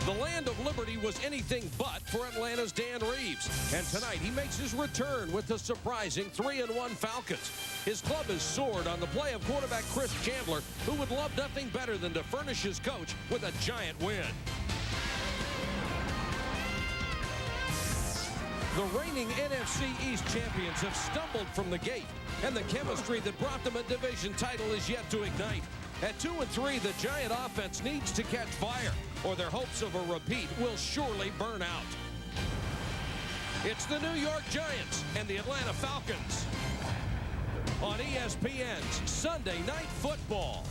The land of liberty was anything but for Atlanta's Dan Reeves. And tonight he makes his return with the surprising 3-1 Falcons. His club has soared on the play of quarterback Chris Chandler, who would love nothing better than to furnish his coach with a giant win. The reigning NFC East champions have stumbled from the gate, and the chemistry that brought them a division title is yet to ignite. At 2-3, the Giant offense needs to catch fire, or their hopes of a repeat will surely burn out. It's the New York Giants and the Atlanta Falcons on ESPN's Sunday Night Football.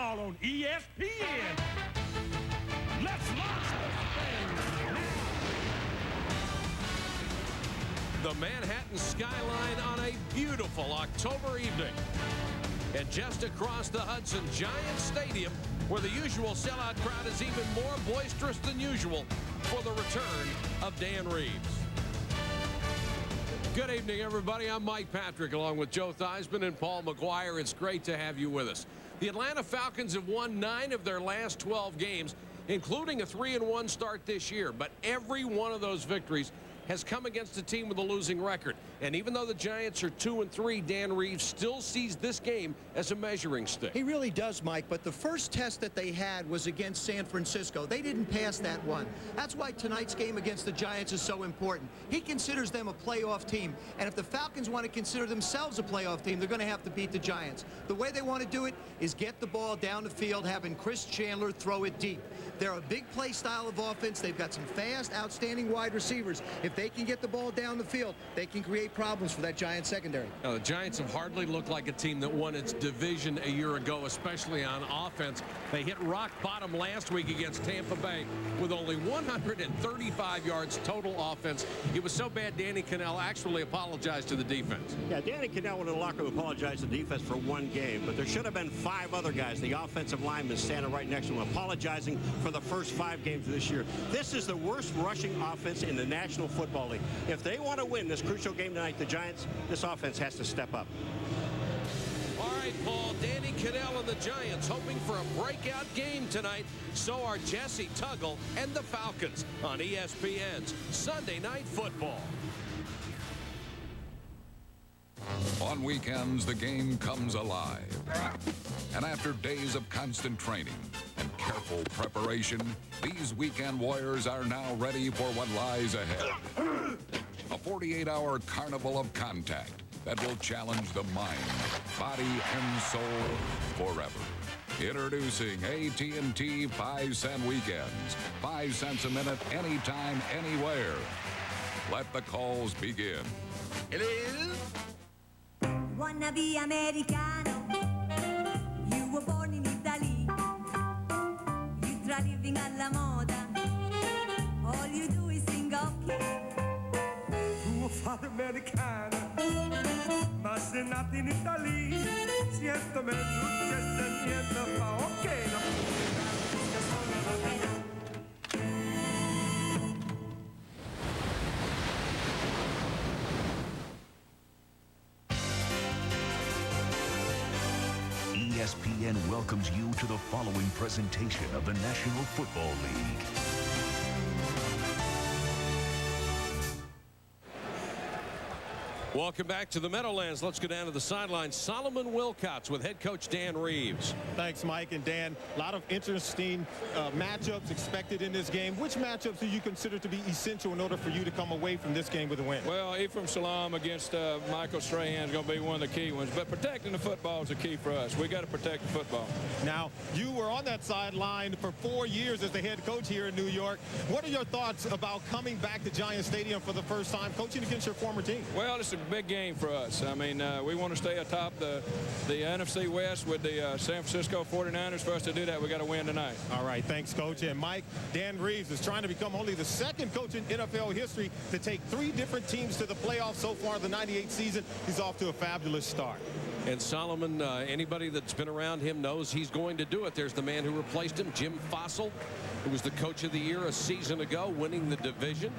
On ESPN. Let's launch the Manhattan skyline on a beautiful October evening. And just across the Hudson, Giant Stadium, where the usual sellout crowd is even more boisterous than usual for the return of Dan Reeves. Good evening, everybody. I'm Mike Patrick, along with Joe Theismann and Paul McGuire. It's great to have you with us. The Atlanta Falcons have won 9 of their last 12 games, including a 3-1 start this year. But every one of those victories has come against a team with a losing record. And even though the Giants are 2-3, Dan Reeves still sees this game as a measuring stick. He really does, Mike, but the first test that they had was against San Francisco. They didn't pass that one. That's why tonight's game against the Giants is so important. He considers them a playoff team, and if the Falcons want to consider themselves a playoff team, they're going to have to beat the Giants. The way they want to do it is get the ball down the field, having Chris Chandler throw it deep. They're a big play style of offense. They've got some fast, outstanding wide receivers. If they can get the ball down the field, they can create problems for that Giants secondary. Now, the Giants have hardly looked like a team that won its division a year ago, especially on offense. They hit rock bottom last week against Tampa Bay with only 135 yards total offense. It was so bad, Danny Cannell actually apologized to the defense. Yeah, Danny Cannell went in the locker room apologized to the defense for one game, but there should have been 5 other guys, the offensive linemen standing right next to him, apologizing for the first 5 games of this year. This is the worst rushing offense in the National Football League. If they want to win this crucial game tonight, the Giants, this offense has to step up. All right, Paul, Danny Cannell and the Giants hoping for a breakout game tonight. So are Jesse Tuggle and the Falcons on ESPN's Sunday Night Football. On weekends, the game comes alive. And after days of constant training and careful preparation, these weekend warriors are now ready for what lies ahead. A 48-hour carnival of contact that will challenge the mind, body, and soul forever. Introducing AT&T 5-cent weekends. 5 cents a minute, anytime, anywhere. Let the calls begin. It is... Wanna be Americano? You were born in Italy. You try living alla moda. All you do is sing okay. Tu fare americana, ma se nato in Italia, siento me successe niente fa ok. ESPN welcomes you to the following presentation of the National Football League. Welcome back to the Meadowlands. Let's go down to the sidelines. Solomon Wilcots with head coach Dan Reeves. Thanks, Mike and Dan. A lot of interesting matchups expected in this game. Which matchups do you consider to be essential in order for you to come away from this game with a win? Well, Ephraim Salam against Michael Strahan is going to be one of the key ones. But protecting the football is a key for us. We got to protect the football. Now, you were on that sideline for 4 years as the head coach here in New York. What are your thoughts about coming back to Giant Stadium for the first time, coaching against your former team? Well, it's a big game for us. I mean, we want to stay atop the NFC West with the San Francisco 49ers. For us to do that, we got to win tonight. All right, thanks, Coach. And Mike, Dan Reeves is trying to become only the second coach in NFL history to take 3 different teams to the playoffs so far the 98 season. He's off to a fabulous start. And Solomon, anybody that's been around him knows he's going to do it. There's the man who replaced him, Jim Fossil, who was the coach of the year a season ago, winning the division.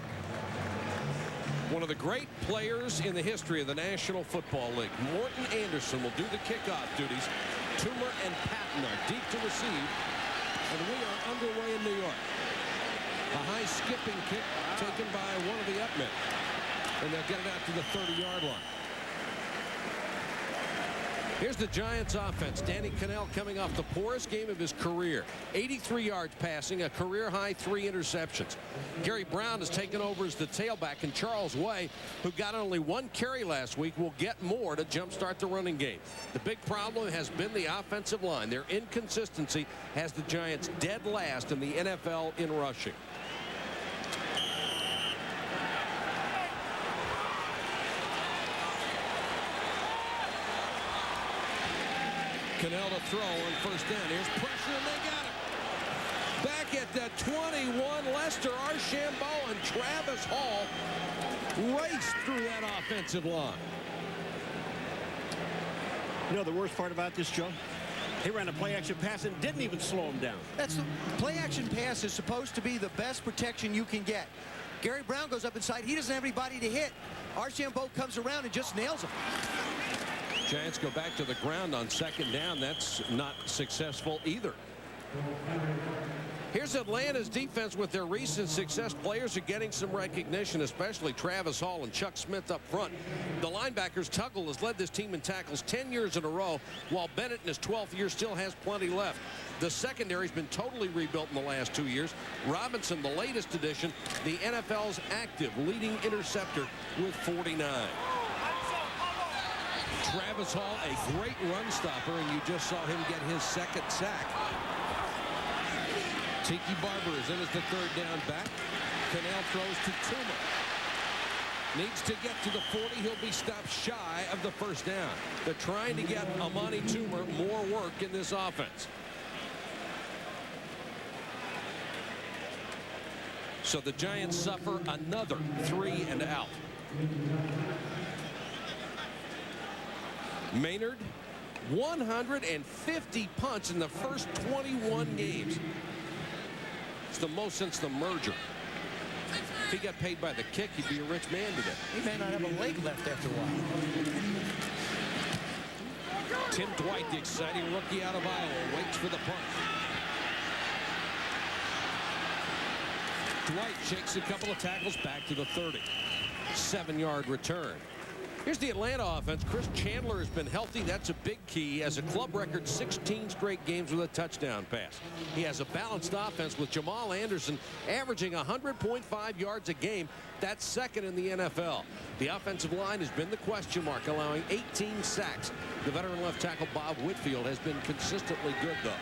One of the great players in the history of the National Football League. Morton Anderson will do the kickoff duties. Toomer and Patton are deep to receive. And we are underway in New York. A high skipping kick taken by one of the up men. And they'll get it out to the 30-yard line. Here's the Giants offense. Danny Cannell coming off the poorest game of his career. 83 yards passing, a career-high 3 interceptions. Gary Brown has taken over as the tailback, and Charles Way, who got only 1 carry last week, will get more to jumpstart the running game. The big problem has been the offensive line. Their inconsistency has the Giants dead last in the NFL in rushing. Cannell to throw on first down. Here's pressure, and they got it. Back at the 21, Lester Archambault and Travis Hall raced through that offensive line. You know the worst part about this, Joe? He ran a play-action pass and didn't even slow him down. That's the play-action pass is supposed to be the best protection you can get. Gary Brown goes up inside. He doesn't have anybody to hit. Archambault comes around and just nails him. Giants go back to the ground on second down. That's not successful either. Here's Atlanta's defense with their recent success. Players are getting some recognition, especially Travis Hall and Chuck Smith up front. The linebackers, Tuggle has led this team in tackles 10 years in a row, while Bennett in his 12th year still has plenty left. The secondary's been totally rebuilt in the last 2 years. Robinson, the latest addition, the NFL's active leading interceptor with 49. Travis Hall, a great run stopper, and you just saw him get his second sack. Tiki Barber is in as the third down back. Cannell throws to Toomer. Needs to get to the 40. He'll be stopped shy of the first down. They're trying to get Amani Toomer more work in this offense. So the Giants suffer another 3 and out. Maynard, 150 punts in the first 21 games. It's the most since the merger. If he got paid by the kick, he'd be a rich man today. He may not have a leg left after a while. Tim Dwight, the exciting rookie out of Iowa, waits for the punt. Dwight shakes a couple of tackles back to the 30. 7-yard return. Here's the Atlanta offense. Chris Chandler has been healthy. That's a big key. He has a club record 16 straight games with a touchdown pass. He has a balanced offense with Jamal Anderson averaging 100.5 yards a game. That's second in the NFL. The offensive line has been the question mark, allowing 18 sacks. The veteran left tackle Bob Whitfield has been consistently good, though.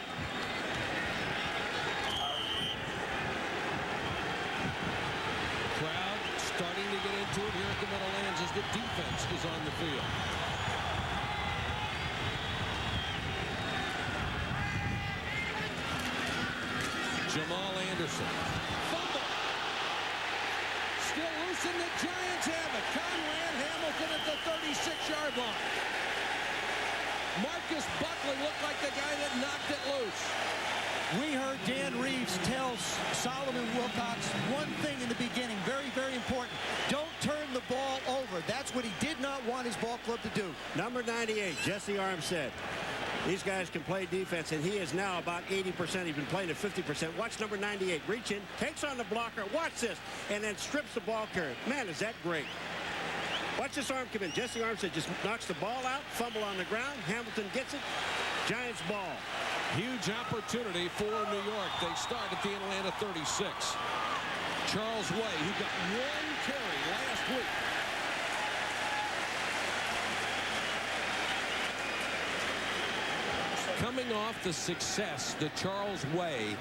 Crowd starting to get into it here at the Meadowlands as the defense is on the field. Jamal Anderson. Fumble. Still loose, and the Giants have it. Conrad Hamilton at the 36-yard line. Marcus Buckley looked like the guy that knocked it loose. We heard Dan Reeves tell Solomon Wilcox one thing in the beginning, very, very important. Don't turn the ball over. That's what he did not want his ball club to do. Number 98, Jesse Armstead. These guys can play defense, and he is now about 80%. He's been playing at 50%. Watch number 98. Reach in, takes on the blocker. Watch this, and then strips the ball carrier. Man, is that great. Watch this arm come in. Jesse Armstead just knocks the ball out, fumble on the ground. Hamilton gets it. Giants ball. Huge opportunity for New York. They start at the Atlanta 36. Charles Way, who got 1 carry last week. Coming off the success that Charles Way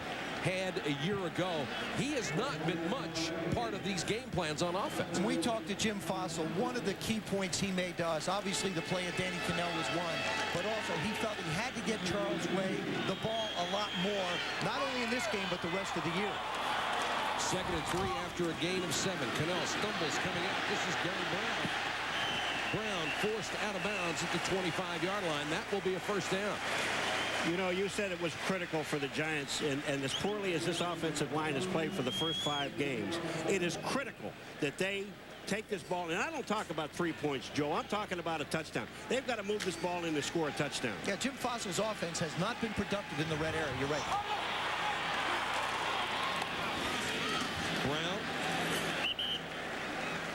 had a year ago. He has not been much part of these game plans on offense. When we talked to Jim Fossil, one of the key points he made to us, obviously the play of Danny Cannell was one, but also he felt he had to get Charles Way the ball a lot more, not only in this game, but the rest of the year. 2nd and 3 after a gain of 7. Cannell stumbles coming out. This is Gary Brown. Brown forced out of bounds at the 25-yard line. That will be a first down. You know, you said it was critical for the Giants, and as poorly as this offensive line has played for the first 5 games, it is critical that they take this ball. And I don't talk about 3 points, Joe. I'm talking about a touchdown. They've got to move this ball in to score a touchdown. Yeah, Jim Fossil's offense has not been productive in the red area. You're right. Brown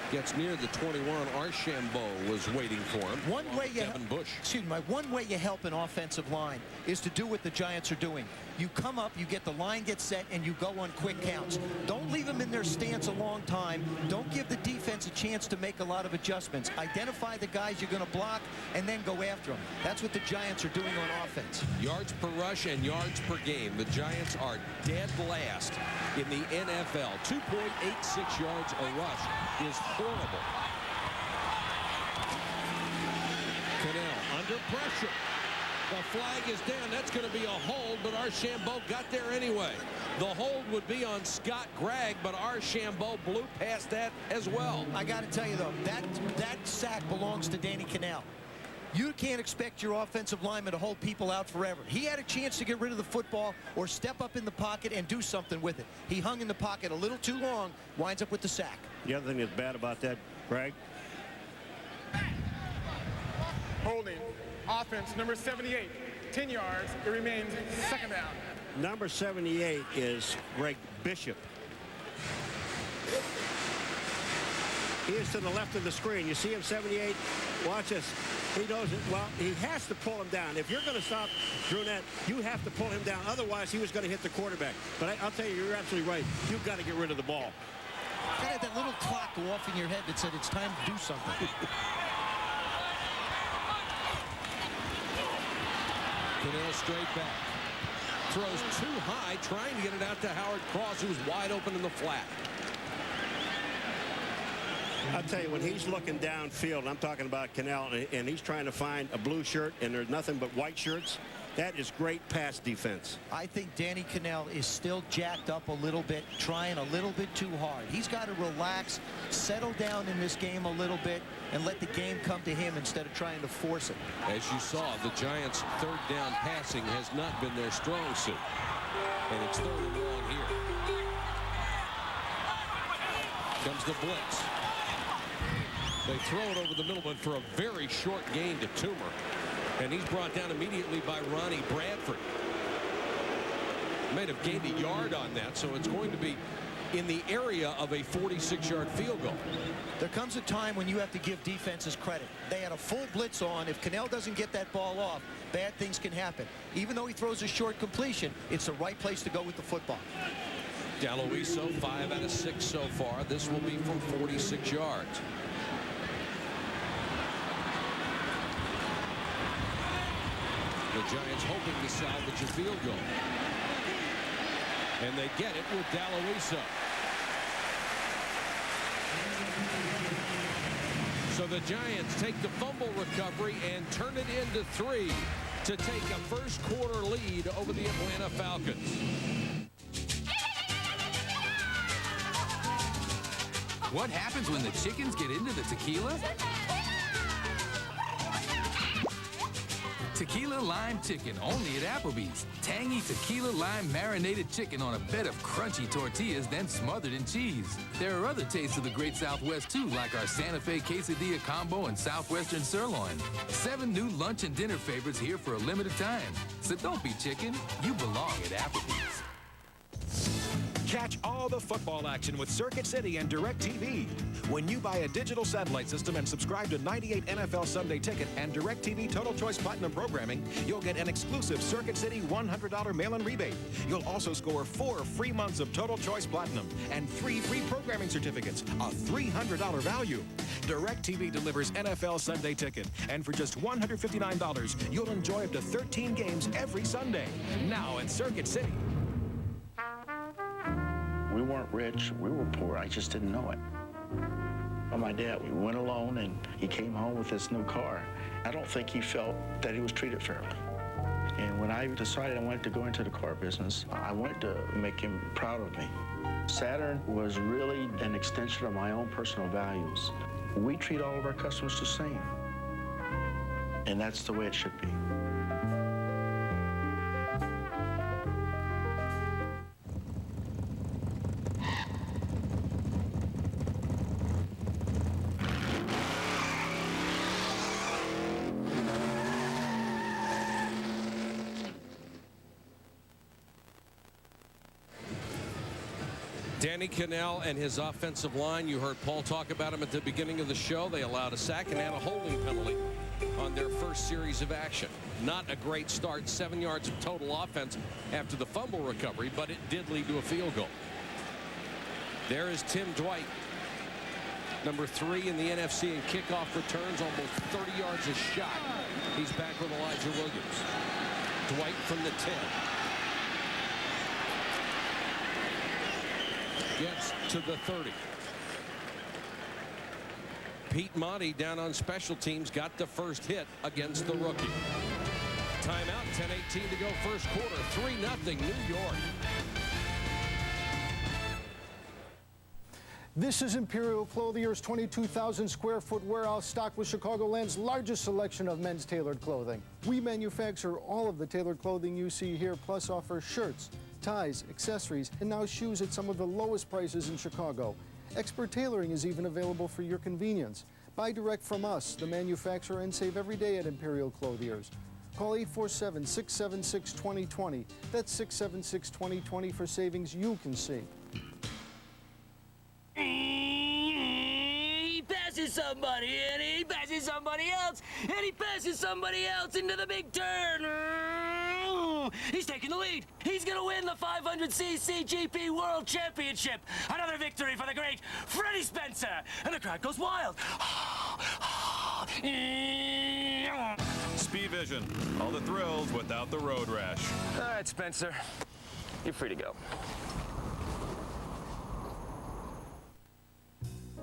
gets near the 21. Archambault was waiting for him. One way you help an offensive line is to do what the Giants are doing. You come up, you get the line gets set, and you go on quick counts. Don't leave them in their stance a long time. Don't give the defense a chance to make a lot of adjustments. Identify the guys you're going to block and then go after them. That's what the Giants are doing on offense. Yards per rush and yards per game. The Giants are dead last in the NFL. 2.86 yards a rush is horrible. Cannell under pressure. The flag is down. That's going to be a hold, but Archambault got there anyway. The hold would be on Scott Gregg, but Archambault blew past that as well. I got to tell you, though, that sack belongs to Danny Cannell. You can't expect your offensive lineman to hold people out forever. He had a chance to get rid of the football or step up in the pocket and do something with it. He hung in the pocket a little too long, winds up with the sack. The other thing that's bad about that, Greg. Holding. Offense, number 78, 10 yards. It remains 2nd down. Number 78 is Greg Bishop. He is to the left of the screen. You see him, 78? Watch this. He knows it. Well, he has to pull him down. If you're going to stop Brunette, you have to pull him down. Otherwise, he was going to hit the quarterback. But I'll tell you, you're absolutely right. You've got to get rid of the ball. You had that little clock go off in your head that said it's time to do something. Cannell straight back. Throws too high, trying to get it out to Howard Cross, who's wide open in the flat. I'll tell you, when he's looking downfield, I'm talking about Cannell, and he's trying to find a blue shirt, and there's nothing but white shirts. That is great pass defense. I think Danny Cannell is still jacked up a little bit, trying a little bit too hard. He's got to relax, settle down in this game a little bit, and let the game come to him instead of trying to force it. As you saw, the Giants' 3rd down passing has not been their strong suit. And it's 3rd and long here. Comes the blitz. They throw it over the middle, but for a very short gain to Toomer. And he's brought down immediately by Ronnie Bradford. May have gained a yard on that, so it's going to be in the area of a 46-yard field goal. There comes a time when you have to give defenses credit. They had a full blitz on. If Cannell doesn't get that ball off, bad things can happen. Even though he throws a short completion, it's the right place to go with the football. Daloiso, 5 out of 6 so far. This will be from 46 yards. The Giants hoping to salvage a field goal. And they get it with Daloiso. So the Giants take the fumble recovery and turn it into 3 to take a first quarter lead over the Atlanta Falcons. What happens when the chickens get into the tequila? Tequila Lime Chicken, only at Applebee's. Tangy tequila lime marinated chicken on a bed of crunchy tortillas, then smothered in cheese. There are other tastes of the Great Southwest, too, like our Santa Fe Quesadilla Combo and Southwestern Sirloin. 7 new lunch and dinner favorites here for a limited time. So don't be chicken. You belong at Applebee's. Catch all the football action with Circuit City and DirecTV. When you buy a digital satellite system and subscribe to 98 NFL Sunday Ticket and DirecTV Total Choice Platinum programming, you'll get an exclusive Circuit City $100 mail-in rebate. You'll also score 4 free months of Total Choice Platinum and 3 free programming certificates, a $300 value. DirecTV delivers NFL Sunday Ticket, and for just $159, you'll enjoy up to 13 games every Sunday. Now at Circuit City. weren't rich. We were poor. I just didn't know it. My dad, we went alone, and he came home with this new car. I don't think he felt that he was treated fairly. And when I decided I wanted to go into the car business, I wanted to make him proud of me. Saturn was really an extension of my own personal values. We treat all of our customers the same. And that's the way it should be. Danny Cannell and his offensive line, you heard Paul talk about him at the beginning of the show. They allowed a sack and had a holding penalty on their first series of action. Not a great start, 7 yards of total offense after the fumble recovery, but it did lead to a field goal. There is Tim Dwight, number 3 in the NFC in kickoff returns, almost 30 yards a shot. He's back with Elijah Williams. Dwight from the 10. Gets to the 30. Pete Monty down on special teams got the first hit against the rookie. Timeout, 10:18 to go first quarter. 3-0 New York. This is Imperial Clothier's 22,000 square foot warehouse stocked with Chicagoland's largest selection of men's tailored clothing. We manufacture all of the tailored clothing you see here, plus offer shirts, ties, accessories, and now shoes at some of the lowest prices in Chicago. Expert tailoring is even available for your convenience. Buy direct from us, the manufacturer, and save every day at Imperial Clothiers. Call 847-676-2020. That's 676-2020 for savings you can see. He passes somebody, and he passes somebody else, and he passes somebody else into the big turn. He's taking the lead. He's going to win the 500cc GP World Championship. Another victory for the great Freddie Spencer. And the crowd goes wild. Speed Vision. All the thrills without the road rash. All right, Spencer. You're free to go.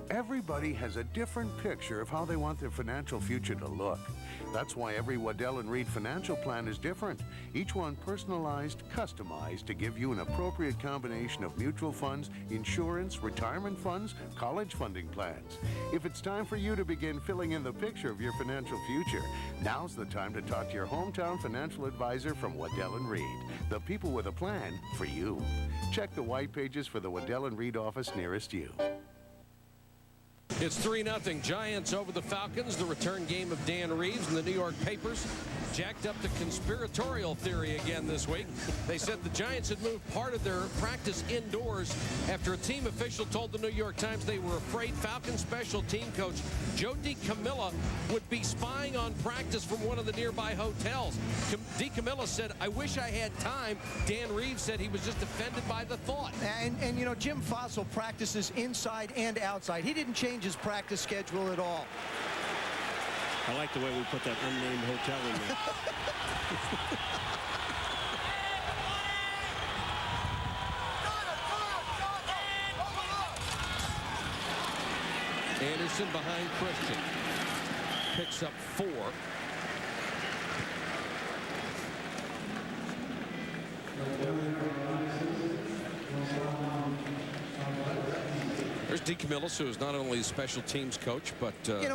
Everybody has a different picture of how they want their financial future to look. That's why every Waddell & Reed financial plan is different. Each one personalized, customized to give you an appropriate combination of mutual funds, insurance, retirement funds, college funding plans. If it's time for you to begin filling in the picture of your financial future, now's the time to talk to your hometown financial advisor from Waddell & Reed, the people with a plan for you. Check the white pages for the Waddell & Reed office nearest you. It's 3-0 Giants over the Falcons. The return game of Dan Reeves and the New York papers jacked up the conspiratorial theory again this week. They said the Giants had moved part of their practice indoors after a team official told the New York Times they were afraid Falcons special team coach Joe DiCamilla would be spying on practice from one of the nearby hotels. DiCamilla said, "I wish I had time." Dan Reeves said he was just offended by the thought. And you know, Jim Fossil practices inside and outside. He didn't change his practice schedule at all. I like the way we put that unnamed hotel in there. Anderson behind Christian. Picks up 4. There's DiCamillis, who is not only a special teams coach, but Dan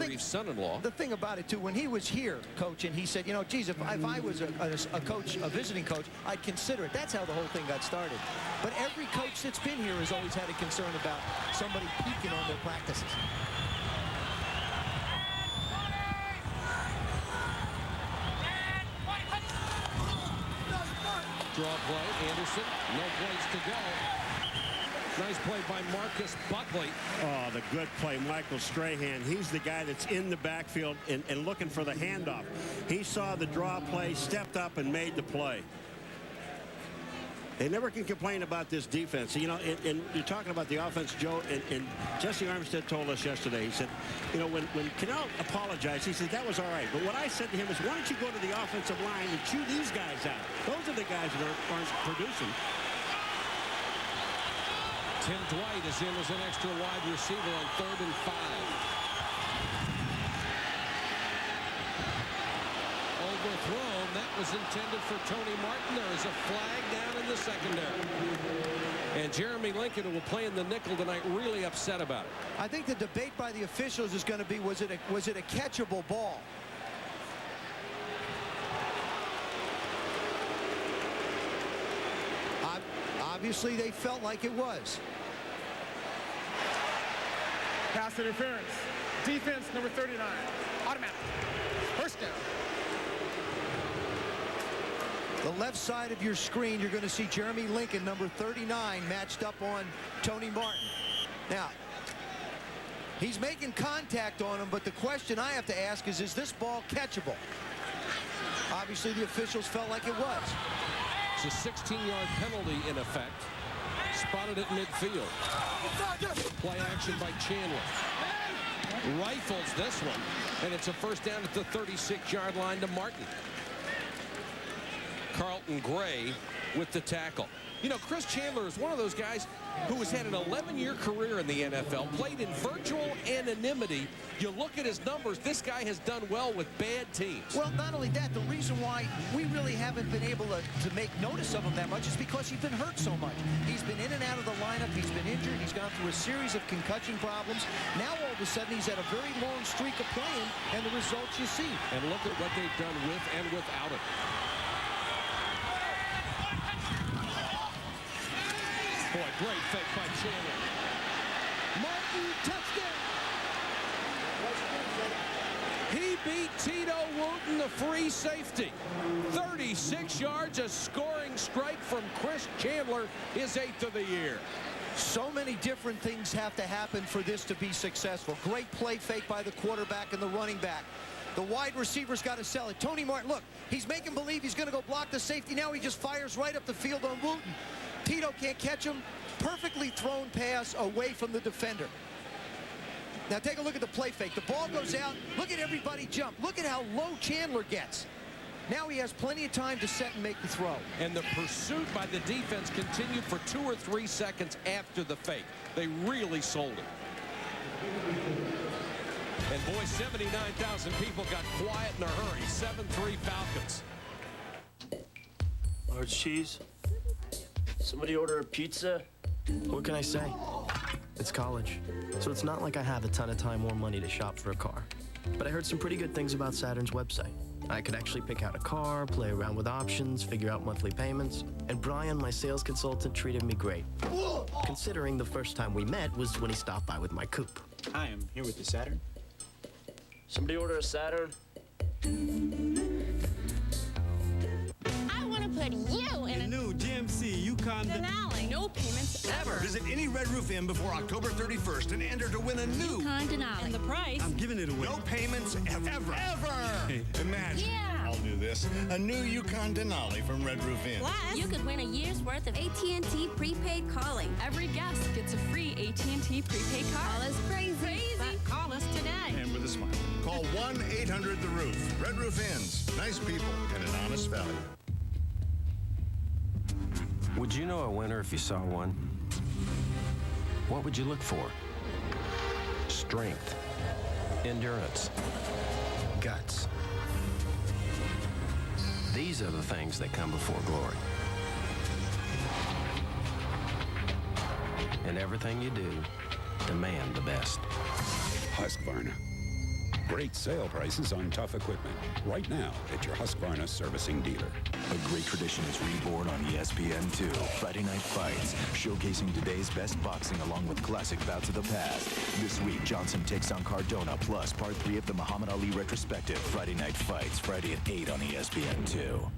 Reeves' son-in-law. The thing about it, too, when he was here coaching, he said, you know, geez, if I was a coach, a visiting coach, I'd consider it. That's how the whole thing got started. But every coach that's been here has always had a concern about somebody peeking on their practices. Draw play, Anderson, no place to go. Nice play by Marcus Buckley. Oh, the good play, Michael Strahan. He's the guy that's in the backfield and looking for the handoff. He saw the draw play, stepped up, and made the play. They never can complain about this defense. You know, and you're talking about the offense, Joe, and Jesse Armstead told us yesterday, he said, you know, when Cannell apologized, he said, that was all right. But what I said to him is, why don't you go to the offensive line and chew these guys out? Those are the guys that aren't producing. Tim Dwight is in as an extra wide receiver on 3rd and 5. Overthrown. That was intended for Tony Martin. There is a flag down in the secondary. And Jeremy Lincoln, who will play in the nickel tonight, really upset about it. I think the debate by the officials is going to be, was it a catchable ball? Obviously, they felt like it was. Pass interference. Defense number 39. Automatic. First down. The left side of your screen, you're going to see Jeremy Lincoln, number 39, matched up on Tony Martin. Now, he's making contact on him, but the question I have to ask is this ball catchable? Obviously, the officials felt like it was. It's a 16-yard penalty in effect. Spotted at midfield. Play action by Chandler. Rifles this one, and it's a first down at the 36-yard line to Martin. Carlton Gray with the tackle. You know, Chris Chandler is one of those guys who has had an 11-year career in the NFL, played in virtual anonymity. You look at his numbers, this guy has done well with bad teams. Well, not only that, the reason why we really haven't been able to make notice of him that much is because he's been hurt so much. He's been in and out of the lineup. He's been injured. He's gone through a series of concussion problems. Now, all of a sudden, he's had a very long streak of playing, and the results you see. And look at what they've done with and without him. Boy, great fake by Chandler. Martin, touchdown. He beat Tito Wooten, the free safety. 36 yards, a scoring strike from Chris Chandler, his 8th of the year. So many different things have to happen for this to be successful. Great play fake by the quarterback and the running back. The wide receiver's got to sell it. Tony Martin, look, he's making believe he's going to go block the safety. Now he just fires right up the field on Wooten. Tito can't catch him. Perfectly thrown pass away from the defender. Now take a look at the play fake. The ball goes out. Look at everybody jump. Look at how low Chandler gets. Now he has plenty of time to set and make the throw. And the pursuit by the defense continued for 2 or 3 seconds after the fake. They really sold it. And boy, 79,000 people got quiet in a hurry. 7-3 Falcons. Large cheese. Somebody order a pizza. What can I say? It's college, so it's not like I have a ton of time or money to shop for a car. But I heard some pretty good things about Saturn's website. I could actually pick out a car, play around with options, figure out monthly payments, and Brian, my sales consultant, treated me great. Considering the first time we met was when he stopped by with my coupe. Hi, I'm here with the Saturn. Somebody order a Saturn. I want to put you in a new GMC Yukon Denali. No payments ever. Visit any Red Roof Inn before October 31st and enter to win a new Yukon Denali. And the price? I'm giving it away. No payments ever. Hey, imagine. Yeah. I'll do this. A new Yukon Denali from Red Roof Inn. Plus, you could win a year's worth of AT&T prepaid calling. Every guest gets a free AT&T prepaid card. Call us crazy. But call us today. And with a smile. Call 1-800-THE-ROOF. Red Roof Inns. Nice people and an honest value. Would you know a winner if you saw one? What would you look for? Strength, endurance, guts. These are the things that come before glory. In everything you do, demand the best. Husqvarna. Great sale prices on tough equipment. Right now at your Husqvarna servicing dealer. A great tradition is reborn on ESPN2. Friday Night Fights, showcasing today's best boxing along with classic bouts of the past. This week, Johnson takes on Cardona, plus Part 3 of the Muhammad Ali retrospective. Friday Night Fights, Friday at 8 on ESPN2.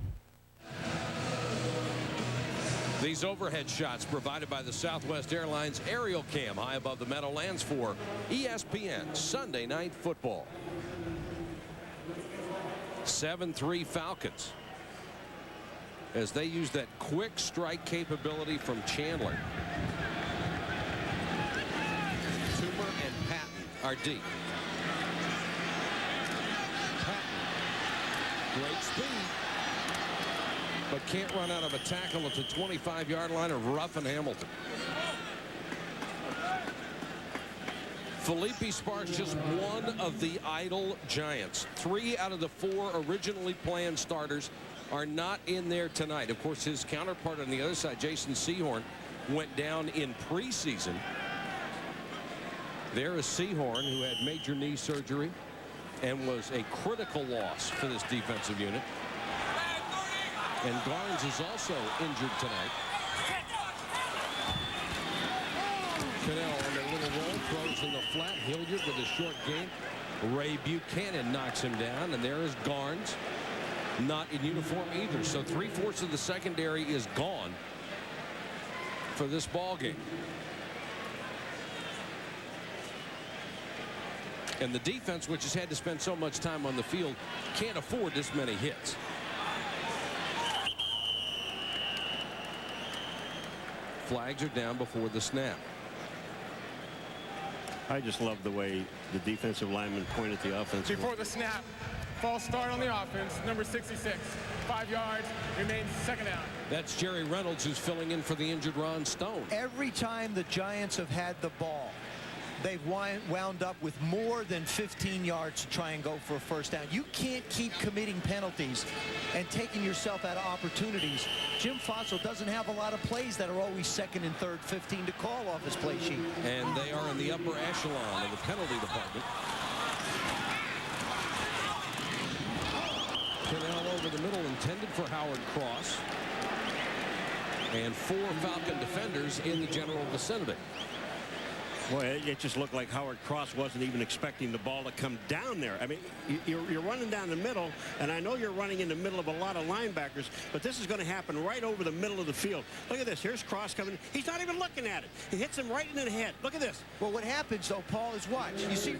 These overhead shots provided by the Southwest Airlines aerial cam high above the Meadowlands for ESPN Sunday Night Football. 7-3 Falcons as they use that quick strike capability from Chandler. Toomer and Patton are deep. Patton, great speed, but can't run out of a tackle at the 25-yard line of Ruff and Hamilton. Felipe Sparks, just one of the idle Giants. 3 out of the 4 originally planned starters are not in there tonight. Of course, his counterpart on the other side, Jason Sehorn, went down in preseason. There is Sehorn, who had major knee surgery and was a critical loss for this defensive unit. And Garnes is also injured tonight. Cannell on a little roll, throws in the flat. Hilliard with a short game. Ray Buchanan knocks him down, and there is Garnes, not in uniform either. So 3/4 of the secondary is gone for this ball game. And the defense, which has had to spend so much time on the field, can't afford this many hits. Flags are down before the snap. I just love the way the defensive lineman pointed the offense. Before the snap, false start on the offense, number 66. 5 yards, remains second down. That's Jerry Reynolds, who's filling in for the injured Ron Stone. Every time the Giants have had the ball, they've wound up with more than 15 yards to try and go for a first down. You can't keep committing penalties and taking yourself out of opportunities. Jim Fossil doesn't have a lot of plays that are always second and third 15 to call off his play sheet. And they are in the upper echelon of the penalty department. Cannell over the middle, intended for Howard Cross. And 4 Falcon defenders in the general vicinity. Boy, it just looked like Howard Cross wasn't even expecting the ball to come down there. I mean, you're running down the middle, and I know you're running in the middle of a lot of linebackers, but this is going to happen right over the middle of the field. Look at this. Here's Cross coming. He's not even looking at it. He hits him right in the head. Look at this. Well, what happens, though, Paul, is watch.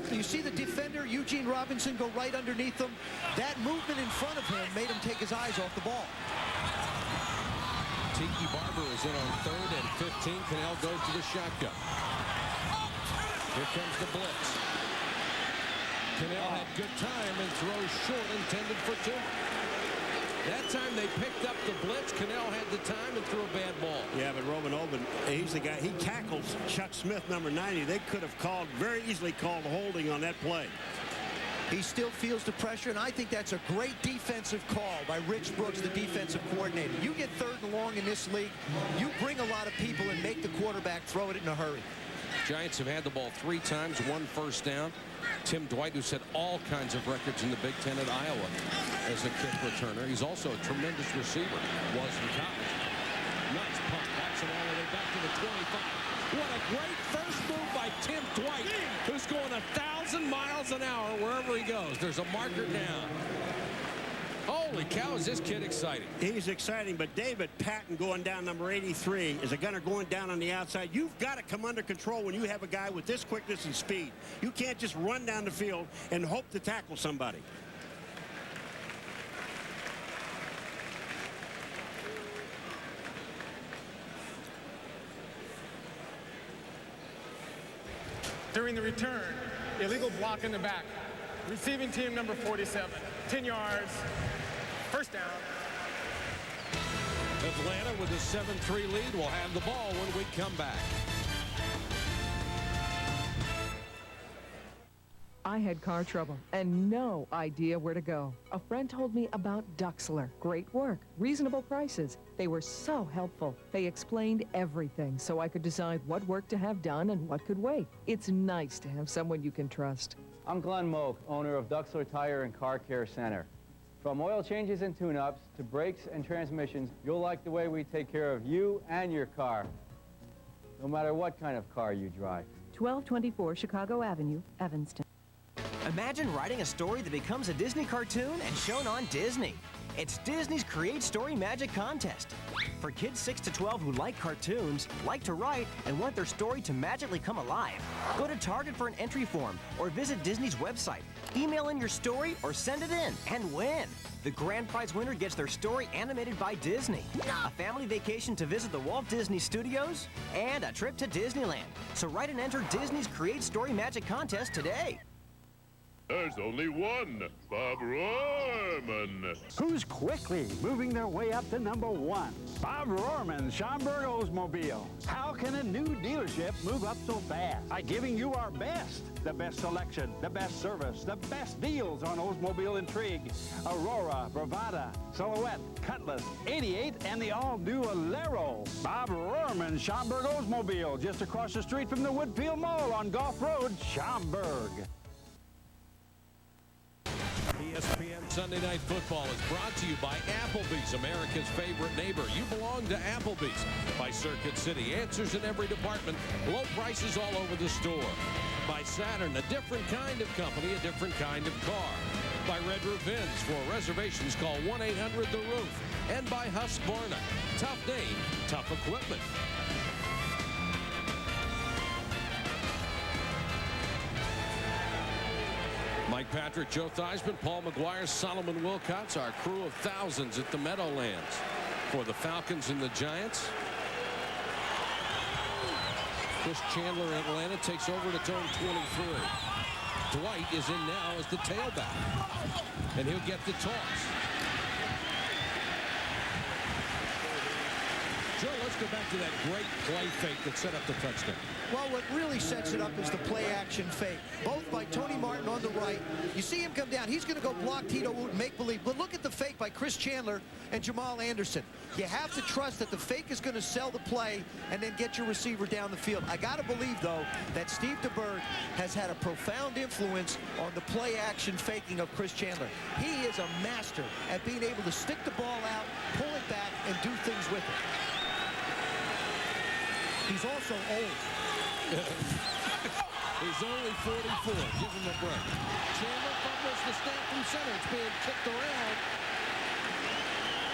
You see the defender, Eugene Robinson, go right underneath him. That movement in front of him made him take his eyes off the ball. Tiki Barber is in on 3rd and 15. Cannell goes to the shotgun. Here comes the blitz. Cannell had good time and throws short, intended for 2. That time they picked up the blitz. Cannell had the time and threw a bad ball. Yeah, but Roman Oben, he's the guy. He tackles Chuck Smith, number 90. They could have very easily called holding on that play. He still feels the pressure, and I think that's a great defensive call by Rich Brooks, the defensive coordinator. You get 3rd and long in this league, you bring a lot of people and make the quarterback throw it in a hurry. Giants have had the ball 3 times, 1 first down. Tim Dwight, who set all kinds of records in the Big Ten at Iowa as a kick returner. He's also a tremendous receiver. Was in college. Nice punt. Backs him all the way back to the 25. What a great first move by Tim Dwight, who's going 1,000 miles an hour wherever he goes. There's a marker down. Holy cow, is this kid exciting? He's exciting, but David Patton going down, number 83, is a gunner going down on the outside. You've got to come under control when you have a guy with this quickness and speed. You can't just run down the field and hope to tackle somebody. During the return, illegal block in the back. Receiving team number 47. 10 yards. First down. Atlanta with a 7-3 lead will have the ball when we come back. I had car trouble and no idea where to go. A friend told me about Duxler. Great work, reasonable prices. They were so helpful. They explained everything so I could decide what work to have done and what could wait. It's nice to have someone you can trust. I'm Glenn Moak, owner of Duxler Tire and Car Care Center. From oil changes and tune-ups to brakes and transmissions, you'll like the way we take care of you and your car, no matter what kind of car you drive. 1224 Chicago Avenue, Evanston. Imagine writing a story that becomes a Disney cartoon and shown on Disney. It's Disney's Create Story Magic Contest. For kids 6 to 12 who like cartoons, like to write, and want their story to magically come alive, go to Target for an entry form or visit Disney's website. Email in your story or send it in and win. The grand prize winner gets their story animated by Disney, a family vacation to visit the Walt Disney Studios, and a trip to Disneyland. So write and enter Disney's Create Story Magic Contest today. There's only one, Bob Rohrman. Who's quickly moving their way up to number 1? Bob Rohrman's Schaumburg Oldsmobile. How can a new dealership move up so fast? By giving you our best. The best selection, the best service, the best deals on Oldsmobile Intrigue, Aurora, Bravada, Silhouette, Cutlass, 88, and the all-new Alero. Bob Rohrman's Schaumburg Oldsmobile, just across the street from the Woodfield Mall on Gulf Road, Schaumburg. ESPN Sunday Night Football is brought to you by Applebee's, America's favorite neighbor. You belong to Applebee's. By Circuit City, answers in every department, low prices all over the store. By Saturn, a different kind of company, a different kind of car. By Red Roof Inns. For reservations, call 1-800-THE-ROOF. And by Husqvarna. Tough name, tough equipment. Mike Patrick, Joe Theismann, Paul McGuire, Solomon Wilcots, our crew of thousands at the Meadowlands. For the Falcons and the Giants, Chris Chandler in Atlanta takes over to turn 23. Dwight is in now as the tailback, and he'll get the toss. Joe, let's go back to that great play fake that set up the touchdown. Well, what really sets it up is the play-action fake, both by Tony Martin on the right. You see him come down. He's going to go block Tito Wooten, make-believe. But look at the fake by Chris Chandler and Jamal Anderson. You have to trust that the fake is going to sell the play and then get your receiver down the field. I got to believe, though, that Steve DeBerg has had a profound influence on the play-action faking of Chris Chandler. He is a master at being able to stick the ball out, pull it back, and do things with it. He's also old. He's only 44. Give him a break. Chandler fumbles the snap from center. It's being kicked around.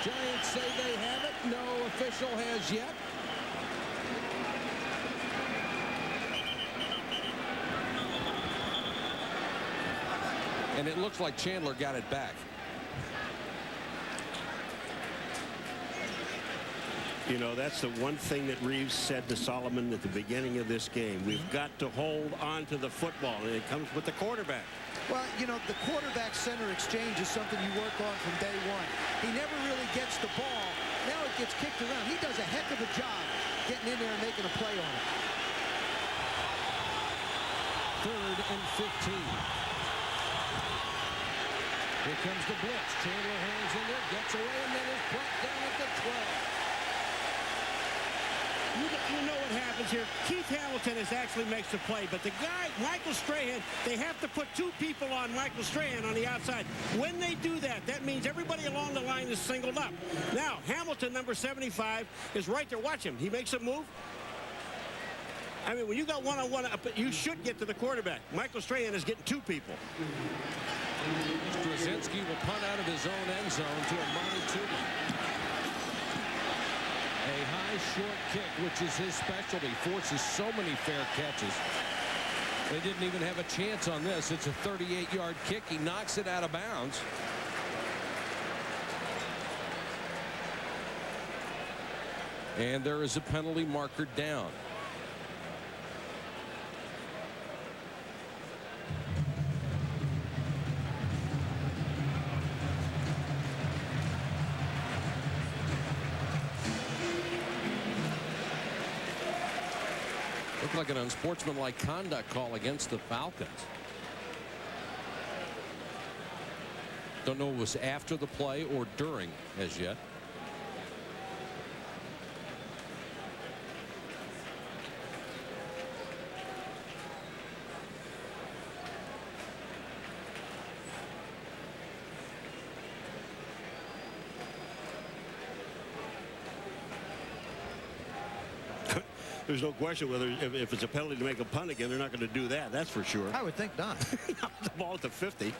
Giants say they have it. No official has yet. And it looks like Chandler got it back. You know, that's the one thing that Reeves said to Solomon at the beginning of this game. We've got to hold on to the football, and it comes with the quarterback. Well, you know, the quarterback-center exchange is something you work on from day one. He never really gets the ball. Now it gets kicked around. He does a heck of a job getting in there and making a play on it. 3rd and 15. Here comes the blitz. Chandler hangs in there, gets away, and then is brought down at the 12. You know what happens here. Keith Hamilton actually makes the play, but the guy, Michael Strahan, they have to put 2 people on Michael Strahan on the outside. When they do that, that means everybody along the line is singled up. Now, Hamilton, number 75, is right there. Watch him. He makes a move. I mean, when you got one-on-one, you should get to the quarterback. Michael Strahan is getting 2 people. Straczynski will punt out of his own end zone to Amani Tooman. A high short kick, which is his specialty, forces so many fair catches. They didn't even have a chance on this. It's a 38-yard kick. He knocks it out of bounds. And there is a penalty marker down. Looked like an unsportsmanlike conduct call against the Falcons. Don't know if it was after the play or during as yet. There's no question whether if it's a penalty to make a punt again, they're not going to do that. That's for sure. I would think not. The ball at the 50.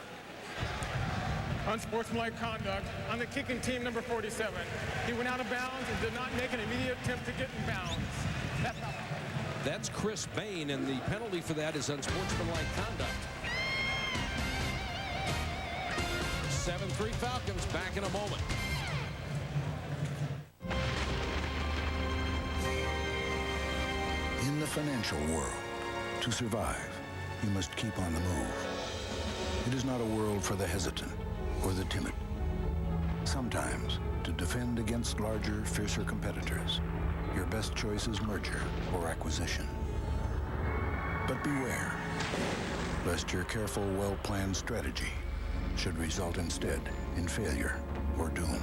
Unsportsmanlike conduct on the kicking team, number 47. He went out of bounds and did not make an immediate attempt to get in bounds. That's Chris Bain, and the penalty for that is unsportsmanlike conduct. 7-3 Falcons, back in a moment. In the financial world, to survive, you must keep on the move. It is not a world for the hesitant or the timid. Sometimes, to defend against larger, fiercer competitors, your best choice is merger or acquisition. But beware, lest your careful, well-planned strategy should result instead in failure or doom.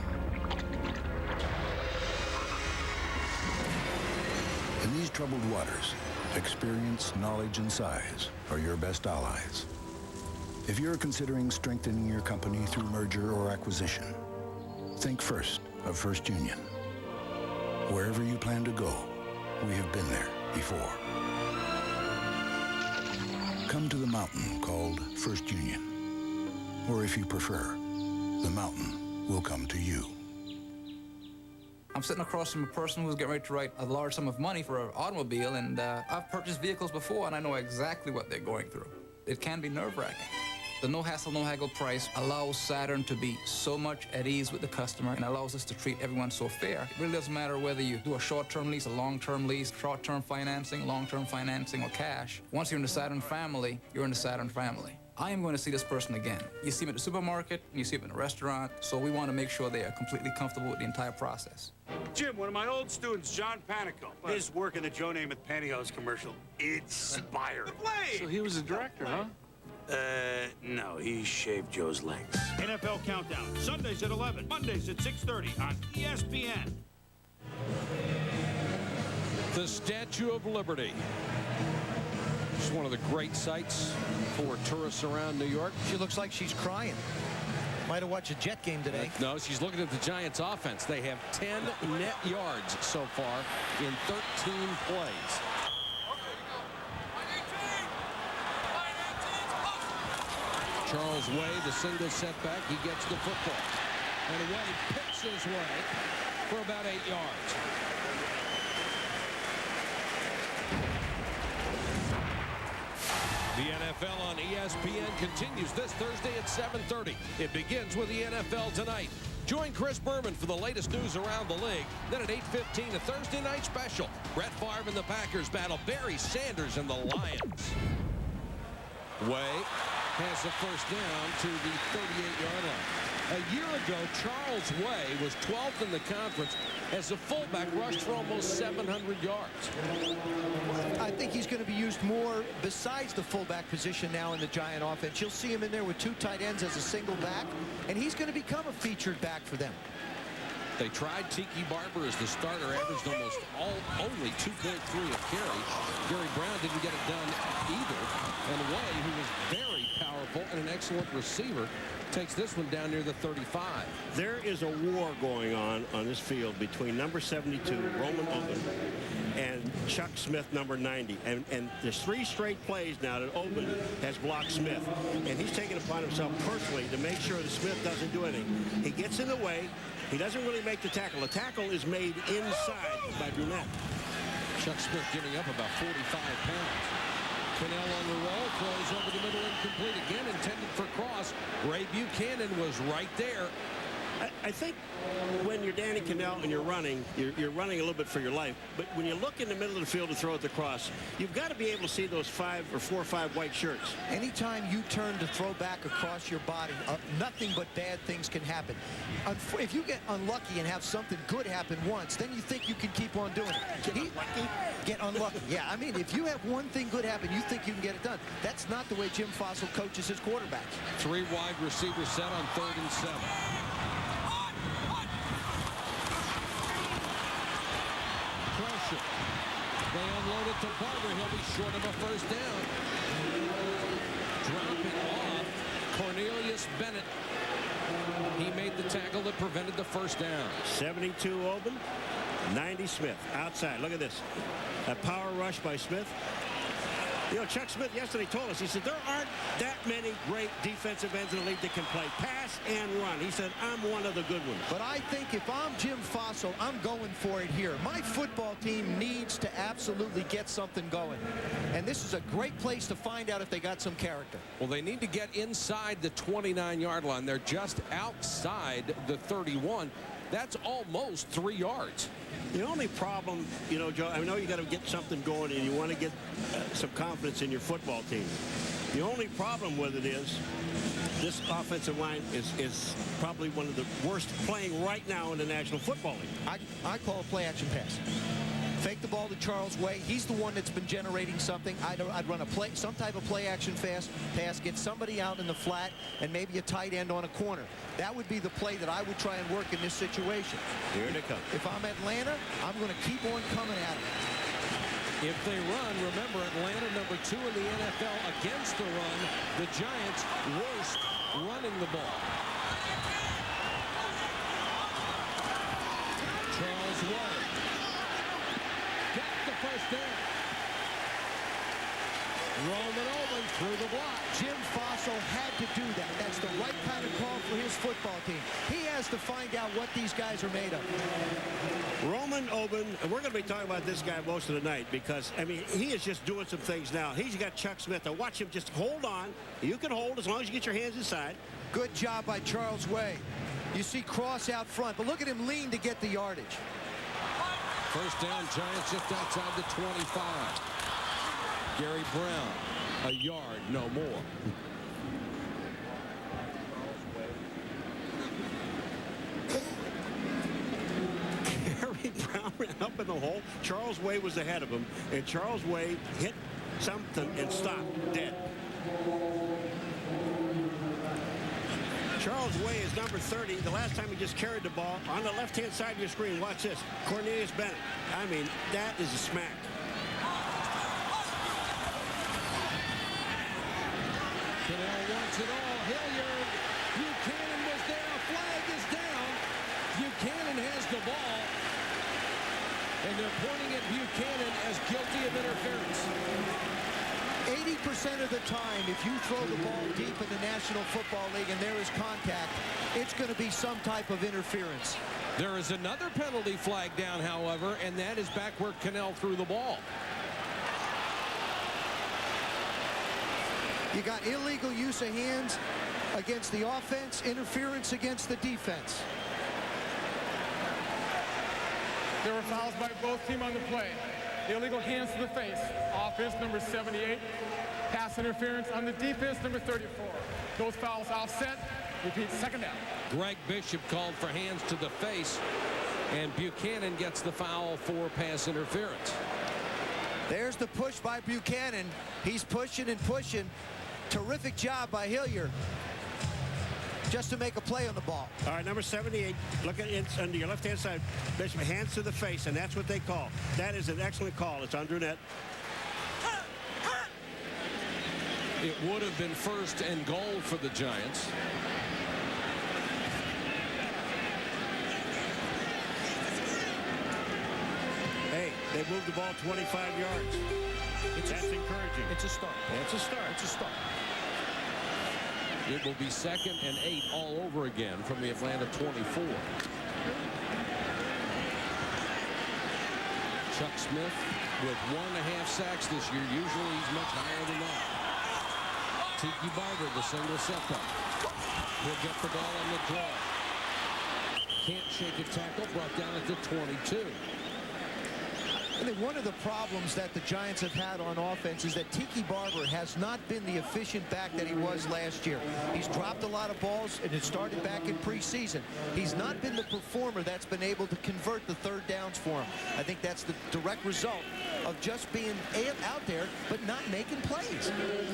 In these troubled waters, experience, knowledge, and size are your best allies. If you're considering strengthening your company through merger or acquisition, think first of First Union. Wherever you plan to go, we have been there before. Come to the mountain called First Union. Or if you prefer, the mountain will come to you. I'm sitting across from a person who's getting ready to write a large sum of money for an automobile, and I've purchased vehicles before, and I know exactly what they're going through. It can be nerve-wracking. The no-hassle, no-haggle price allows Saturn to be so much at ease with the customer and allows us to treat everyone so fair. It really doesn't matter whether you do a short-term lease, a long-term lease, short-term financing, long-term financing, or cash. Once you're in the Saturn family, you're in the Saturn family. I am going to see this person again. You see him at the supermarket, and you see him in a restaurant, so we want to make sure they are completely comfortable with the entire process. Jim, one of my old students, John Panico, his work in the Joe Namath Pantyhose commercial inspired. The Blade! So he was a director, huh? No, he shaved Joe's legs. NFL Countdown, Sundays at 11, Mondays at 6:30 on ESPN. The Statue of Liberty. It's one of the great sights for tourists around New York. She looks like she's crying. Might have watched a Jet game today. No, she's looking at the Giants' offense. They have 10 net yards so far in 13 plays. Charles Way, the single setback, he gets the football. And Way picks his way for about 8 yards. The NFL on ESPN continues this Thursday at 7:30. It begins with the NFL Tonight. Join Chris Berman for the latest news around the league. Then at 8:15, a Thursday night special. Brett Favre and the Packers battle Barry Sanders and the Lions. Way has the first down to the 38-yard line. A year ago, Charles Way was 12th in the conference as a fullback, rushed for almost 700 yards. I think he's going to be used more besides the fullback position now in the Giant offense. You'll see him in there with 2 tight ends as a single back, and he's going to become a featured back for them. They tried Tiki Barber as the starter, averaged only 2.3 a carry. Gary Brown didn't get it done either. And Way, who was very powerful and an excellent receiver, takes this one down near the 35. There is a war going on this field between number 72, Roman Oben, and Chuck Smith, number 90. And there's 3 straight plays now that Oben has blocked Smith. And he's taken it upon himself personally to make sure that Smith doesn't do anything. He gets in the way. He doesn't really make the tackle. The tackle is made inside by Brunette. Chuck Smith giving up about 45 pounds. Cannell on the roll, throws over the middle, incomplete again, intended for cross. Ray Buchanan was right there. I think when you're Danny Cannell and you're running a little bit for your life. But when you look in the middle of the field to throw at the cross, you've got to be able to see those 4 or 5 white shirts. Anytime you turn to throw back across your body, nothing but bad things can happen. If you get unlucky and have something good happen once, then you think you can keep on doing it. Get unlucky. Yeah, I mean, if you have one thing good happen, you think you can get it done. That's not the way Jim Fossil coaches his quarterbacks. 3 wide receiver set on 3rd and 7. Pressure. They unload it to Barber. He'll be short of a first down. Dropping off Cornelius Bennett. He made the tackle that prevented the first down. 72 Oben, 90 Smith. Outside. Look at this. A power rush by Smith. You know, Chuck Smith yesterday told us, he said, there aren't that many great defensive ends in the league that can play pass and run. He said, I'm one of the good ones. But I think if I'm Jim Fossil, I'm going for it here. My football team needs to absolutely get something going. And this is a great place to find out if they got some character. Well, they need to get inside the 29-yard line. They're just outside the 31. That's almost 3 yards. The only problem, you know, Joe, I know you got to get something going and you want to get some confidence in your football team. The only problem with it is this offensive line is probably one of the worst playing right now in the National Football League. I call a play action pass. Fake the ball to Charles Way. He's the one that's been generating something. I'd run some type of play action pass, get somebody out in the flat, and maybe a tight end on a corner. That would be the play that I would try and work in this situation. Here they come. If I'm Atlanta, I'm going to keep on coming at them. If they run, remember, Atlanta number 2 in the NFL against the run. The Giants worst running the ball. Charles Way. Got the first down. Roman Oben through the block. Jim Fossil had to do that. That's the right kind of call for his football team. He has to find out what these guys are made of. Roman Oben, and we're going to be talking about this guy most of the night because, I mean, he is just doing some things now. He's got Chuck Smith. Now watch him just hold on. You can hold as long as you get your hands inside. Good job by Charles Way. You see Cross out front, but look at him lean to get the yardage. First down, Giants just outside the 25. Gary Brown, a yard, no more. Gary Brown ran up in the hole. Charles Way was ahead of him, and Charles Way hit something and stopped dead. Charles Way is number 30. The last time he just carried the ball on the left-hand side of your screen. Watch this. Cornelius Bennett. I mean, that is a smack. Cannell wants it all. Hilliard. Buchanan was there. A flag is down. Buchanan has the ball. And they're pointing at Buchanan as guilty of interference. 80% of the time, if you throw the ball deep in the National Football League and there is contact, it's going to be some type of interference. There is another penalty flag down, however, and that is back where Cannell threw the ball. You got illegal use of hands against the offense, interference against the defense. There were fouls by both teams on the play. Illegal hands to the face. Offense number 78. Pass interference on the defense number 34. Those fouls offset. Repeat, second down. Greg Bishop called for hands to the face, and Buchanan gets the foul for pass interference. There's the push by Buchanan. He's pushing and pushing. Terrific job by Hilliard just to make a play on the ball. All right, number 78. Look at it under your left-hand side. Bishop, hands to the face, and that's what they call. That is an excellent call. It's under net. It would have been first and goal for the Giants. Hey, they moved the ball 25 yards. That's encouraging. It's a start. It's a start. It's a start. It will be 2nd and 8 all over again from the Atlanta 24. Chuck Smith with 1.5 sacks this year. Usually he's much higher than that. Tiki Barber, the single setback. He'll get the ball on the draw. Can't shake a tackle, brought down at the 22. I think one of the problems that the Giants have had on offense is that Tiki Barber has not been the efficient back that he was last year. He's dropped a lot of balls, and it started back in preseason. He's not been the performer that's been able to convert the third downs for him. I think that's the direct result of just being out there but not making plays.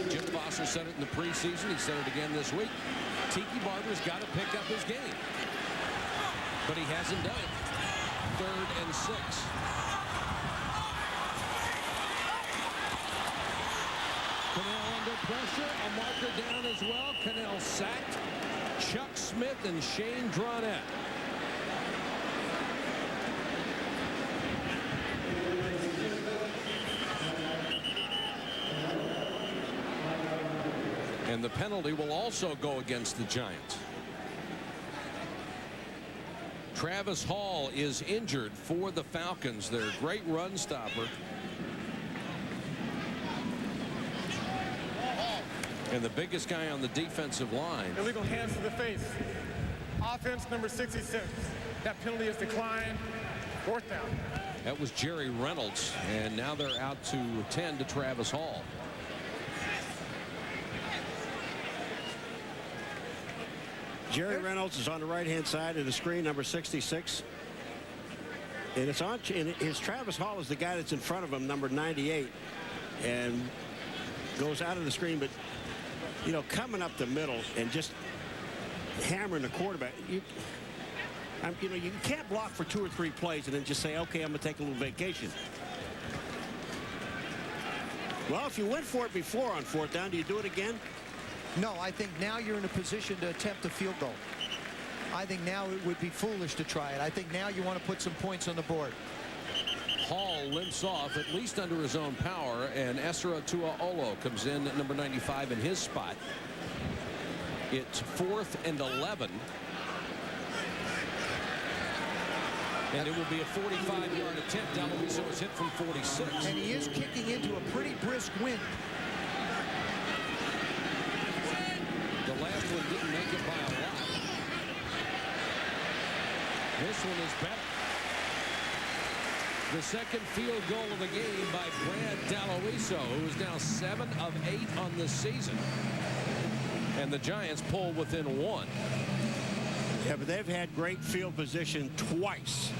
Jim Fossil said it in the preseason. He said it again this week. Tiki Barber's got to pick up his game. But he hasn't done it. 3rd and 6. Cannell under pressure. A marker down as well. Cannell sacked. Chuck Smith and Shane Dronette. And the penalty will also go against the Giants. Travis Hall is injured for the Falcons. Their great run stopper. And the biggest guy on the defensive line. Illegal hands to the face. Offense number 66. That penalty is declined. 4th down. That was Jerry Reynolds. And now they're out to 10 to Travis Hall. Jerry Reynolds is on the right-hand side of the screen, number 66. And it's on. And his Travis Hall is the guy that's in front of him, number 98, and goes out of the screen. But you know, coming up the middle and just hammering the quarterback. You know, you can't block for 2 or 3 plays and then just say, okay, I'm going to take a little vacation. Well, if you went for it before on 4th down, do you do it again? No, I think now you're in a position to attempt a field goal. I think now it would be foolish to try it. I think now you want to put some points on the board. Hall limps off, at least under his own power, and Esra Tuaolo comes in at number 95 in his spot. It's 4th and 11. And it will be a 45-yard attempt. Daloviso is hit from 46. And he is kicking into a pretty brisk wind. The last one didn't make it by a lot. This one is better. The second field goal of the game by Brad Daloviso, who is now 7 of 8 on the season. And the Giants pull within 1. Yeah, but they've had great field position twice.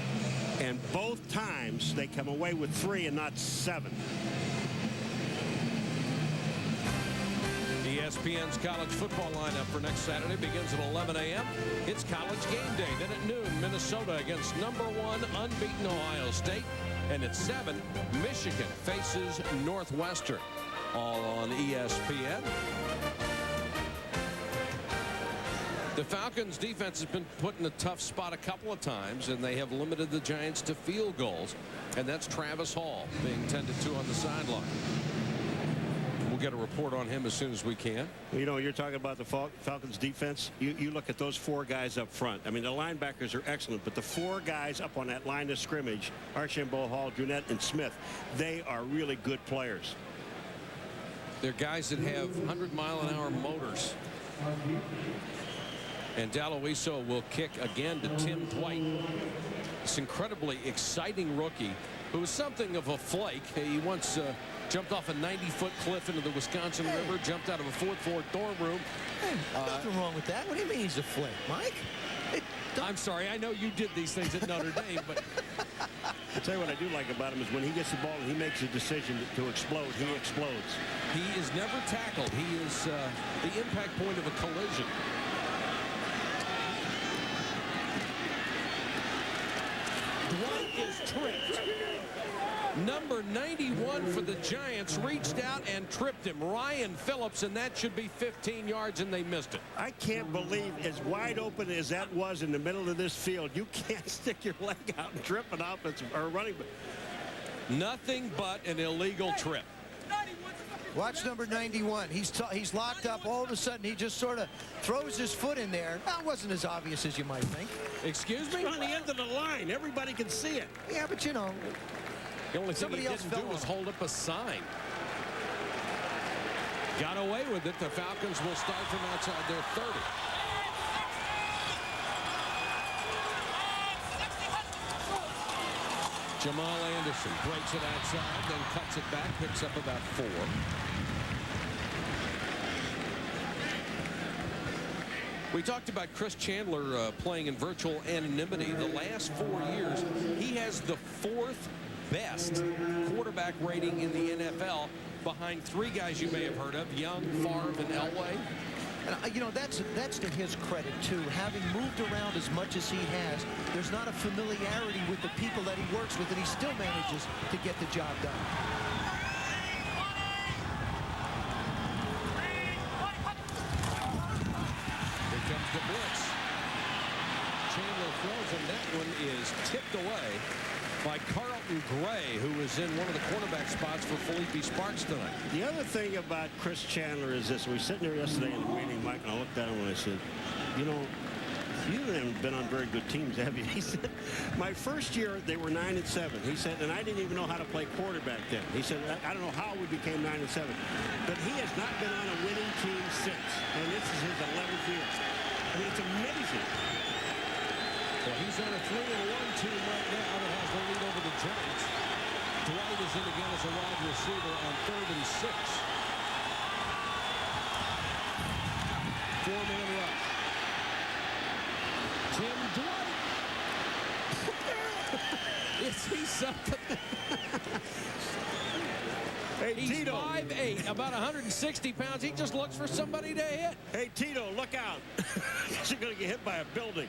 And both times they come away with 3 and not 7. ESPN's college football lineup for next Saturday begins at 11 a.m. It's College Game Day. Then at noon, Minnesota against number 1 unbeaten Ohio State. And at 7, Michigan faces Northwestern. All on ESPN. The Falcons defense has been put in a tough spot a couple of times, and they have limited the Giants to field goals. And that's Travis Hall being tended to on the sideline. We'll get a report on him as soon as we can. You know, you're talking about the Falcons defense. You look at those 4 guys up front. I mean, the linebackers are excellent, but the 4 guys up on that line of scrimmage, Archambault, Hall, Durnett, and Smith, they are really good players. They're guys that have 100-mile-an-hour motors. And Daloviso will kick again to Tim Dwight. This incredibly exciting rookie who is something of a flake. He once jumped off a 90-foot cliff into the Wisconsin River, jumped out of a 4th floor dorm room. Nothing wrong with that. What do you mean he's a flake, Mike? I'm sorry. I know you did these things at Notre Dame, but I'll tell you what I do like about him is when he gets the ball and he makes a decision to explode, he explodes. He is never tackled. He is the impact point of a collision. Dwight is tripped. Number 91 for the Giants reached out and tripped him. Ryan Phillips, and that should be 15 yards, and they missed it. I can't believe, as wide open as that was in the middle of this field, you can't stick your leg out and trip an offensive or running back. Nothing but an illegal trip. Watch number 91. He's locked up. All of a sudden, he just sort of throws his foot in there. That wasn't as obvious as you might think. Excuse me? It's on the end of the line. Everybody can see it. Yeah, but you know, the only thing he didn't do was hold up a sign. Got away with it. The Falcons will start from outside their 30. Jamal Anderson breaks it outside, then cuts it back, picks up about 4. We talked about Chris Chandler playing in virtual anonymity. The last 4 years, he has the 4th best quarterback rating in the NFL, behind 3 guys you may have heard of, Young, Favre, and Elway. And, you know, that's to his credit, too. Having moved around as much as he has, there's not a familiarity with the people that he works with, and he still manages to get the job done. Here comes the blitz. Chandler throws, and that one is tipped away by Carlton Gray, who is in one of the cornerback spots for Felipe Sparks tonight. The other thing about Chris Chandler is this. We were sitting there yesterday in the meeting, Mike, and I looked at him and I said, you know, you haven't been on very good teams, have you? He said, my first year, they were 9-7. He said, and I didn't even know how to play quarterback then. He said, I don't know how we became 9-7. But he has not been on a winning team since. And this is his 11th year. I mean, it's amazing. Well, he's on a 3-1 team right now that has the lead over the Giants. Dwight is in again as a wide receiver on 3rd and 6. 4-man rush. something? Hey, He's Tito. 5'8", about 160 pounds. He just looks for somebody to hit. Hey, Tito, look out. You're going to get hit by a building.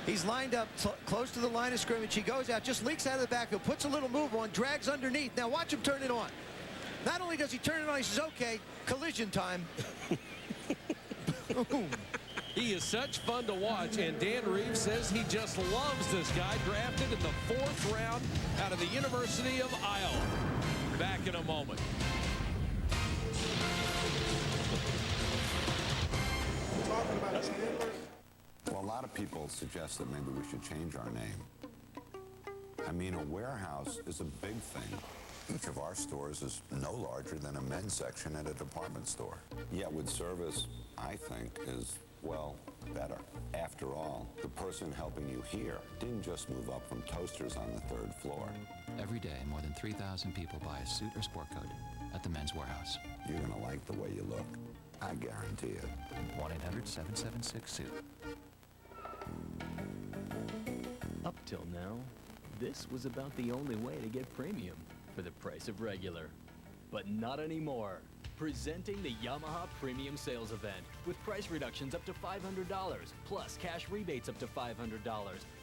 He's lined up close to the line of scrimmage. He goes out, just leaks out of the backfield, puts a little move on, drags underneath. Now watch him turn it on. Not only does he turn it on, he says, okay, collision time. Boom. He is such fun to watch, and Dan Reeves says he just loves this guy, drafted in the 4th round out of the University of Iowa. Back in a moment. Well, a lot of people suggest that maybe we should change our name. I mean, a warehouse is a big thing. Each of our stores is no larger than a men's section at a department store. Yet with service, I think, is, well, better. After all, the person helping you here didn't just move up from toasters on the 3rd floor. Every day, more than 3,000 people buy a suit or sport coat at the Men's Warehouse. You're going to like the way you look. I guarantee it. 1-800-776-SUIT. Up till now, this was about the only way to get premium for the price of regular. But not anymore. Presenting the Yamaha Premium Sales Event with price reductions up to $500, plus cash rebates up to $500,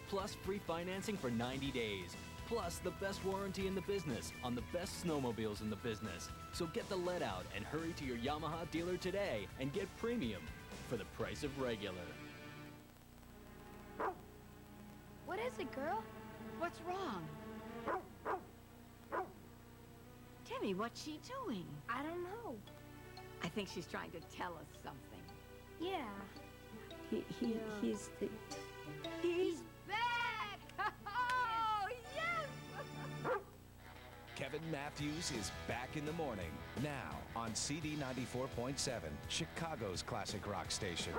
plus free financing for 90 days, plus the best warranty in the business on the best snowmobiles in the business. So get the lead out and hurry to your Yamaha dealer today and get premium for the price of regular. What is it, girl? What's wrong? Timmy, what's she doing? I don't know. I think she's trying to tell us something. Yeah. He's back! Oh, yes! Kevin Matthews is back in the morning, now on CD 94.7, Chicago's classic rock station.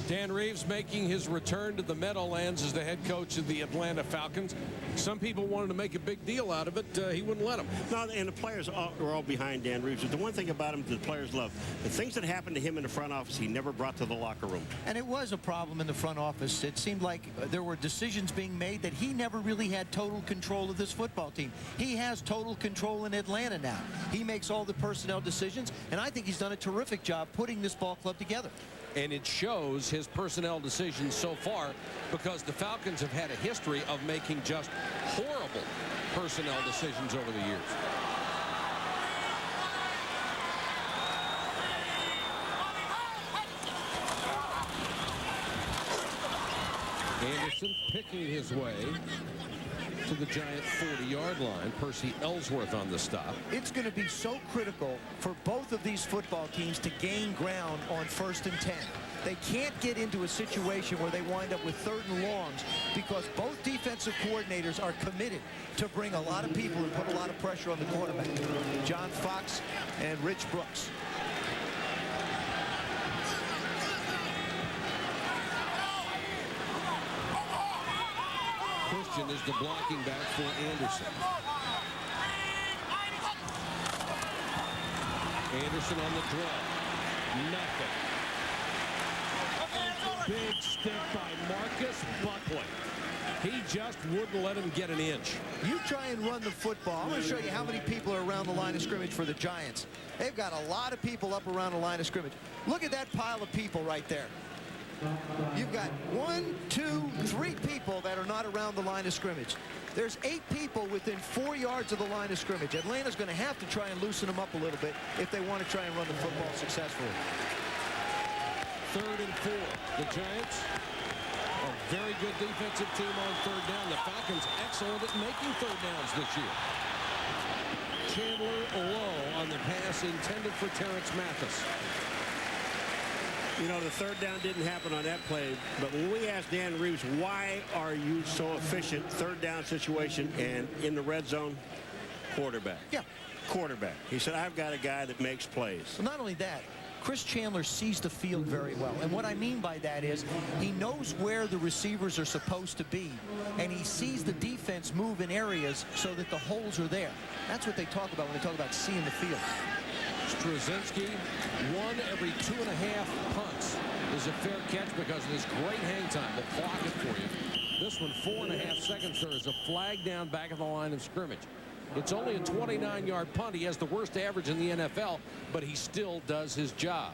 Dan Reeves making his return to the Meadowlands as the head coach of the Atlanta Falcons. Some people wanted to make a big deal out of it. He wouldn't let them. No, and the players are all behind Dan Reeves. But the one thing about him the players love, the things that happened to him in the front office, he never brought to the locker room. And it was a problem in the front office. It seemed like there were decisions being made that he never really had total control of this football team. He has total control in Atlanta now. He makes all the personnel decisions, and I think he's done a terrific job putting this ball club together. And it shows his personnel decisions so far, because the Falcons have had a history of making just horrible personnel decisions over the years. Anderson picking his way to the Giant 40-yard line. Percy Ellsworth on the stop. It's going to be so critical for both of these football teams to gain ground on 1st and 10. They can't get into a situation where they wind up with 3rd and longs, because both defensive coordinators are committed to bring a lot of people and put a lot of pressure on the quarterback. John Fox and Rich Brooks. Christian is the blocking back for Anderson. Anderson on the draw. Nothing. Big stick by Marcus Buckley. He just wouldn't let him get an inch. You try and run the football. I'm going to show you how many people are around the line of scrimmage for the Giants. They've got a lot of people up around the line of scrimmage. Look at that pile of people right there. You've got 1, 2, 3 people that are not around the line of scrimmage. There's 8 people within 4 yards of the line of scrimmage. Atlanta's going to have to try and loosen them up a little bit if they want to try and run the football successfully. 3rd and 4. The Giants, a very good defensive team on 3rd down. The Falcons excellent at making 3rd downs this year. Chandler low on the pass intended for Terrence Mathis. You know, the 3rd down didn't happen on that play, but when we asked Dan Reeves, why are you so efficient, 3rd down situation and in the red zone? Quarterback. Yeah. Quarterback. He said, I've got a guy that makes plays. Well, not only that, Chris Chandler sees the field very well. And what I mean by that is he knows where the receivers are supposed to be, and he sees the defense move in areas so that the holes are there. That's what they talk about when they talk about seeing the field. Straczynski, 1 every 2.5 punts is a fair catch because of this great hang time. We'll clock it for you. This one 4.5 seconds. There is a flag down back of the line of scrimmage. It's only a 29-yard punt. He has the worst average in the NFL, but he still does his job.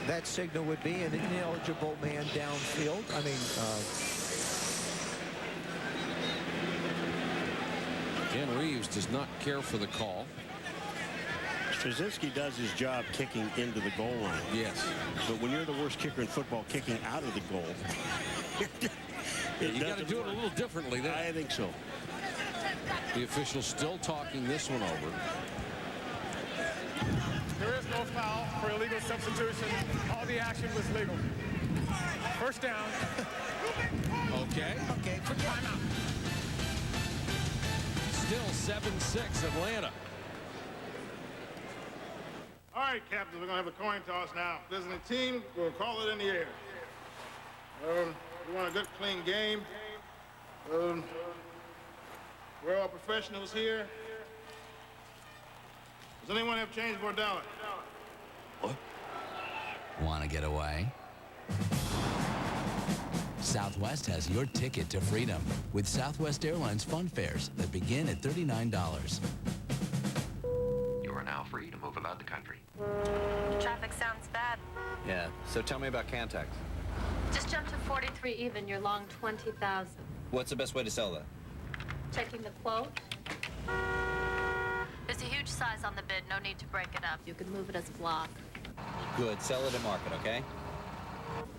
That signal would be an ineligible man downfield. I mean, Dan Reeves does not care for the call. Straczynski does his job kicking into the goal line. Yes. But when you're the worst kicker in football, kicking out of the goal, you got to do it a little differently there. I think so. The official still talking this one over. There is no foul for illegal substitution. All the action was legal. First down. Okay. Okay, for timeout. Still 7-6 Atlanta. All right, captains, we're going to have a coin toss now. If there's a team, we'll call it in the air. We want a good, clean game. We're all professionals here. Does anyone have change for $1? What? Want to get away? Southwest has your ticket to freedom with Southwest Airlines fun fares that begin at $39. You are now free to move about the country. Traffic sounds bad. Yeah, so tell me about Cantex. Just jump to 43 even. You're long 20,000. What's the best way to sell that? Checking the quote. There's a huge size on the bid. No need to break it up. You can move it as a block. Good, sell it at market, okay?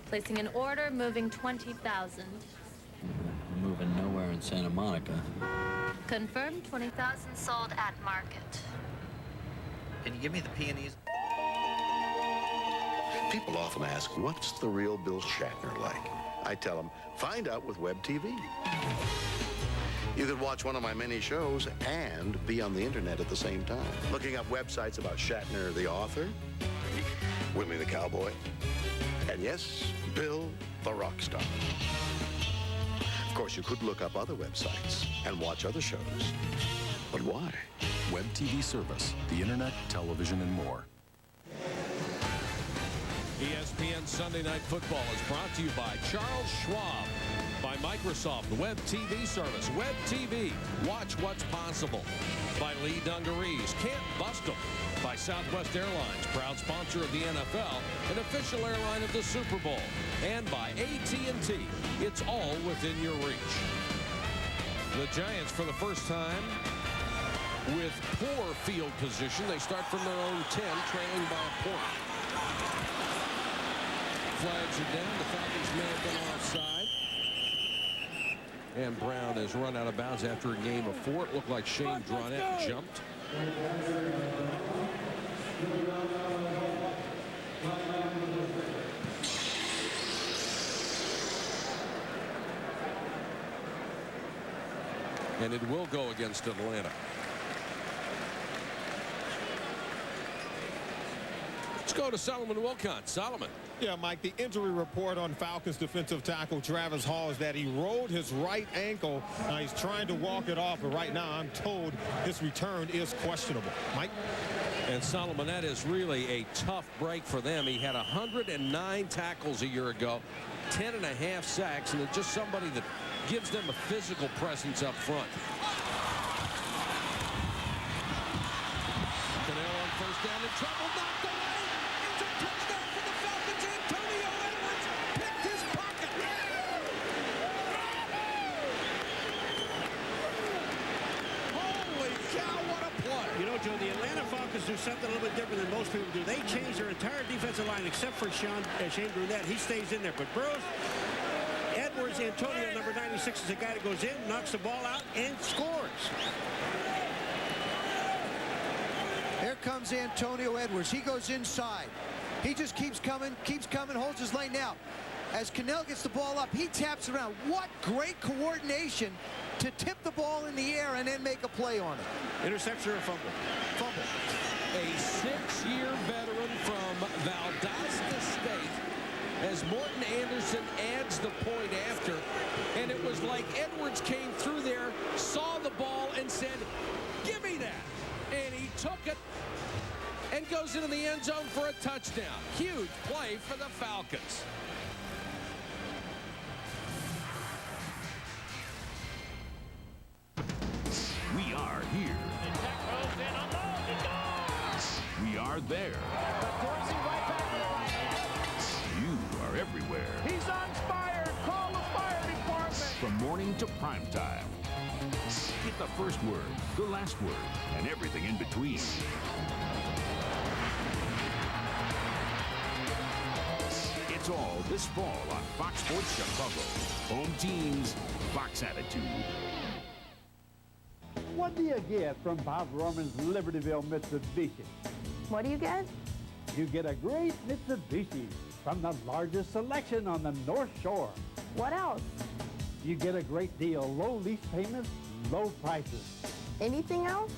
Placing an order, moving 20,000. Moving nowhere in Santa Monica. Confirmed 20,000 sold at market. Can you give me the peonies? People often ask, what's the real Bill Shatner like? I tell them, find out with Web TV. You could watch one of my many shows and be on the internet at the same time. Looking up websites about Shatner, the author, Willie the Cowboy, and yes, Bill the rock star. Of course, you could look up other websites and watch other shows. But why? Web TV service, the internet, television, and more. ESPN Sunday Night Football is brought to you by Charles Schwab, by Microsoft Web TV service, Web TV, watch what's possible, by Lee Dungarees, can't bust them, by Southwest Airlines, proud sponsor of the NFL, an official airline of the Super Bowl, and by AT&T. It's all within your reach. The Giants, for the first time, with poor field position, they start from their own 10, trailing by a point. Flags are down. The Falcons may have been offside. And Brown has run out of bounds after a game of 4. It looked like Shane Dronette jumped. And it will go against Atlanta. Let's go to Solomon Wilcott. Solomon. Yeah, Mike, the injury report on Falcons defensive tackle Travis Hall is that he rolled his right ankle. He's trying to walk it off, but right now I'm told his return is questionable. Mike? And Solomon, that is really a tough break for them. He had 109 tackles a year ago, 10.5 sacks, and it's just somebody that gives them a physical presence up front. Cannell on first down in trouble, knocked away. It's a touchdown for the Falcons. Antonio Edwards picked his pocket. Holy cow, what a play. You know, Joe, the Atlanta Falcons do something a little bit different than most people do. They change their entire defensive line except for Shane Brunette. He stays in there. But Burroughs, Edwards, Antonio, number 96, is a guy that goes in, knocks the ball out, and scores. Here comes Antonio Edwards. He goes inside. He just keeps coming, holds his lane now. As Cannell gets the ball up, he taps around. What great coordination to tip the ball in the air and then make a play on it. Interception or fumble? Fumble. A 6-year veteran from Valdosta State, as Morton Anderson adds the point after, and it was like Edwards came through there, saw the ball, and said, "Give me that." And he took it and goes into the end zone for a touchdown. Huge play for the Falcons. We are here. We are there. You are everywhere. He's on fire. Call the fire department. From morning to prime time. Get the first word, the last word, and everything in between. It's all this fall on Fox Sports Chicago. Home teams, Fox attitude. What do you get from Bob Roman's Libertyville Mitsubishi? What do you get? You get a great Mitsubishi from the largest selection on the North Shore. What else? You get a great deal, low lease payments, low prices. Anything else?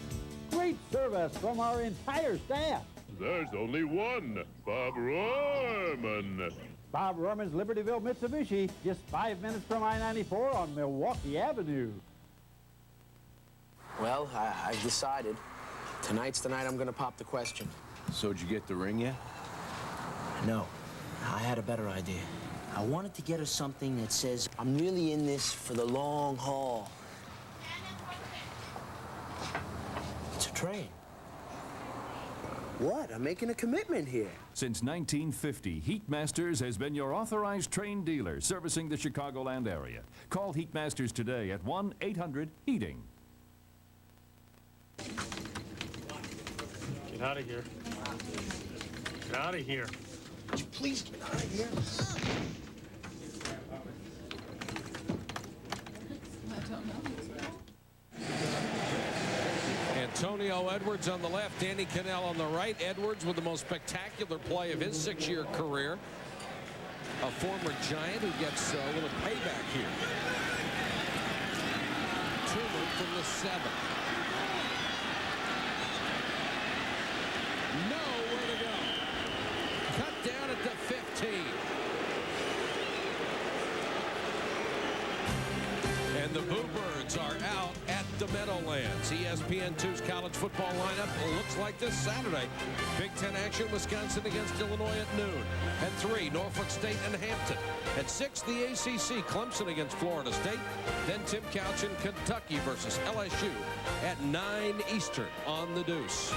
Great service from our entire staff. There's only one, Bob Roman. Bob Roman's Libertyville Mitsubishi, just 5 minutes from I-94 on Milwaukee Avenue. Well, I've decided. Tonight's the night I'm gonna pop the question. So did you get the ring yet? No, I had a better idea. I wanted to get her something that says, I'm really in this for the long haul. It's a train. What? I'm making a commitment here. Since 1950, Heatmasters has been your authorized train dealer servicing the Chicagoland area. Call Heatmasters today at 1-800-HEATING. Get out of here. Get out of here. Would you please get out of here? Antonio Edwards on the left, Danny Cannell on the right. Edwards with the most spectacular play of his 6-year career. A former Giant who gets a little payback here. Toomer from the 7. Nowhere to go. Cut down at the 15. And the Boo Birds are out at the Meadowlands. ESPN2's college football lineup looks like this Saturday. Big Ten action, Wisconsin against Illinois at noon. At 3, Norfolk State and Hampton. At 6, the ACC, Clemson against Florida State. Then Tim Couch in Kentucky versus LSU at 9 Eastern on the Deuce.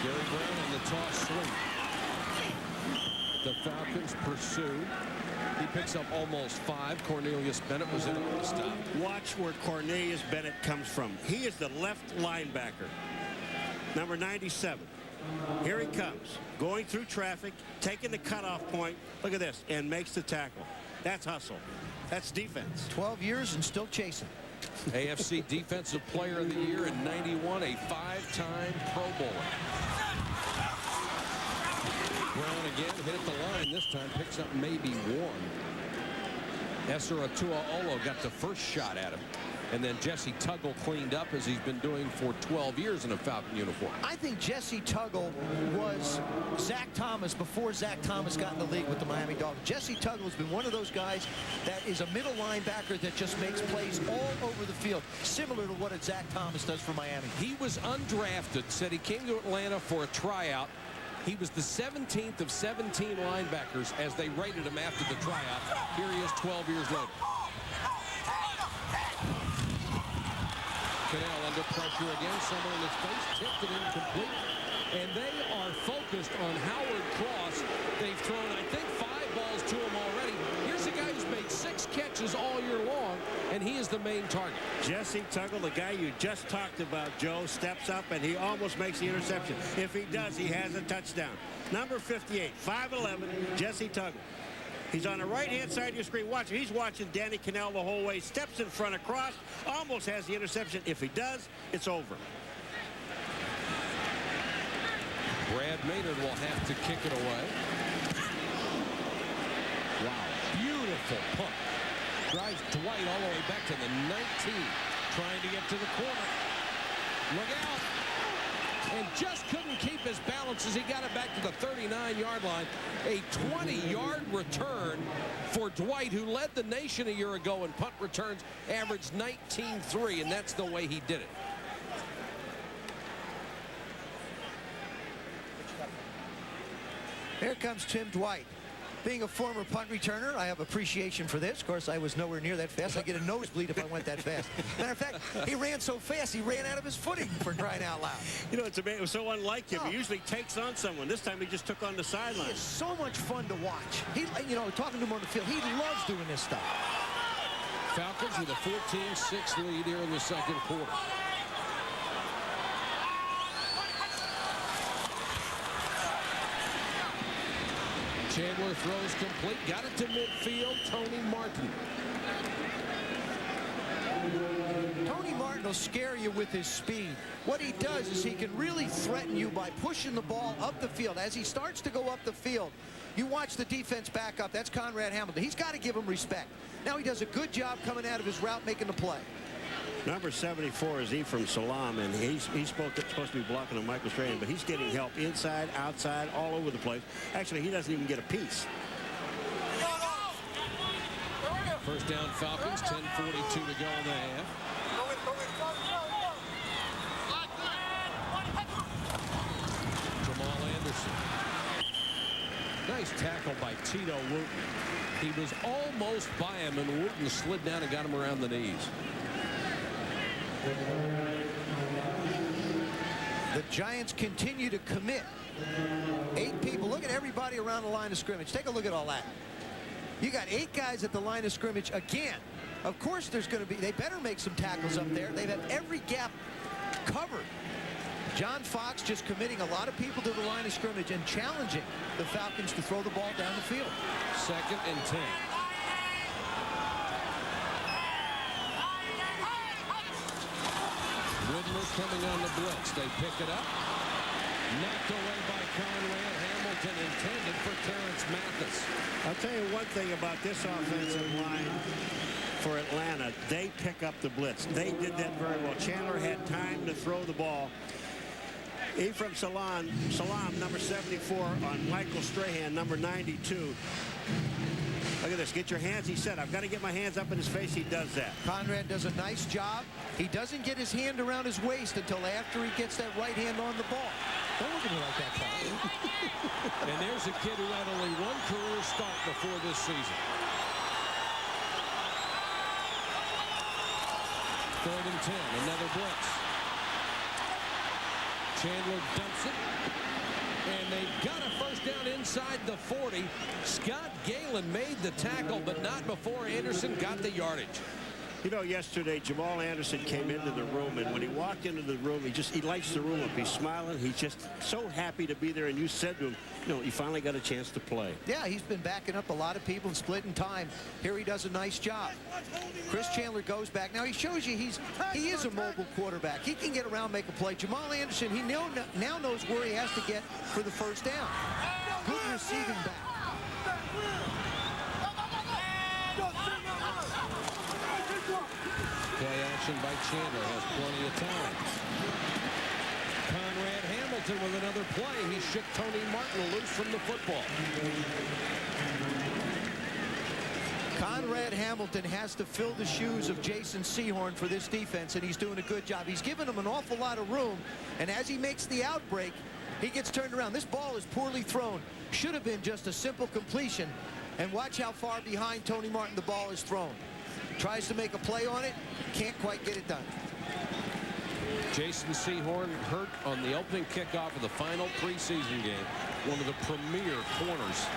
Gary Brown on the toss swing. The Falcons pursue. He picks up almost 5. Cornelius Bennett was in on the stop. Watch where Cornelius Bennett comes from. He is the left linebacker, number 97. Here he comes, going through traffic, taking the cutoff point. Look at this, and makes the tackle. That's hustle. That's defense. 12 years and still chasing. AFC Defensive Player of the Year in 91, a 5-time Pro Bowler. Brown again, hit at the line this time, picks up maybe 1. Esser Atuaolo got the first shot at him. And then Jesse Tuggle cleaned up as he's been doing for 12 years in a Falcon uniform. I think Jesse Tuggle was Zach Thomas before Zach Thomas got in the league with the Miami Dolphins. Jesse Tuggle has been one of those guys that is a middle linebacker that just makes plays all over the field, similar to what Zach Thomas does for Miami. He was undrafted, said he came to Atlanta for a tryout. He was the 17th of 17 linebackers as they rated him after the tryout. Here he is 12 years later. Cannell under pressure again. Someone in his face, tipped it incomplete. And they are focused on Howard Cross. They've thrown, I think, 5 balls to him already. Here's a guy who's made 6 catches all year long, and he is the main target. Jesse Tuggle, the guy you just talked about, Joe, steps up, and he almost makes the interception. If he does, he has a touchdown. Number 58, 5'11", Jesse Tuggle. He's on the right-hand side of your screen. Watch, he's watching Danny Cannell the whole way. Steps in front across, almost has the interception. If he does, it's over. Brad Maynard will have to kick it away. Wow, beautiful punt. Drives Dwight all the way back to the 19. Trying to get to the corner. Look out. and just couldn't keep his balance as he got it back to the 39-yard line. A 20-yard return for Dwight, who led the nation a year ago in punt returns, averaged 19.3, and that's the way he did it. Here comes Tim Dwight. Being a former punt returner, I have appreciation for this. Of course, I was nowhere near that fast. I get a nosebleed if I went that fast. Matter of fact, he ran so fast, he ran out of his footing, for crying out loud. You know, it was so unlike him. He usually takes on someone. This time he just took on the sideline. It's so much fun to watch. He, you know, talking to him on the field, he loves doing this stuff. Falcons with a 14-6 lead here in the second quarter. Chandler throws complete, got it to midfield. Tony Martin. Tony Martin will scare you with his speed. What he does is he can really threaten you by pushing the ball up the field. As he starts to go up the field, you watch the defense back up. That's Conrad Hamilton. He's got to give him respect. Now he does a good job coming out of his route, making the play. Number 74 is Ephraim Salam, and he's supposed to be blocking on Michael Strahan, but he's getting help inside, outside, all over the place. Actually, he doesn't even get a piece. First down Falcons, 10:42 to go in the half. Jamal Anderson. Nice tackle by Tito Wooten. He was almost by him, and Wooten slid down and got him around the knees. The Giants continue to commit. 8 people. Look at everybody around the line of scrimmage. Take a look at all that. You got 8 guys at the line of scrimmage again. Of course there's going to be, they better make some tackles up there. They've had every gap covered. John Fox just committing a lot of people to the line of scrimmage and challenging the Falcons to throw the ball down the field. 2nd and 10. Whitmer coming on the blitz. They pick it up. Knocked away by Conrad. Hamilton intended for Terrence Mathis. I'll tell you one thing about this offensive line for Atlanta. They pick up the blitz. They did that very well. Chandler had time to throw the ball. Ephraim Salam, number 74, on Michael Strahan, number 92. Look at this. Get your hands. He said, I've got to get my hands up in his face. He does that. Conrad does a nice job. He doesn't get his hand around his waist until after he gets that right hand on the ball. Don't look at me like that, Paul. And there's a kid who had only one career start before this season. 3rd and 10. Another blitz. Chandler dumps it. And they got a first down inside the 40. Scott Galen made the tackle, but not before Anderson got the yardage. You know, yesterday, Jamal Anderson came into the room, and when he walked into the room, he lights the room up. He's smiling. He's just so happy to be there. And you said to him, you know, he finally got a chance to play. Yeah, he's been backing up a lot of people and splitting time. Here he does a nice job. Chris Chandler goes back. Now, he shows you he is a mobile quarterback. He can get around, make a play. Jamal Anderson, he now knows where he has to get for the first down. Good receiving back. Play action by Chandler has plenty of time. Conrad Hamilton with another play. He shook Tony Martin loose from the football. Conrad Hamilton has to fill the shoes of Jason Sehorn for this defense, and he's doing a good job. He's given him an awful lot of room, and as he makes the outbreak, he gets turned around. This ball is poorly thrown. Should have been just a simple completion, and watch how far behind Tony Martin the ball is thrown. Tries to make a play on it, can't quite get it done. Jason Sehorn hurt on the opening kickoff of the final preseason game. One of the premier corners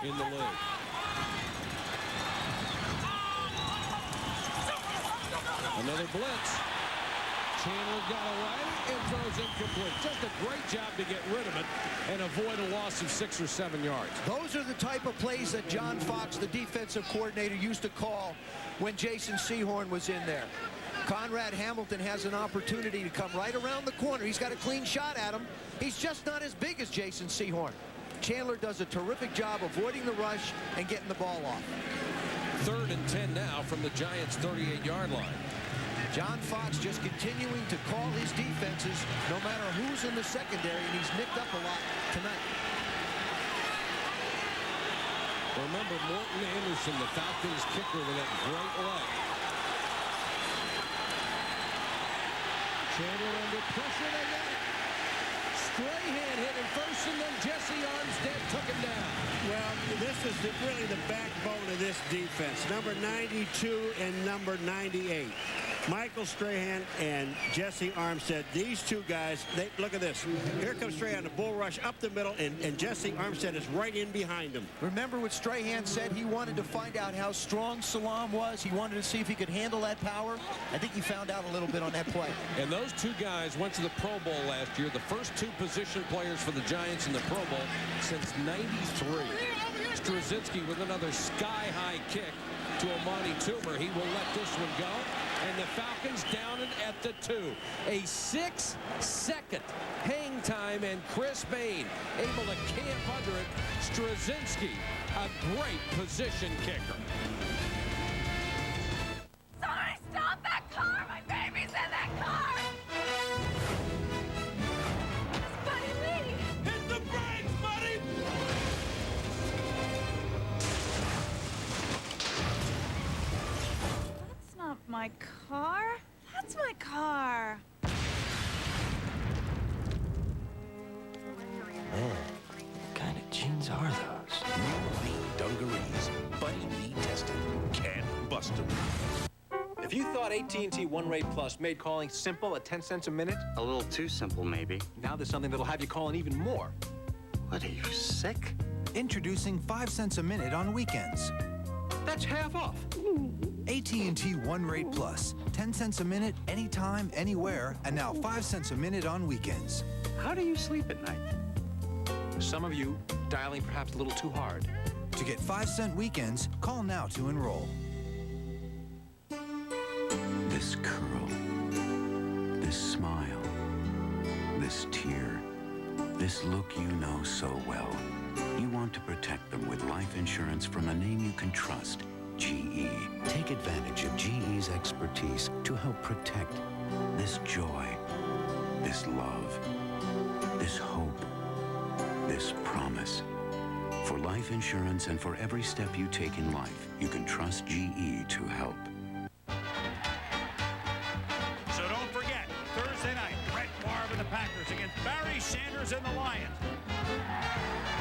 in the league. Another blitz. Chandler got away and throws incomplete. Just a great job to get rid of it and avoid a loss of 6 or 7 yards. Those are the type of plays that John Fox, the defensive coordinator, used to call when Jason Sehorn was in there. Conrad Hamilton has an opportunity to come right around the corner. He's got a clean shot at him. He's just not as big as Jason Sehorn. Chandler does a terrific job avoiding the rush and getting the ball off. 3rd and 10 now from the Giants' 38-yard line. John Fox just continuing to call his defenses no matter who's in the secondary, and he's nicked up a lot tonight. Remember Morton Anderson, the Falcons kicker, with that great leg. Chandler under pressure, they got it. Strahan hit him first, and then Jesse Armstead took him down. Well, this is really the backbone of this defense. Number 92 and number 98. Michael Strahan and Jesse Armstead, these two guys, look at this. Here comes Strahan, a bull rush up the middle, and Jesse Armstead is right in behind him. Remember what Strahan said? He wanted to find out how strong Salam was. He wanted to see if he could handle that power. I think he found out a little bit on that play. And those two guys went to the Pro Bowl last year, the first two position players for the Giants in the Pro Bowl since '93. Straczynski with another sky-high kick to Amani Toomer. He will let this one go. And the Falcons down it at the 2. A 6-second hang time, and Chris Bain able to camp under it. Straczynski, a great position kicker. Sorry, stop that car! My baby's in that car! Buddy Lee! Hit the brakes, buddy! That's not my car. That's my car. Man, what kind of jeans are those? New Lee dungarees. Buddy Lee tested. Can't bust them. If you thought AT&T One Rate Plus made calling simple at 10 cents a minute, A little too simple, maybe. now there's something that'll have you calling even more. What, are you sick? Introducing 5 cents a minute on weekends. That's half off. AT&T One Rate Plus. 10 cents a minute, anytime, anywhere, and now 5 cents a minute on weekends. How do you sleep at night? Some of you dialing perhaps a little too hard. To get 5-cent weekends, call now to enroll. This curl, this smile, this tear, this look you know so well. You want to protect them with life insurance from a name you can trust, GE. Take advantage of GE's expertise to help protect this joy, this love, this hope, this promise. For life insurance and for every step you take in life, you can trust GE to help. So don't forget, Thursday night, Brett Favre and the Packers against Barry Sanders and the Lions.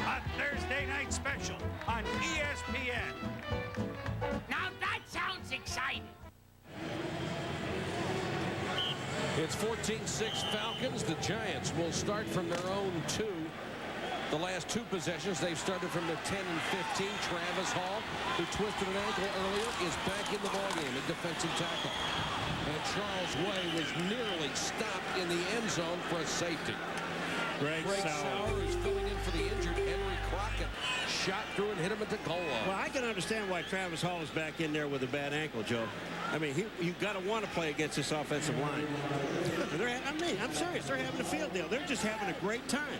A Thursday night special on ESPN. Now that sounds exciting. It's 14-6 Falcons. The Giants will start from their own 2. The last 2 possessions, they've started from their 10 and 15. Travis Hall, who twisted an ankle earlier, is back in the ballgame at defensive tackle. And Charles Way was nearly stopped in the end zone for a safety. Greg Sauer is filling in for the injured Henry Crockett. Shot through and hit him at the goal line. Well, I can understand why Travis Hall is back in there with a bad ankle, Joe. I mean, you've got to want to play against this offensive line. I'm serious. They're having a field deal. They're just having a great time.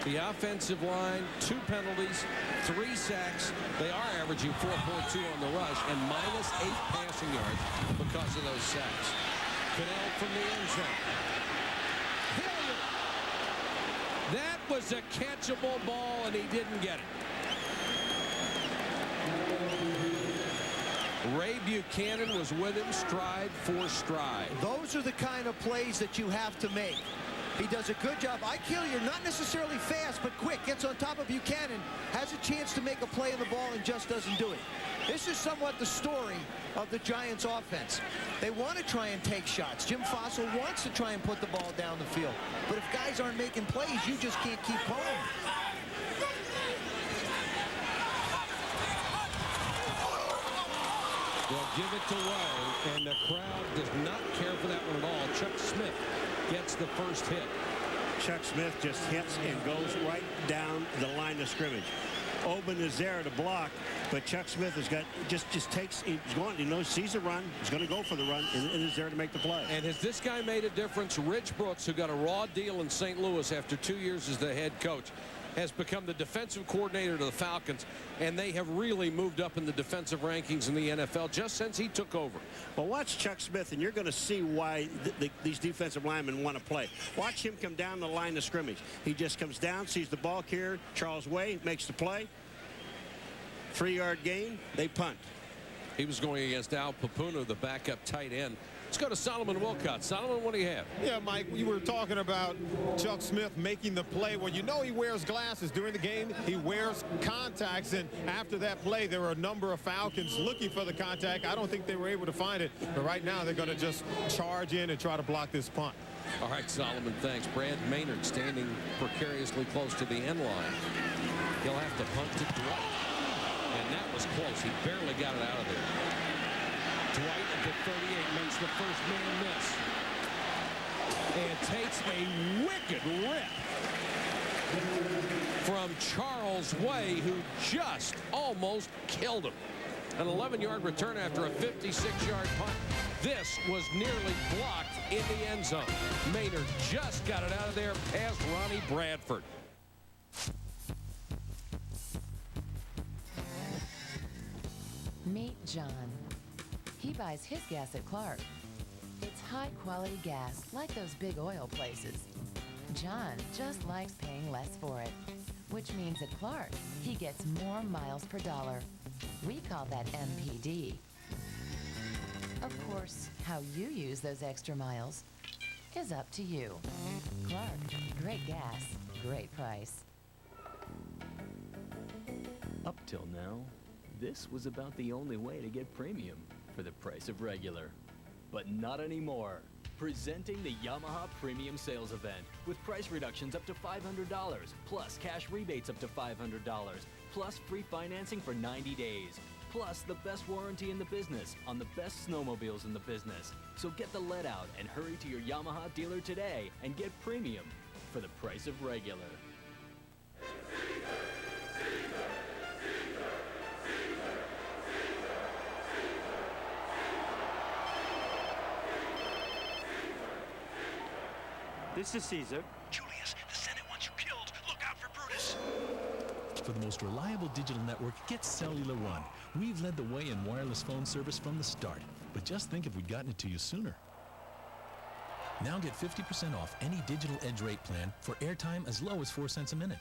The offensive line, 2 penalties, 3 sacks. They are averaging 4.2 on the rush and -8 passing yards because of those sacks. Cannell from the end zone. Hilliard. That was a catchable ball, and he didn't get it. Ray Buchanan was with him stride for stride. Those are the kind of plays that you have to make. He does a good job. Ike Hilliard, not necessarily fast, but quick. Gets on top of Buchanan, has a chance to make a play on the ball and just doesn't do it. This is somewhat the story of the Giants offense. They want to try and take shots. Jim Fossil wants to try and put the ball down the field. But if guys aren't making plays, you just can't keep calling. They'll give it to Way, and the crowd does not care for that one at all. Chuck Smith gets the first hit. Chuck Smith just hits and goes right down the line of scrimmage. Oben is there to block, but Chuck Smith has got just takes. He's going. He knows sees a run. He's going to go for the run, and is there to make the play. And has this guy made a difference? Rich Brooks, who got a raw deal in St. Louis after 2 years as the head coach, has become the defensive coordinator to the Falcons, and they have really moved up in the defensive rankings in the NFL just since he took over. Well, watch Chuck Smith, and you're going to see why these defensive linemen want to play. Watch him come down the line of scrimmage. He just comes down, sees the ball carrier, Charles Way, makes the play. 3-yard gain, they punt. He was going against Al Papuno, the backup tight end. Let's go to Solomon Wilcott. Solomon, what do you have? Yeah, Mike, you were talking about Chuck Smith making the play. Well, you know he wears glasses during the game. He wears contacts, and after that play, there were a number of Falcons looking for the contact. I don't think they were able to find it, but right now they're going to just charge in and try to block this punt. All right, Solomon, thanks. Brad Maynard standing precariously close to the end line. He'll have to punt to Dwight, and that was close. He barely got it out of there. Dwight at the 38 makes the first man miss and takes a wicked rip from Charles Way, who just almost killed him. An 11-yard return after a 56-yard punt. This was nearly blocked in the end zone. Maynard just got it out of there past Ronnie Bradford. Meet John. He buys his gas at Clark. It's high-quality gas, like those big oil places. John just likes paying less for it, which means at Clark, he gets more miles per dollar. We call that MPD. Of course, how you use those extra miles is up to you. Clark, great gas, great price. Up till now, this was about the only way to get premium for the price of regular. But not anymore. Presenting the Yamaha Premium Sales Event with price reductions up to $500, plus cash rebates up to $500, plus free financing for 90 days, plus the best warranty in the business on the best snowmobiles in the business. So get the lead out and hurry to your Yamaha dealer today and get premium for the price of regular. This is Caesar. Julius, the Senate wants you killed. Look out for Brutus. For the most reliable digital network, get Cellular One. We've led the way in wireless phone service from the start. But just think if we'd gotten it to you sooner. Now get 50% off any digital edge rate plan for airtime as low as 4 cents a minute.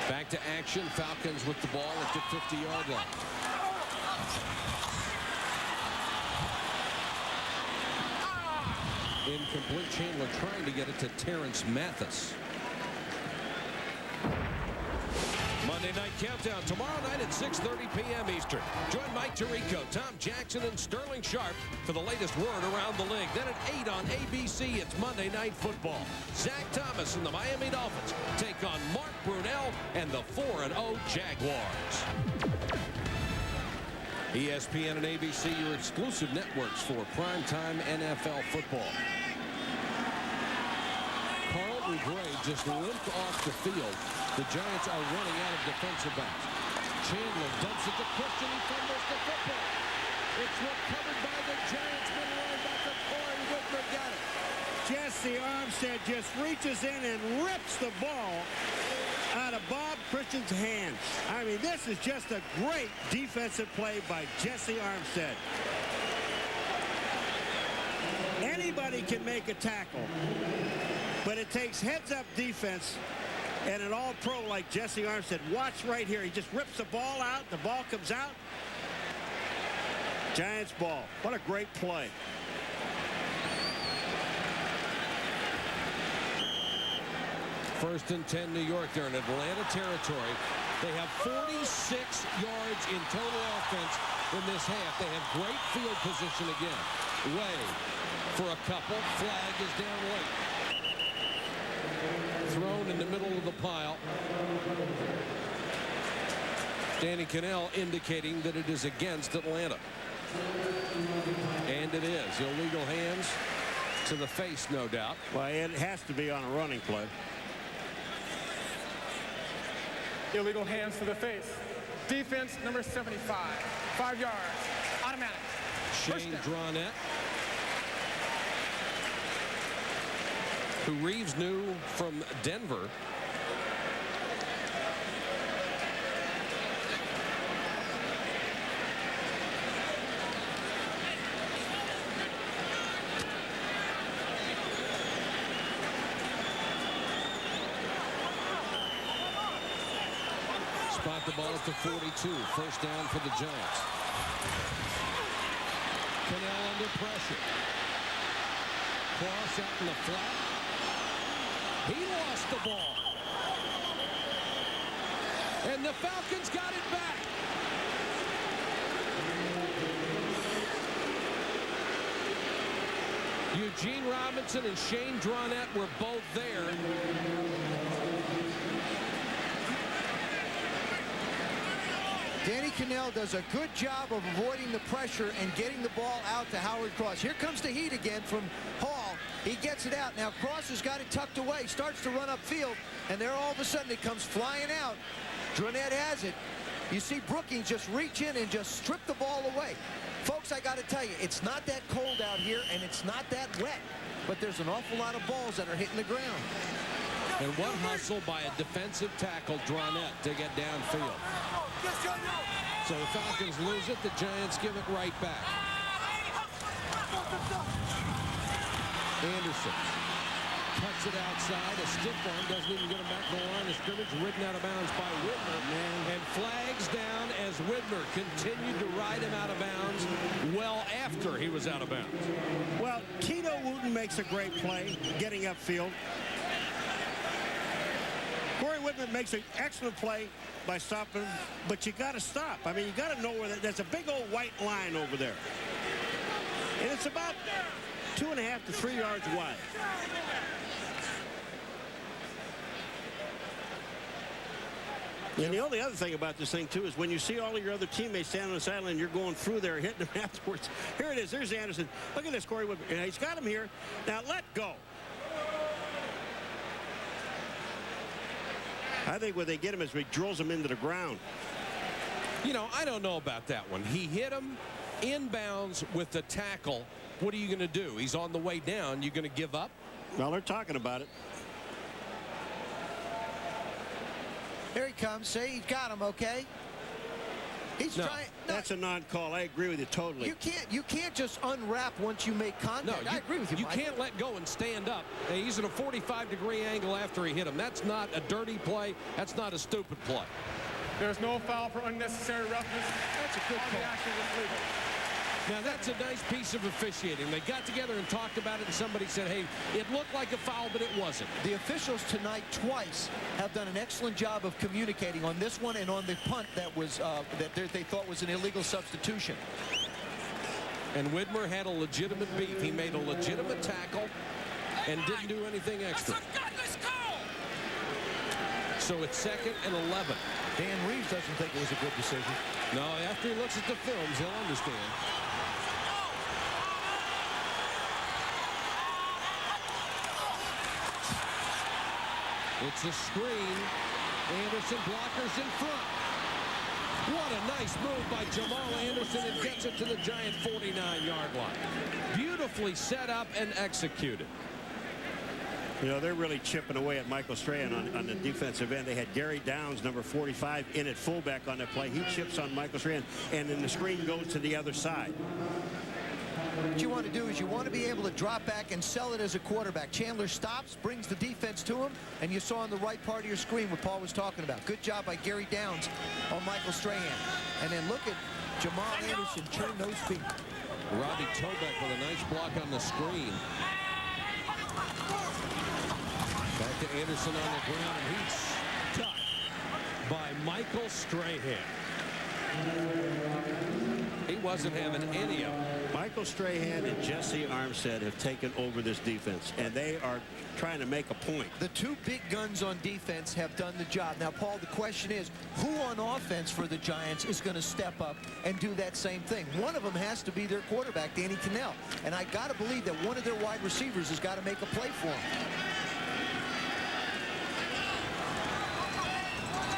Back to action. Falcons with the ball at the 50-yard line. Incomplete. Chandler trying to get it to Terrence Mathis. Monday Night Countdown tomorrow night at 6:30 p.m. Eastern. Join Mike Tirico, Tom Jackson, and Sterling Sharp for the latest word around the league. Then at 8 on ABC, it's Monday Night Football. Zach Thomas and the Miami Dolphins take on Mark Brunell and the 4-0 Jaguars. ESPN and ABC, your exclusive networks for primetime NFL football. Carlton Gray just limped off the field. The Giants are running out of defensive backs. Chandler dumps it to Christian. He fumbles the football. It's recovered by the Giants. Middle linebacker Corey Whitmer got it. Jesse Armstead just reaches in and rips the ball out of Bob Christian's hands. I mean, this is just a great defensive play by Jesse Armstead. Anybody can make a tackle, but it takes heads-up defense and an all-pro like Jesse Armstead. Watch right here. He just rips the ball out. The ball comes out. Giants ball. What a great play. First and 10, New York. They're in Atlanta territory. They have 46 yards in total offense in this half. They have great field position again. Way for a couple. Flag is down late. Thrown in the middle of the pile. Danny Cannell indicating that it is against Atlanta. And it is. Illegal hands. To the face, no doubt. Well, it has to be on a running play. Illegal hands to the face. Defense number 75. 5 yards. Automatic. Shane Dronette, who Reeves knew from Denver. Spot the ball at the 42. First down for the Giants. Cannell under pressure. Cross out in the flat. He lost the ball. And the Falcons got it back. Eugene Robinson and Shane Dronette were both there. Danny Cannell does a good job of avoiding the pressure and getting the ball out to Howard Cross. Here comes the heat again from Hall. He gets it out. Now Cross has got it tucked away, starts to run upfield, and there all of a sudden it comes flying out. Dronette has it. You see Brookings just reach in and just strip the ball away. Folks, I got to tell you, it's not that cold out here, and it's not that wet, but there's an awful lot of balls that are hitting the ground. And what hustle by a defensive tackle, Dronette, to get downfield. So the Falcons lose it. The Giants give it right back. Anderson cuts it outside. A stiff one. Doesn't even get him back to the line of scrimmage. Ridden out of bounds by Whitmer. And flags down as Whitmer continued to ride him out of bounds well after he was out of bounds. Well, Tito Wooten makes a great play getting upfield. Corey Whitman makes an excellent play by stopping him, but you got to stop. I mean, you got to know where there's a big old white line over there. And it's about 2.5 to 3 yards wide. And the only other thing about this thing, too, is when you see all of your other teammates standing on the sideline and you're going through there hitting them afterwards. Here it is. There's Anderson. Look at this, Corey Whitman. He's got him here. Now let go. I think what they get him is he drills him into the ground. You know, I don't know about that one. He hit him inbounds with the tackle. What are you going to do? He's on the way down. You going to give up? Well, they're talking about it. Here he comes. Say he's got him, okay? He's trying. No, that's a non-call. I agree with you totally. You can't just unwrap once you make contact. No, I agree with you, You Mike. can't let go and stand up. And he's at a 45-degree angle after he hit him. That's not a dirty play. That's not a stupid play. There's no foul for unnecessary roughness. That's a good call. The action is legal. Now, that's a nice piece of officiating. They got together and talked about it, and somebody said, hey, it looked like a foul, but it wasn't. The officials tonight twice have done an excellent job of communicating on this one and on the punt that was they thought was an illegal substitution. And Whitmer had a legitimate beat. He made a legitimate tackle and didn't do anything extra. So it's 2nd and 11. Dan Reeves doesn't think it was a good decision. No, after he looks at the films, he'll understand. It's a screen. Anderson blockers in front. What a nice move by Jamal Anderson, and gets it to the Giant 49-yard line. Beautifully set up and executed. You know, they're really chipping away at Michael Strahan on the defensive end. They had Gary Downs, number 45, in at fullback on that play. He chips on Michael Strahan, and then the screen goes to the other side. What you want to do is you want to be able to drop back and sell it as a quarterback. Chandler stops, brings the defense to him, and you saw on the right part of your screen what Paul was talking about. Good job by Gary Downs on Michael Strahan. And then look at Jamal Anderson turn those feet. Robbie Tobeck with a nice block on the screen. Back to Anderson on the ground, and he's stopped by Michael Strahan. He wasn't having any of it. Michael Strahan and Jesse Armstead have taken over this defense, and they are trying to make a point. The two big guns on defense have done the job. Now, Paul, the question is, who on offense for the Giants is going to step up and do that same thing? One of them has to be their quarterback, Danny Cannell. And I got to believe that one of their wide receivers has got to make a play for him.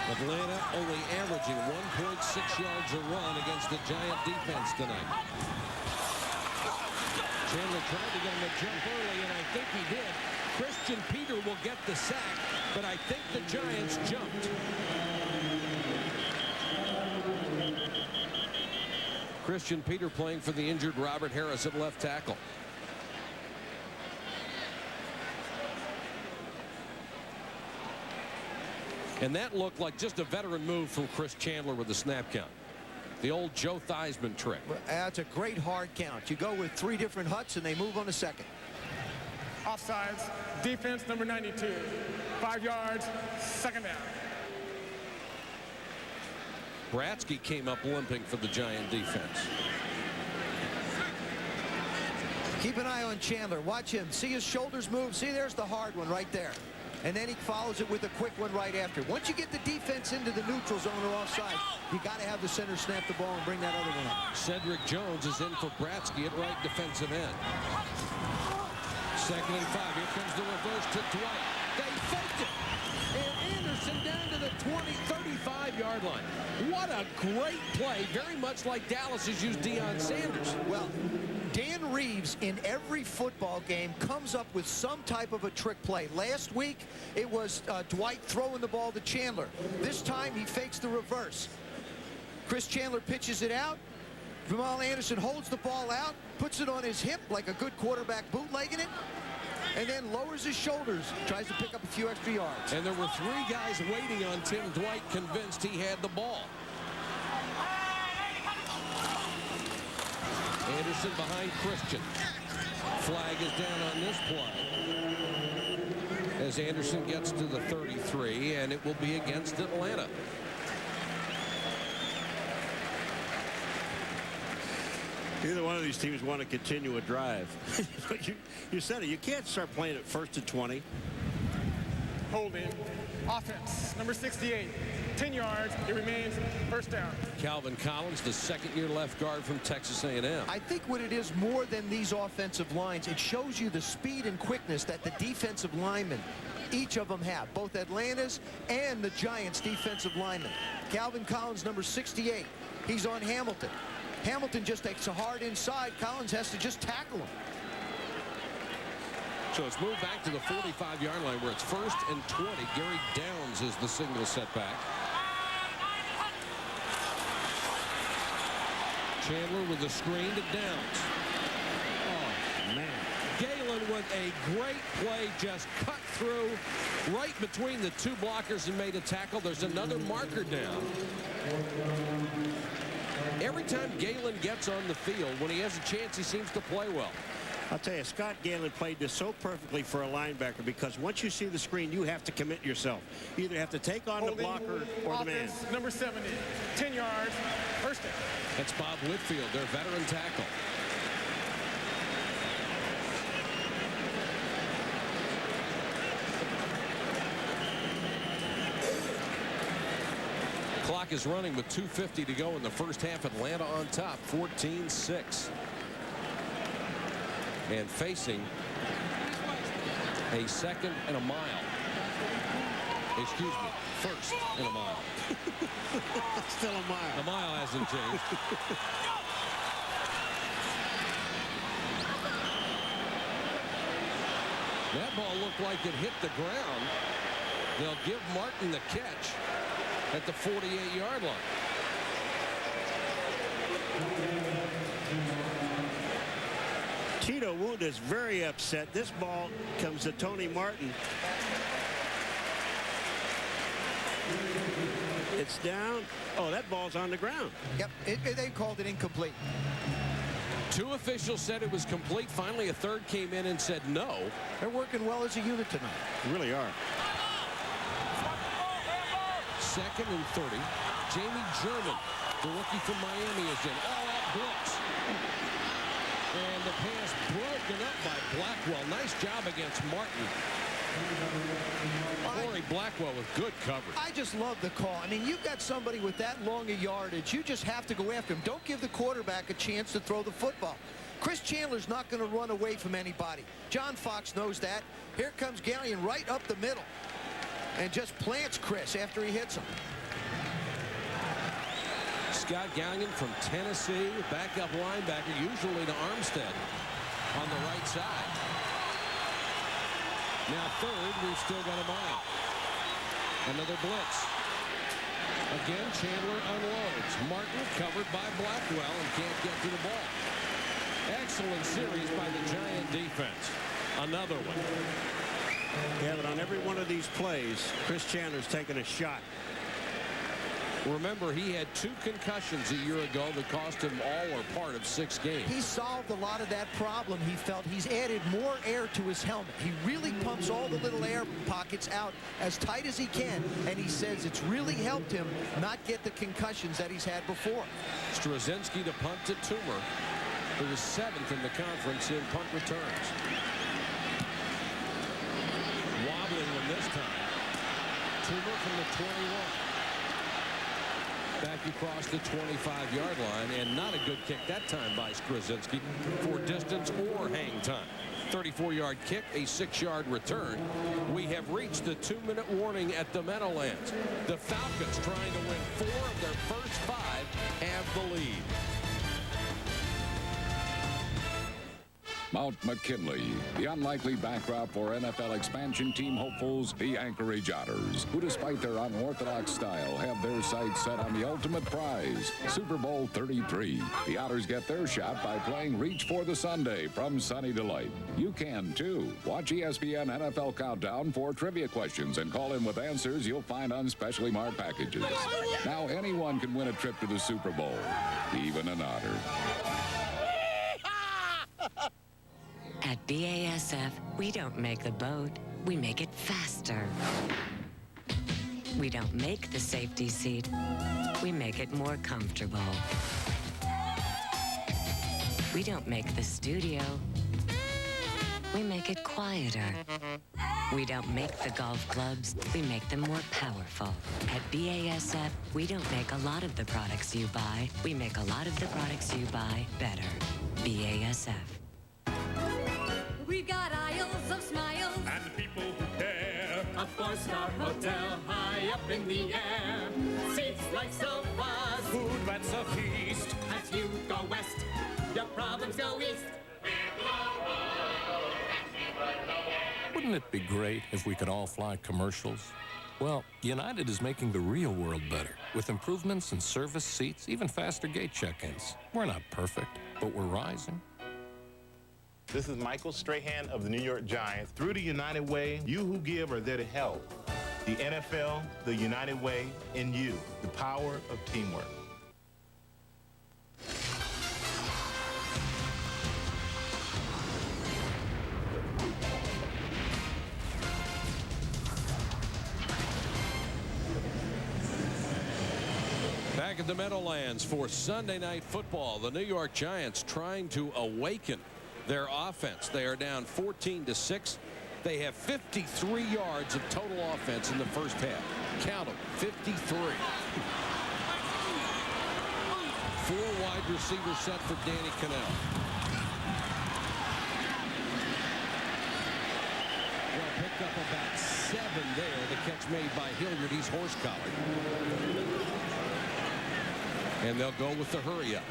Atlanta only averaging 1.6 yards a run against the Giant defense tonight. Chandler tried to get him to jump early, and I think he did. Christian Peter will get the sack, but I think the Giants jumped. Christian Peter playing for the injured Robert Harris at left tackle. And that looked like just a veteran move from Chris Chandler with the snap count. The old Joe Theismann trick. Well, that's a great hard count. You go with 3 different huts, and they move on a second. Offsides. Defense number 92. 5 yards. Second down. Bratsky came up limping for the Giant defense. Keep an eye on Chandler. Watch him. See his shoulders move. See, there's the hard one right there. And then he follows it with a quick one right after. Once you get the defense into the neutral zone or offside, you got to have the center snap the ball and bring that other one up. Cedric Jones is in for Bratsky at right defensive end. 2nd and 5. Here comes the reverse to Dwight. They faked it. And Anderson down to the 35-yard line. What a great play. Very much like Dallas has used Deion Sanders. Well, Dan Reeves in every football game comes up with some type of a trick play. Last week, it was Dwight throwing the ball to Chandler. This time, he fakes the reverse. Chris Chandler pitches it out. Jamal Anderson holds the ball out, puts it on his hip like a good quarterback bootlegging it, and then lowers his shoulders, tries to pick up a few extra yards. And there were 3 guys waiting on Tim Dwight, convinced he had the ball. Anderson behind Christian. Flag is down on this play as Anderson gets to the 33, and it will be against Atlanta. Either one of these teams want to continue a drive. you said it. You can't start playing at 1st and 20. Holding. Offense, number 68. 10 yards. It remains first down. Calvin Collins, the 2nd-year left guard from Texas A&M. I think what it is more than these offensive lines, it shows you the speed and quickness that the defensive linemen, each of them have, both Atlanta's and the Giants' defensive linemen. Calvin Collins, number 68. He's on Hamilton. Hamilton just takes a hard inside. Collins has to just tackle him. So it's moved back to the 45-yard line where it's 1st and 20. Gary Downs is the single setback. Chandler with the screen to Downs. Oh, man. Galen with a great play, just cut through right between the 2 blockers and made a tackle. There's another marker down. Every time Galen gets on the field, when he has a chance, he seems to play well. I'll tell you, Scott Galen played this so perfectly for a linebacker because once you see the screen, you have to commit yourself. You either have to take on the blocker or the man. Number 70, 10 yards, first down. That's Bob Whitfield, their veteran tackle. Clock is running with 2:50 to go in the first half. Atlanta on top, 14-6. And facing a 2nd and a mile. Excuse me, 1st and a mile. Still a mile. The mile hasn't changed. That ball looked like it hit the ground. They'll give Martin the catch at the 48-yard line. Tito Wood is very upset. This ball comes to Tony Martin. It's down. Oh, that ball's on the ground. Yep, they called it incomplete. 2 officials said it was complete. Finally, a 3rd came in and said no. They're working well as a unit tonight. They really are. 2nd and 30. Jamie German, the rookie from Miami, is in. All out blitz. And the pass broken up by Blackwell. Nice job against Martin. Corey Blackwell with good coverage. I just love the call. I mean, you've got somebody with that long a yardage. You just have to go after him. Don't give the quarterback a chance to throw the football. Chris Chandler's not going to run away from anybody. John Fox knows that. Here comes Gallion right up the middle and just plants Chris after he hits him. Scott Gallion from Tennessee, backup linebacker, usually to Armstead on the right side. Now third, we've still got him on. Another blitz. Again, Chandler unloads. Martin covered by Blackwell and can't get to the ball. Excellent series by the Giant defense. Another one. Yeah, but on every one of these plays, Chris Chandler's taking a shot. Remember, he had 2 concussions a year ago that cost him all or part of 6 games. He solved a lot of that problem. He felt he's added more air to his helmet. He really pumps all the little air pockets out as tight as he can, and he says it's really helped him not get the concussions that he's had before. Straczynski to punt to Toomer, who was 7th in the conference in punt returns. Wobbling one this time. Toomer from the 21. Back across the 25-yard line, and not a good kick that time by Straczynski for distance or hang time. 34-yard kick, a 6-yard return. We have reached the 2-minute warning at the Meadowlands. The Falcons, trying to win 4 of their first 5, have the lead. Mount McKinley, the unlikely backdrop for NFL expansion team hopefuls, the Anchorage Otters, who despite their unorthodox style have their sights set on the ultimate prize, Super Bowl 33. The Otters get their shot by playing Reach for the Sunday from Sunny Delight. You can too. Watch ESPN NFL Countdown for trivia questions and call in with answers you'll find on specially marked packages. Now anyone can win a trip to the Super Bowl, even an Otter. At BASF, we don't make the boat, we make it faster. We don't make the safety seat, we make it more comfortable. We don't make the studio, we make it quieter. We don't make the golf clubs, we make them more powerful. At BASF, we don't make a lot of the products you buy, we make a lot of the products you buy better. BASF. We've got aisles of smiles and people who care. A 4-star hotel high up in the air. Seats like sofas, Food that's a feast. as you go west, your problems go east. Wouldn't it be great if we could all fly commercials? Well, United is making the real world better with improvements in service, seats, even faster gate check-ins. We're not perfect, but we're rising. This is Michael Strahan of the New York Giants. Through the United Way, you who give are there to help. The NFL, the United Way, and you, the power of teamwork. Back at the Meadowlands for Sunday Night Football, the New York Giants trying to awaken their offense. They are down 14-6. They have 53 yards of total offense in the first half. Count them, 53. 4 wide receivers set for Danny Cannell. Well, picked up about 7 there. The catch made by Hilliard. He's horse-collared. And they'll go with the hurry-up.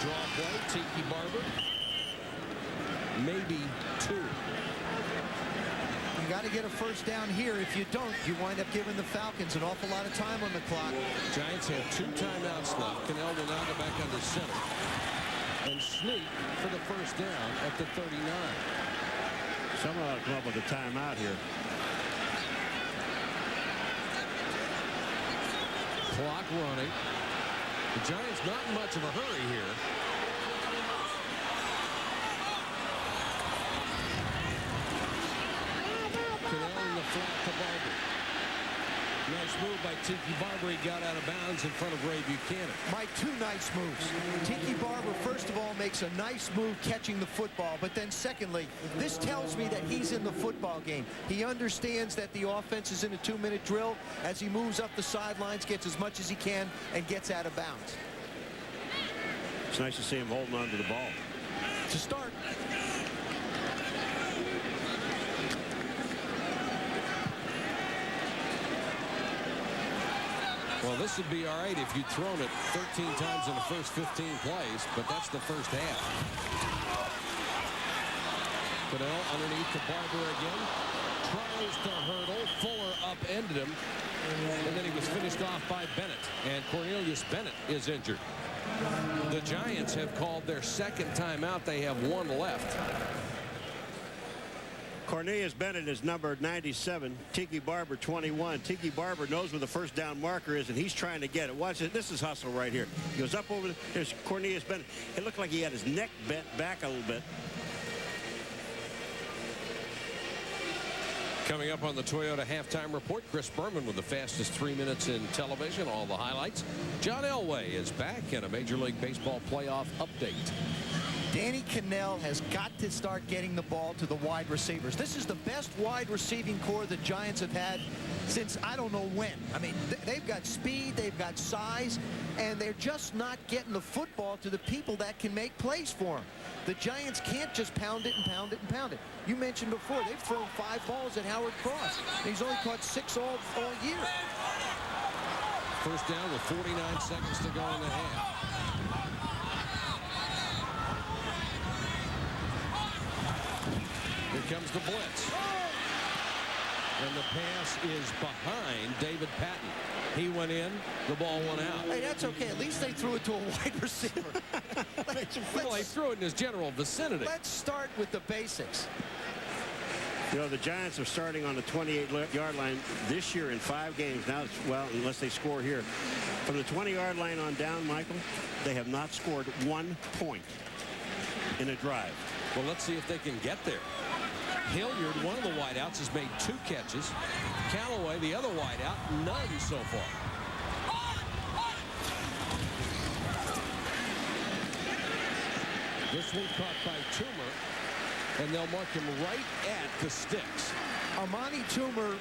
Draw play, Tiki Barber. Maybe 2. You got to get a first down here. If you don't, you wind up giving the Falcons an awful lot of time on the clock. Giants have 2 timeouts left. Cannell will now go back under center and sneak for the first down at the 39. Someone ought to come up with a timeout here. Clock running. The Giants not in much of a hurry here. Cannell in the flat to Barber. Nice move by Tiki Barber. He got out of bounds in front of Ray Buchanan. Mike, two nice moves. Tiki Barber, first of all, makes a nice move catching the football. But then secondly, this tells me that he's in the football game. He understands that the offense is in a 2-minute drill. As he moves up the sidelines, gets as much as he can, and gets out of bounds. It's nice to see him holding on to the ball. To start. Well, this would be all right if you'd thrown it 13 times in the first 15 plays, but that's the first half. Cannell underneath to Barber again. Tries to hurdle. Fuller upended him. And then he was finished off by Bennett. And Cornelius Bennett is injured. The Giants have called their second timeout. They have one left. Cornelius Bennett is number 97. Tiki Barber 21. Tiki Barber knows where the first down marker is, and he's trying to get it. Watch it. This is hustle right here. He goes up over. There's Cornelius Bennett. It looked like he had his neck bent back a little bit. Coming up on the Toyota halftime report, Chris Berman with the fastest 3 minutes in television. All the highlights. John Elway is back in a Major League Baseball playoff update. Danny Cannell has got to start getting the ball to the wide receivers. This is the best wide receiving core the Giants have had since I don't know when. I mean, they've got speed, they've got size, and they're just not getting the football to the people that can make plays for them. The Giants can't just pound it and pound it and pound it. You mentioned before, they've thrown 5 balls at Howard Cross. He's only caught 6 all year. First down with 49 seconds to go in the half. Here comes the blitz. And the pass is behind David Patton. He went in, the ball went out. Hey, that's okay. At least they threw it to a wide receiver. Well, they threw it in his general vicinity. Let's start with the basics. You know, the Giants are starting on the 28-yard line this year in 5 games. Now, well, unless they score here. From the 20-yard line on down, Michael, they have not scored 1 point in a drive. Well, let's see if they can get there. Hilliard, one of the wideouts, has made 2 catches. Callaway, the other wideout, none so far. This one caught by Toomer, and they'll mark him right at the sticks. Amani Toomer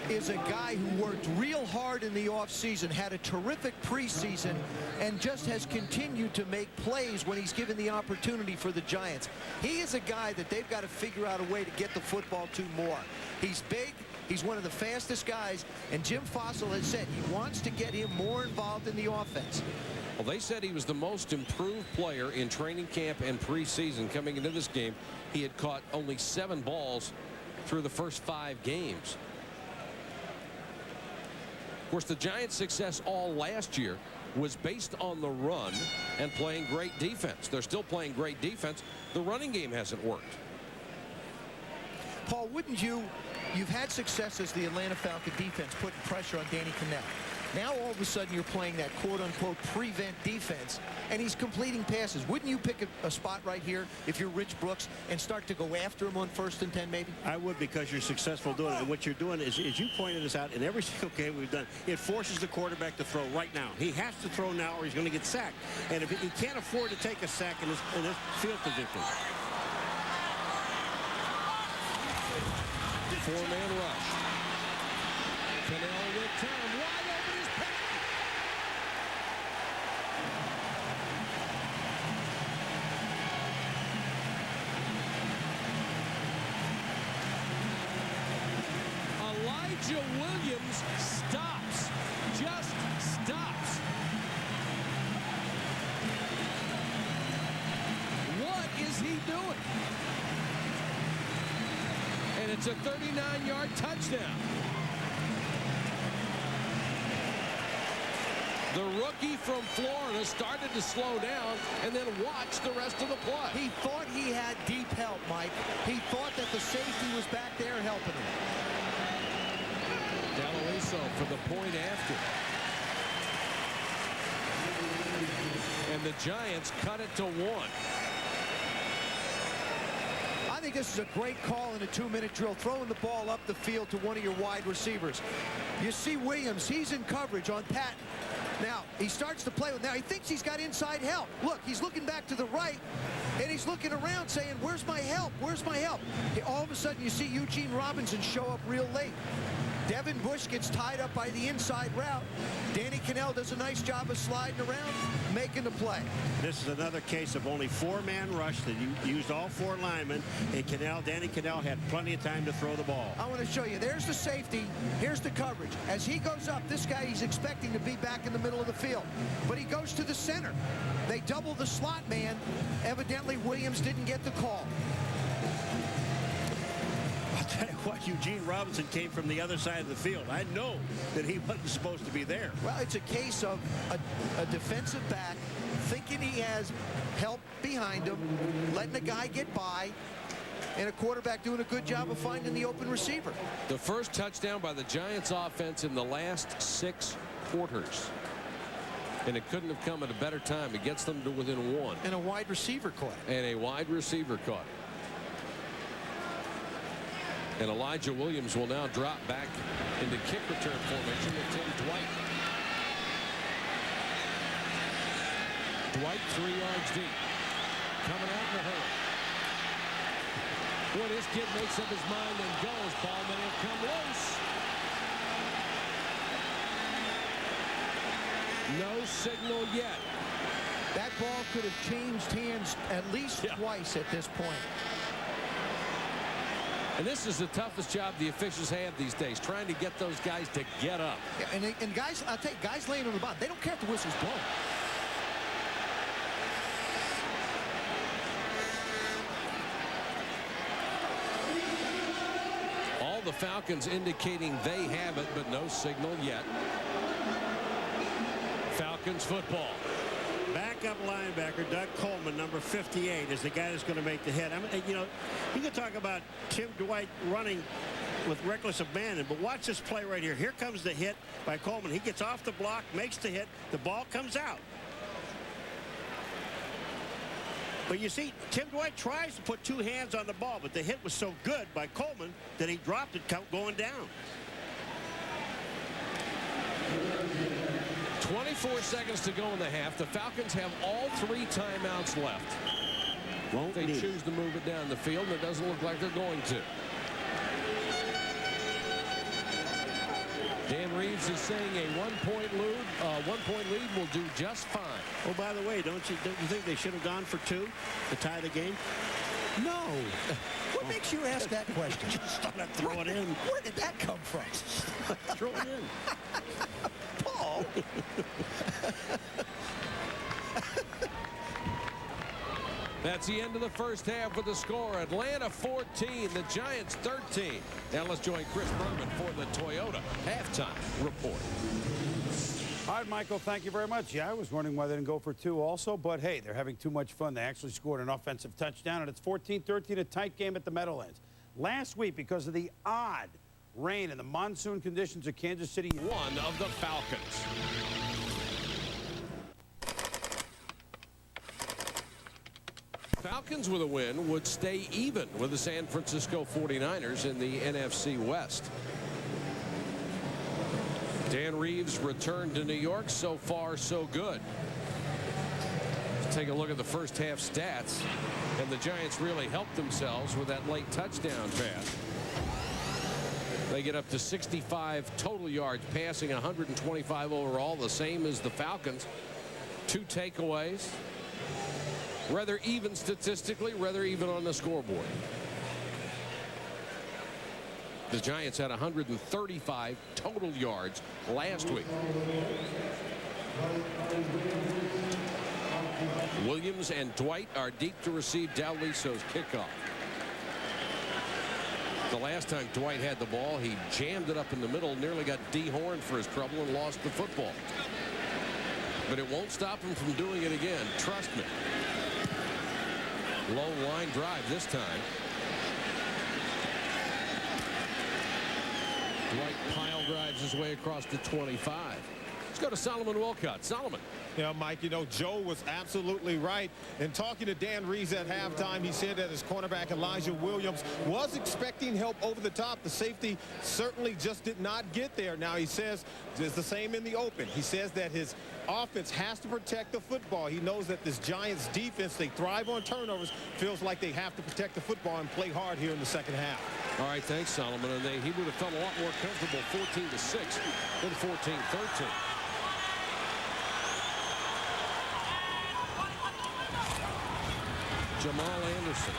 is a guy who worked real hard in the offseason, had a terrific preseason, and just has continued to make plays when he's given the opportunity for the Giants. He is a guy that they've got to figure out a way to get the football to more. He's big. He's one of the fastest guys, and Jim Fossil has said he wants to get him more involved in the offense. Well, they said he was the most improved player in training camp and preseason. Coming into this game, he had caught only 7 balls through the first 5 games. Of course, the Giants' success all last year was based on the run and playing great defense. They're still playing great defense. The running game hasn't worked. Paul, wouldn't you've had success as the Atlanta Falcon defense putting pressure on Danny Cannell. Now all of a sudden you're playing that quote-unquote prevent defense, and he's completing passes. Wouldn't you pick a spot right here if you're Rich Brooks and start to go after him on 1st and 10 maybe? I would, because you're successful doing it. And what you're doing is you pointed this out in every single game we've done, it forces the quarterback to throw right now. He has to throw now or he's going to get sacked. And if he can't afford to take a sack in this field position. 4-man rush. Cannell with time. Wide open is Patton. Elijah Williams stops. Just stops. What is he doing? And it's a 39-yard touchdown. The rookie from Florida started to slow down and then watched the rest of the play. He thought he had deep help, Mike. He thought that the safety was back there helping him. Daloiso for the point after. And the Giants cut it to 1. I think this is a great call in a 2-minute drill, throwing the ball up the field to one of your wide receivers. You see Williams, he's in coverage on Patton. Now, he starts to play with, now he thinks he's got inside help. Look, he's looking back to the right, and he's looking around saying, where's my help? Where's my help? All of a sudden, you see Eugene Robinson show up real late. Devin Bush gets tied up by the inside route. Danny Cannell does a nice job of sliding around, making the play. This is another case of only 4-man rush that used all 4 linemen, and Danny Cannell had plenty of time to throw the ball. I want to show you. There's the safety. Here's the coverage. As he goes up, this guy, he's expecting to be back in the middle of the field, but he goes to the center. They double the slot man. Evidently, Williams didn't get the call. I'll tell you what, Eugene Robinson came from the other side of the field. I know that he wasn't supposed to be there. Well, it's a case of a defensive back thinking he has help behind him, letting the guy get by, and a quarterback doing a good job of finding the open receiver. The first touchdown by the Giants offense in the last 6 quarters. And it couldn't have come at a better time. It gets them to within 1. And a wide receiver caught it. And a wide receiver caught it. And Elijah Williams will now drop back into kick return formation with Tim Dwight. Dwight 3 yards deep. Coming out in a hurry. Boy, this kid makes up his mind and goes. Ball may have come loose. No signal yet. That ball could have changed hands at least twice at this point. And this is the toughest job the officials have these days, trying to get those guys to get up. Yeah, and guys, I'll tell you, guys laying on the bottom, they don't care if the whistle's blown. All the Falcons indicating they have it, but no signal yet. Falcons football. Backup linebacker Doug Coleman, number 58, is the guy that's going to make the hit. I mean, you know, you can talk about Tim Dwight running with reckless abandon, but watch this play right here. Here comes the hit by Coleman. He gets off the block, makes the hit. The ball comes out. But you see, Tim Dwight tries to put 2 hands on the ball, but the hit was so good by Coleman that he dropped it going down. 24 seconds to go in the half. The Falcons have all 3 timeouts left. They choose to move it down the field, and it doesn't look like they're going to. Dan Reeves is saying a 1-point lead will do just fine. Oh, by the way, don't you think they should have gone for 2 to tie the game? No. What makes you ask that question? Just thought I'd throw it in. Where did that come from? Throw it in. Paul. That's the end of the first half with the score. Atlanta 14, the Giants 13. Now let's join Chris Berman for the Toyota halftime report. All right, Michael, thank you very much. Yeah, I was wondering why they didn't go for 2 also, but hey, they're having too much fun. They actually scored an offensive touchdown, and it's 14-13, a tight game at the Meadowlands. Last week, because of the odd rain and the monsoon conditions of Kansas City. One of the Falcons. Falcons with a win would stay even with the San Francisco 49ers in the NFC West. Dan Reeves returned to New York. So far, so good. Let's take a look at the first half stats. And the Giants really helped themselves with that late touchdown pass. They get up to 65 total yards passing, 125 overall, the same as the Falcons. 2 takeaways. Rather even statistically, rather even on the scoreboard. The Giants had 135 total yards last week. Williams and Dwight are deep to receive Dalliso's kickoff. The last time Dwight had the ball, he jammed it up in the middle, nearly got dehorned for his trouble and lost the football. But it won't stop him from doing it again. Trust me. Low line drive this time. Dwight pile drives his way across to 25. go to Solomon Wolcott. Solomon. Yeah, Mike, you know, Joe was absolutely right. And talking to Dan Reeves at halftime, he said that his cornerback Elijah Williams was expecting help over the top. The safety certainly just did not get there. Now, he says it's the same in the open. He says that his offense has to protect the football. He knows that this Giants defense, they thrive on turnovers, feels like they have to protect the football and play hard here in the second half. All right, thanks, Solomon. And he would have felt a lot more comfortable 14-6 than 14-13. Jamal Anderson.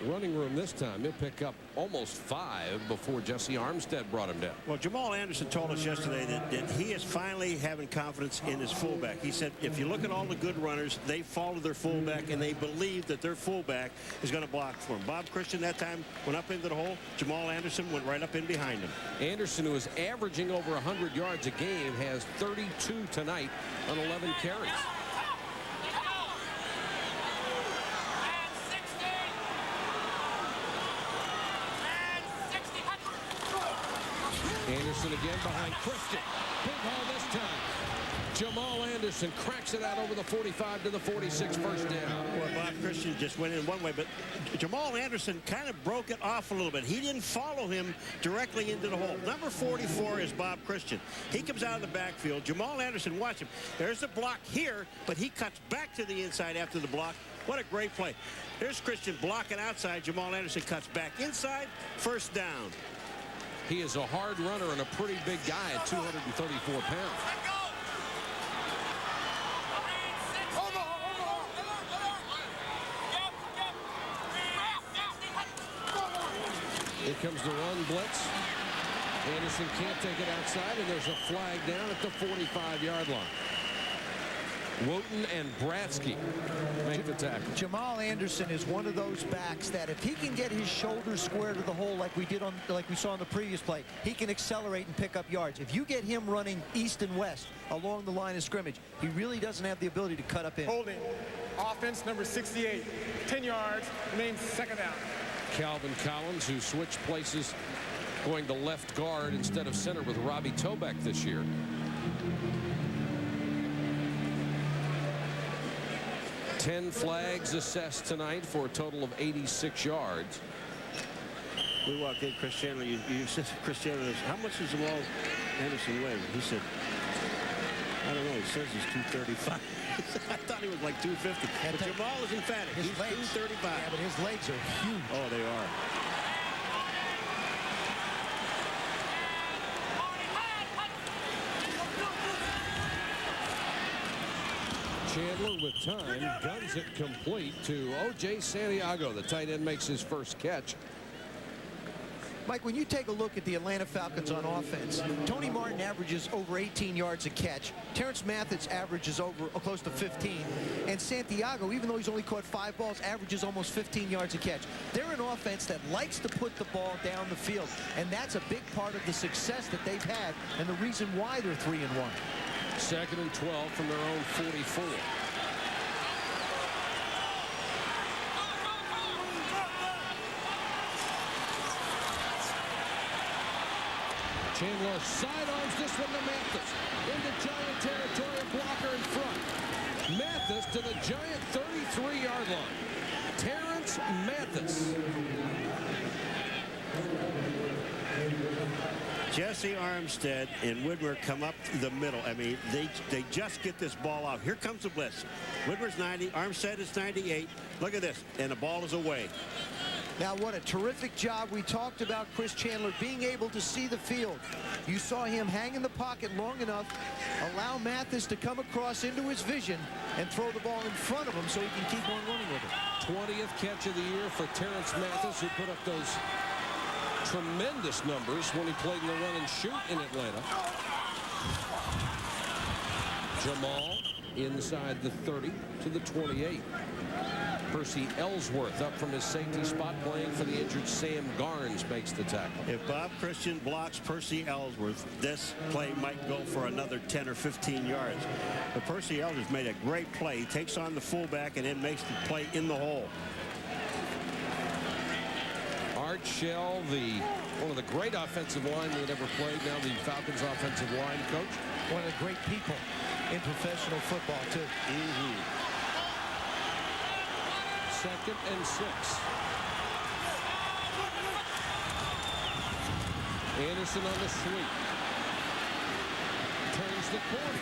Running room this time. He'll pick up almost 5 before Jesse Armstead brought him down. Well, Jamal Anderson told us yesterday that he is finally having confidence in his fullback. He said if you look at all the good runners, they follow their fullback and they believe that their fullback is going to block for him. Bob Christian that time went up into the hole. Jamal Anderson went right up in behind him. Anderson, who is averaging over 100 yards a game, has 32 tonight on 11 carries. Anderson again behind Christian. Big hole this time. Jamal Anderson cracks it out over the 45 to the 46, first down. Well, Bob Christian just went in one way, but Jamal Anderson kind of broke it off a little bit. He didn't follow him directly into the hole. Number 44 is Bob Christian. He comes out of the backfield. Jamal Anderson, watch him. There's the block here, but he cuts back to the inside after the block. What a great play. There's Christian blocking outside. Jamal Anderson cuts back inside, first down. He is a hard runner and a pretty big guy at 234 pounds. Here comes the run blitz. Anderson can't take it outside, and there's a flag down at the 45-yard line. Wooten and Bratsky make the tackle. Jamal Anderson is one of those backs that if he can get his shoulders square to the hole like we saw on the previous play, he can accelerate and pick up yards. If you get him running east and west along the line of scrimmage, he really doesn't have the ability to cut up in. Holding. Offense number 68. 10 yards. Remains second down. Calvin Collins, who switched places going to left guard instead of center with Robbie Tobeck this year. Ten flags assessed tonight for a total of 86 yards. We walked in, Chris Chandler. You said, Chris Chandler, how much does Jamal Anderson weigh? He said, I don't know. He says he's 235. I thought he was like 250. But Jamal is emphatic. He's 235. Yeah, but his legs are huge. Oh, they are. Chandler with time guns it complete to O.J. Santiago. The tight end makes his first catch. Mike, when you take a look at the Atlanta Falcons on offense, Tony Martin averages over 18 yards a catch. Terrence Mathis averages over close to 15. And Santiago, even though he's only caught 5 balls, averages almost 15 yards a catch. They're an offense that likes to put the ball down the field. And that's a big part of the success that they've had and the reason why they're 3-1. Second and 12 from their own 44. Chandler sidearms this one to Mathis. Into Giant territory, a blocker in front. Mathis to the Giant 33-yard line. Terrence Mathis. Jesse Armstead and Widmer come up the middle. I mean, they just get this ball off. Here comes the blitz. Widmer's 90. Armstead is 98. Look at this. And the ball is away. Now, what a terrific job. We talked about Chris Chandler being able to see the field. You saw him hang in the pocket long enough, allow Mathis to come across into his vision and throw the ball in front of him so he can keep on running with it. 20th catch of the year for Terrence Mathis, who put up those tremendous numbers when he played in the run and shoot in Atlanta. Jamal inside the 30 to the 28. Percy Ellsworth up from his safety spot playing for the injured Sam Garnes makes the tackle. If Bob Christian blocks Percy Ellsworth, this play might go for another 10 or 15 yards. But Percy Ellsworth made a great play. He takes on the fullback and then makes the play in the hole. Art Shell, one of the great offensive linemen that ever played, now the Falcons offensive line coach. One of the great people in professional football, too. Second and 6. Anderson on the sweep. Turns the corner.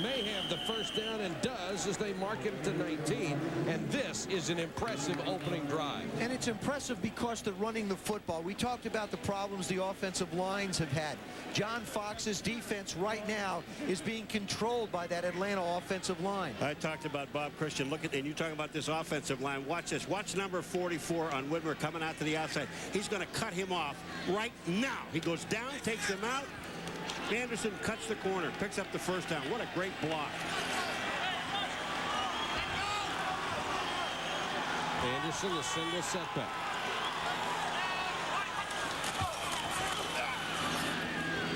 May have the first down and does as they mark it to 19. And this is an impressive opening drive. And it's impressive because they're running the football. We talked about the problems the offensive lines have had. John Fox's defense right now is being controlled by that Atlanta offensive line. I talked about Bob Christian. Look at, and you talk about this offensive line. Watch this. Watch number 44 on Whitmer coming out to the outside. He's going to cut him off right now. He goes down, takes him out. Anderson cuts the corner, picks up the first down. What a great block. Anderson, a single setback.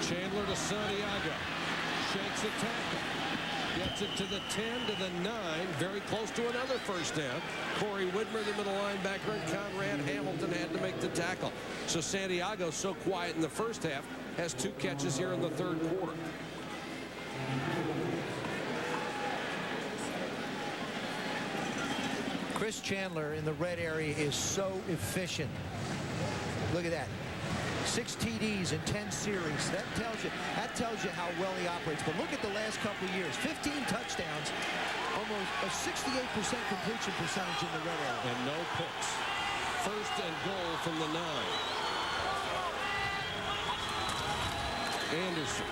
Chandler to Santiago. Shakes a tackle. Gets it to the 10, to the 9. Very close to another first down. Corey Whitmer, the middle linebacker, and Conrad Hamilton had to make the tackle. So Santiago, so quiet in the first half, has 2 catches here in the third quarter. Chris Chandler in the red area is so efficient. Look at that. 6 TDs in 10 series. That tells you how well he operates. But look at the last couple of years. 15 touchdowns, almost a 68% completion percentage in the red area. And no picks. First and goal from the 9. Anderson.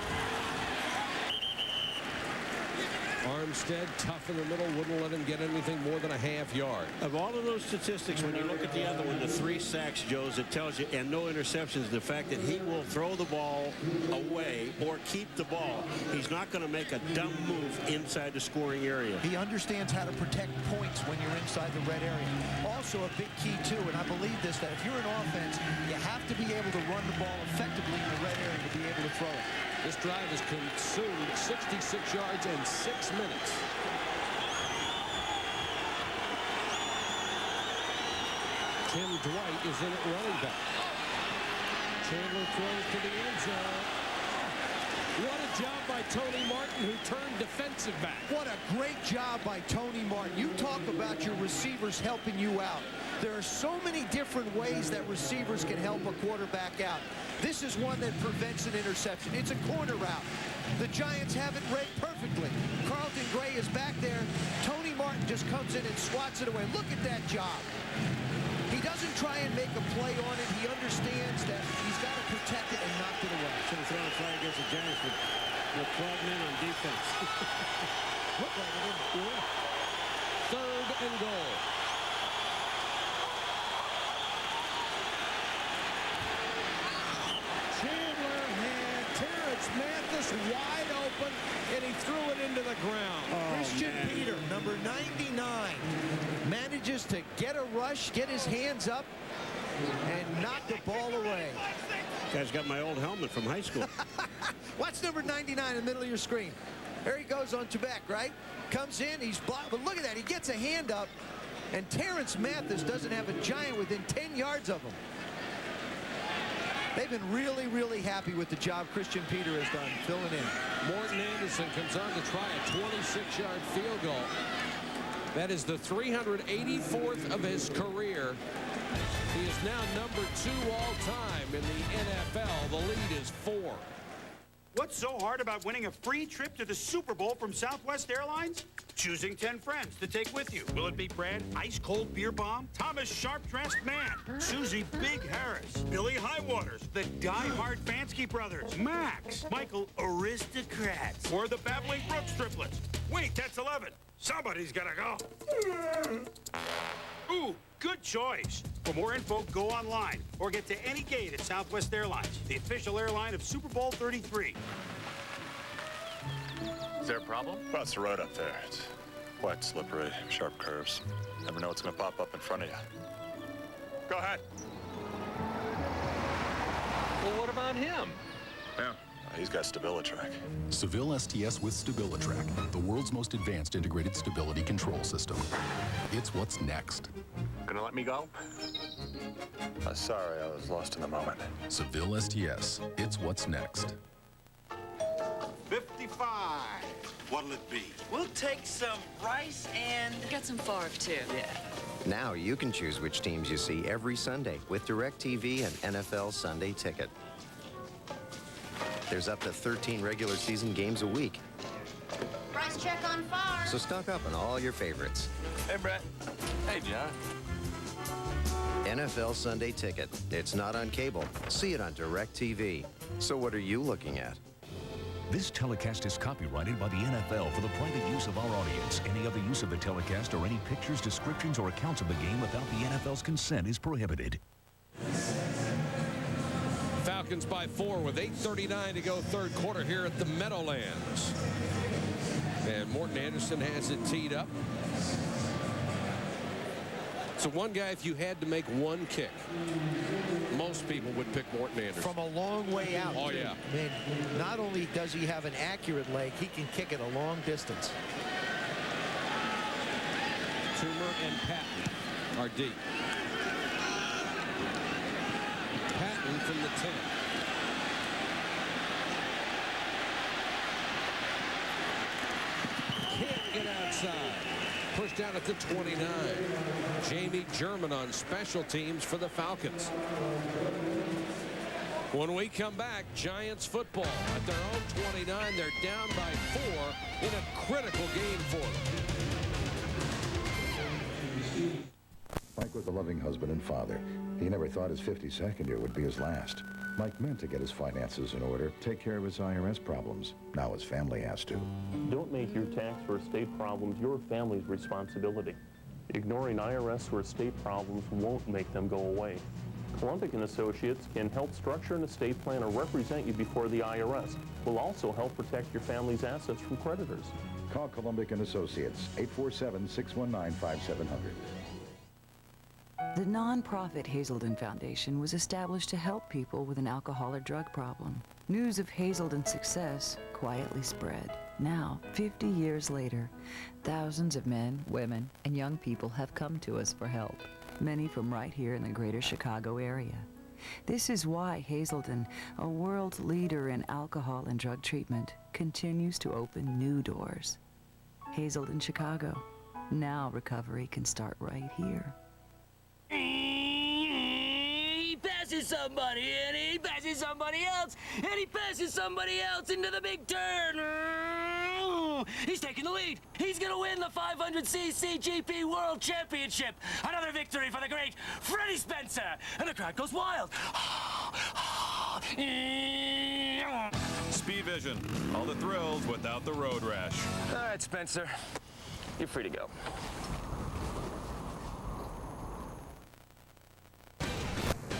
Armstead, tough in the middle, wouldn't let him get anything more than a half yard. Of all of those statistics, when you look at the other one, the 3 sacks, Joe's, it tells you, and no interceptions, the fact that he will throw the ball away or keep the ball. He's not going to make a dumb move inside the scoring area. He understands how to protect points when you're inside the red area. Also a big key, too, and I believe this, that if you're an offense, you have to be able to run the ball effectively in the red area to be able to throw it. This drive has consumed 66 yards and 6 minutes. Tim Dwight is in at running back. Chandler throws to the end zone. What a job by Tony Martin, who turned defensive back. What a great job by Tony Martin. You talk about your receivers helping you out. There are so many different ways that receivers can help a quarterback out. This is one that prevents an interception. It's a corner route. The Giants have it read perfectly. Carlton Gray is back there. Tony Martin just comes in and swats it away. Look at that job. He doesn't try and make a play on it. He understands that he's got to protect it and knock it away. Should have thrown a flag against the Giants with 12 men on defense. Look like it, didn't it? Third and goal. Chandler had Terrence Mathis wide open, and he threw it into the ground. Christian Peter, number 99, manages to get a rush, get his hands up, and knock the ball away. Guy's got my old helmet from high school. Watch number 99 in the middle of your screen. There he goes on Trebek, right? Comes in, he's blocked, but look at that, he gets a hand up, and Terrence Mathis doesn't have a Giant within 10 yards of him. They've been really, really happy with the job Christian Peter has done filling in. Morton Anderson comes on to try a 26-yard field goal. That is the 384th of his career. He is now number 2 all-time in the NFL. The lead is 4. What's so hard about winning a free trip to the Super Bowl from Southwest Airlines? Choosing 10 friends to take with you. Will it be Brad, ice-cold beer bomb, Thomas, sharp-dressed man, Susie, Big Harris, Billy Highwaters, the die-hard Bansky brothers, Max, Michael, aristocrats, or the Babbling Brooks triplets? Wait, that's 11. Somebody's gotta go. Ooh, good choice. For more info, go online or get to any gate at Southwest Airlines, the official airline of Super Bowl 33. Is there a problem? Well, it's the road up there. It's wet, slippery, sharp curves. Never know what's going to pop up in front of you. Go ahead. Well, what about him? Yeah, he's got StabiliTrak. Seville STS with StabiliTrak, the world's most advanced integrated stability control system. It's what's next. Gonna let me go? Sorry, I was lost in the moment. Seville STS. It's what's next. 55. What'll it be? We'll take some rice and... Get some Favre, too. Yeah. Now you can choose which teams you see every Sunday with DirecTV and NFL Sunday Ticket. There's up to 13 regular season games a week. Price check on Favre. So stock up on all your favorites. Hey, Brett. Hey, John. NFL Sunday Ticket. It's not on cable. See it on DirecTV. So what are you looking at? This telecast is copyrighted by the NFL for the private use of our audience. Any other use of the telecast or any pictures, descriptions, or accounts of the game without the NFL's consent is prohibited. Falcons by 4 with 8:39 to go third quarter here at the Meadowlands. And Morton Anderson has it teed up. So one guy, if you had to make one kick, most people would pick Morton Anderson. From a long way out. Oh, yeah. I mean, not only does he have an accurate leg, he can kick it a long distance. Toomer and Patton are deep. Patton from the 10. Can't get outside. Pushed down at the 29. Jamie German on special teams for the Falcons. When we come back, Giants football at their own 29. They're down by 4 in a critical game for them. Mike was a loving husband and father. He never thought his 52nd year would be his last. Mike meant to get his finances in order, take care of his IRS problems. Now his family has to. Don't make your tax or estate problems your family's responsibility. Ignoring IRS or estate problems won't make them go away. Columbic & Associates can help structure an estate plan or represent you before the IRS. Will also help protect your family's assets from creditors. Call Columbic & Associates, 847-619-5700. The nonprofit Hazelden Foundation was established to help people with an alcohol or drug problem. News of Hazelden's success quietly spread. Now, 50 years later, thousands of men, women, and young people have come to us for help, many from right here in the greater Chicago area. This is why Hazelden, a world leader in alcohol and drug treatment, continues to open new doors. Hazelden, Chicago. Now recovery can start right here. He passes somebody, and he passes somebody else, and he passes somebody else into the big turn. He's taking the lead. He's going to win the 500cc GP World Championship. Another victory for the great Freddie Spencer. And the crowd goes wild. Speed Vision. All the thrills without the road rash. All right, Spencer. You're free to go.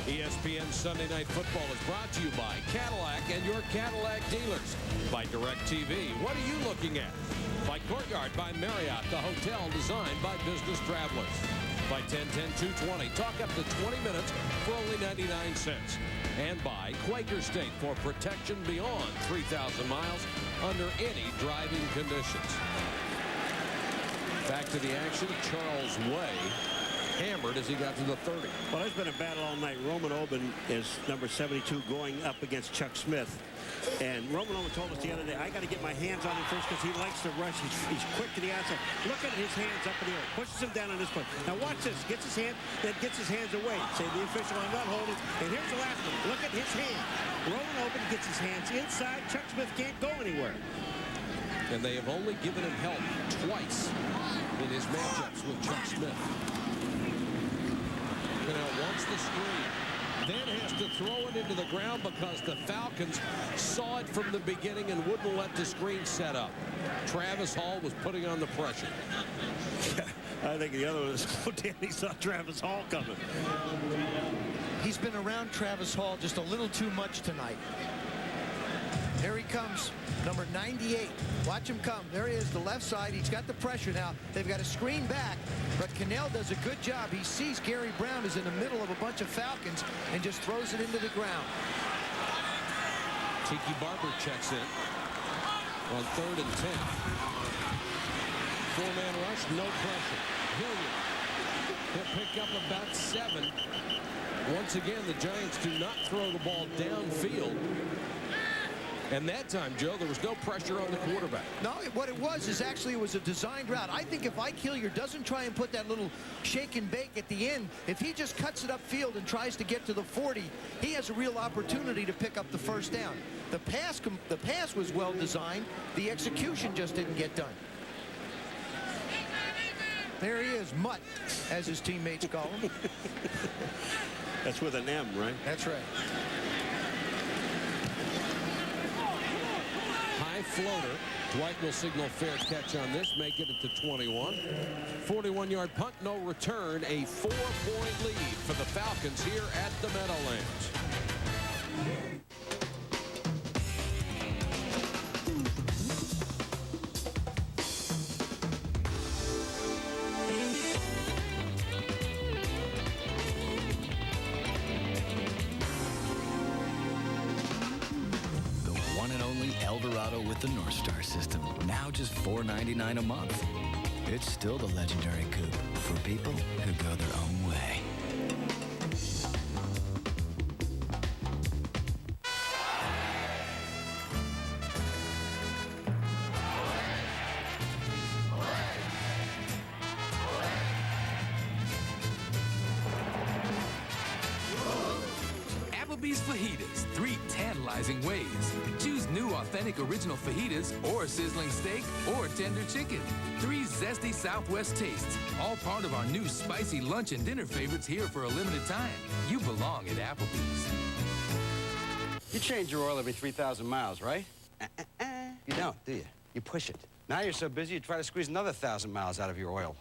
ESPN Sunday Night Football is brought to you by Cadillac and your Cadillac dealers. By DirecTV, what are you looking at? By Courtyard by Marriott, the hotel designed by business travelers. By 10-10-220, talk up to 20 minutes for only 99 cents. And by Quaker State for protection beyond 3,000 miles under any driving conditions. Back to the action, Charles Way hammered as he got to the 30. Well, there's been a battle all night. Roman Oben is number 72 going up against Chuck Smith. And Roman Oben told us the other day, I got to get my hands on him first because he likes to rush. He's quick to the outside. Look at his hands up in the air. Pushes him down on this foot. Now watch this. Gets his hand, then gets his hands away. Say the official, I'm not holding. And here's the last one. Look at his hand. Roman Oben gets his hands inside. Chuck Smith can't go anywhere. And they have only given him help twice in his matchups with Chuck Smith. Now wants the screen, then has to throw it into the ground because the Falcons saw it from the beginning and wouldn't let the screen set up. Travis Hall was putting on the pressure. I think the other one is Danny saw Travis Hall coming. He's been around Travis Hall just a little too much tonight. Here he comes, number 98. Watch him come. There he is, the left side. He's got the pressure now. They've got a screen back, but Cannell does a good job. He sees Gary Brown is in the middle of a bunch of Falcons and just throws it into the ground. Tiki Barber checks in on 3rd and 10. Four-man rush, no pressure. Hilliard He'll pick up about 7. Once again, the Giants do not throw the ball downfield. And that time, Joe, there was no pressure on the quarterback. No, what it was is actually it was a designed route. I think if Ike Hilliard doesn't try and put that little shake and bake at the end, if he just cuts it upfield and tries to get to the 40, he has a real opportunity to pick up the first down. The pass was well designed. The execution just didn't get done. There he is, Mutt, as his teammates call him. That's with an M, right? That's right. High floater. Dwight will signal fair catch on this, make it at the 21. 41-yard punt, no return. A 4-point lead for the Falcons here at the Meadowlands. With the North Star system, now just $4.99 a month. It's still the legendary coupe for people who go their own way. Applebee's Fajitas, 3 tantalizing ways. Choose new authentic original fajitas or sizzling steak or tender chicken. 3 zesty Southwest tastes, all part of our new spicy lunch and dinner favorites here for a limited time. You belong at Applebee's. You change your oil every 3,000 miles, right? You don't, do you? You push it. Now you're so busy you try to squeeze another 1,000 miles out of your oil.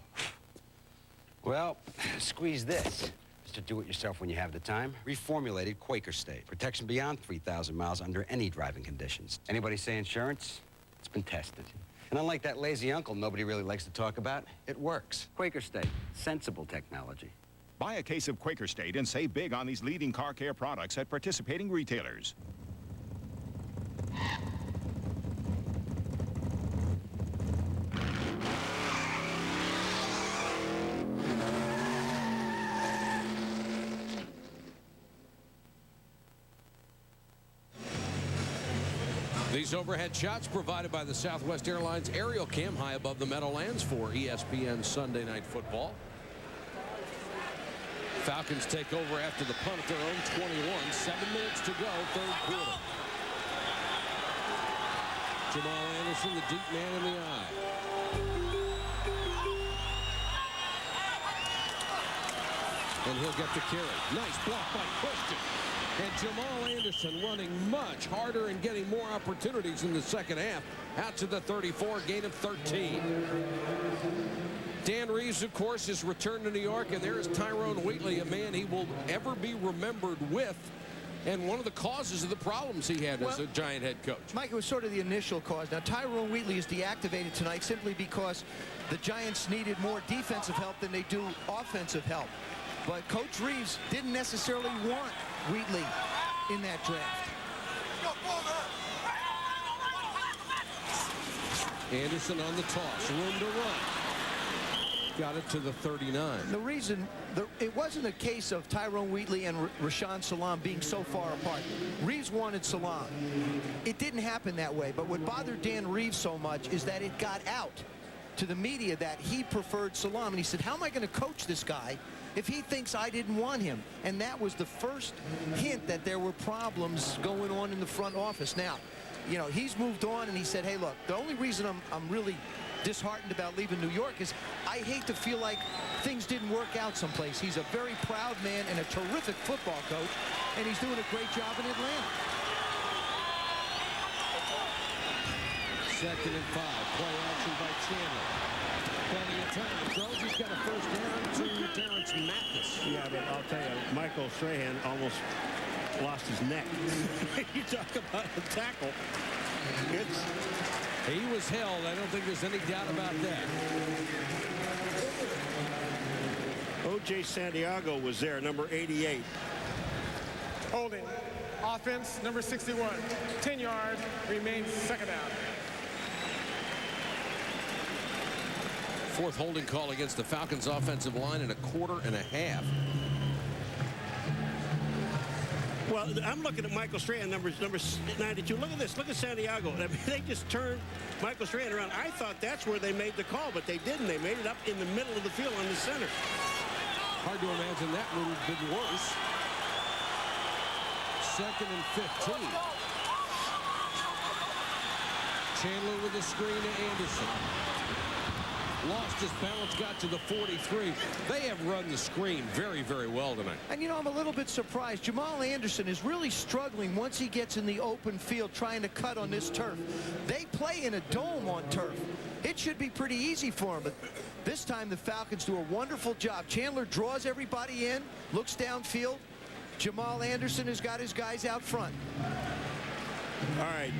Well, squeeze this. To do it yourself when you have the time. Reformulated Quaker State. Protection beyond 3,000 miles under any driving conditions. Anybody say insurance? It's been tested. And unlike that lazy uncle nobody really likes to talk about, it works. Quaker State. Sensible technology. Buy a case of Quaker State and save big on these leading car care products at participating retailers. These overhead shots provided by the Southwest Airlines aerial cam high above the Meadowlands for ESPN Sunday Night Football. Falcons take over after the punt at their own 21. 7 minutes to go, third quarter. Jamal Anderson, the deep man in the eye. And he'll get the carry. Nice block by Christian. And Jamal Anderson running much harder and getting more opportunities in the second half. Out to the 34, gain of 13. Dan Reeves, of course, has returned to New York, and there's Tyrone Wheatley, a man he will ever be remembered with, and one of the causes of the problems he had as a Giant head coach. Mike, it was sort of the initial cause. Now, Tyrone Wheatley is deactivated tonight simply because the Giants needed more defensive help than they do offensive help. But Coach Reeves didn't necessarily want Wheatley in that draft. Anderson on the toss, room to run. Got it to the 39. The reason, it wasn't a case of Tyrone Wheatley and Rashaan Salaam being so far apart. Reeves wanted Salaam. It didn't happen that way, but what bothered Dan Reeves so much is that it got out to the media that he preferred Salaam. And he said, how am I going to coach this guy if he thinks I didn't want him? And that was the first hint that there were problems going on in the front office. Now, you know, he's moved on and he said, hey, look, the only reason I'm really disheartened about leaving New York is I hate to feel like things didn't work out someplace. He's a very proud man and a terrific football coach, and he's doing a great job in Atlanta. 2nd and 5. Play action by Chandler. Plenty of time. Throws. He's got a first down to Terrence Mathis. Yeah, but I'll tell you, Michael Strahan almost lost his neck. You talk about a tackle. He was held. I don't think there's any doubt about that. O.J. Santiago was there, number 88. Holding. Offense, number 61. 10 yards, remains second down. Fourth holding call against the Falcons offensive line in a quarter and a half. Well, I'm looking at Michael Strahan, number 92. Look at this. Look at Santiago. I mean, they just turned Michael Strahan around. I thought that's where they made the call, but they didn't. They made it up in the middle of the field on the center. Hard to imagine that would have been worse. 2nd and 15. Chandler with a screen to Anderson. Lost his balance, got to the 43. They have run the screen very, very well tonight. And, you know, I'm a little bit surprised. Jamal Anderson is really struggling once he gets in the open field trying to cut on this turf. They play in a dome on turf. It should be pretty easy for him, but this time the Falcons do a wonderful job. Chandler draws everybody in, looks downfield. Jamal Anderson has got his guys out front. All right.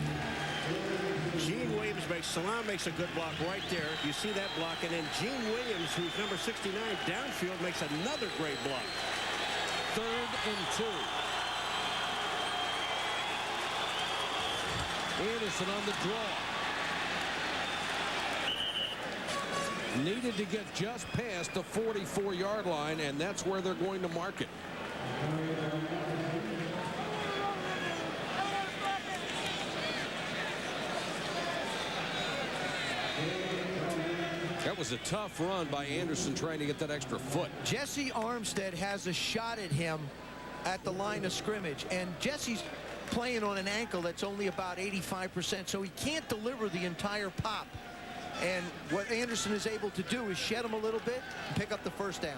Gene Williams Salam makes a good block right there. You see that block, and then Gene Williams, who's number 69 downfield, makes another great block. 3rd and 2. Anderson on the draw. Needed to get just past the 44-yard line, and that's where they're going to mark it. That was a tough run by Anderson trying to get that extra foot. Jesse Armstead has a shot at him at the line of scrimmage, and Jesse's playing on an ankle that's only about 85%, so he can't deliver the entire pop. And what Anderson is able to do is shed him a little bit and pick up the first down.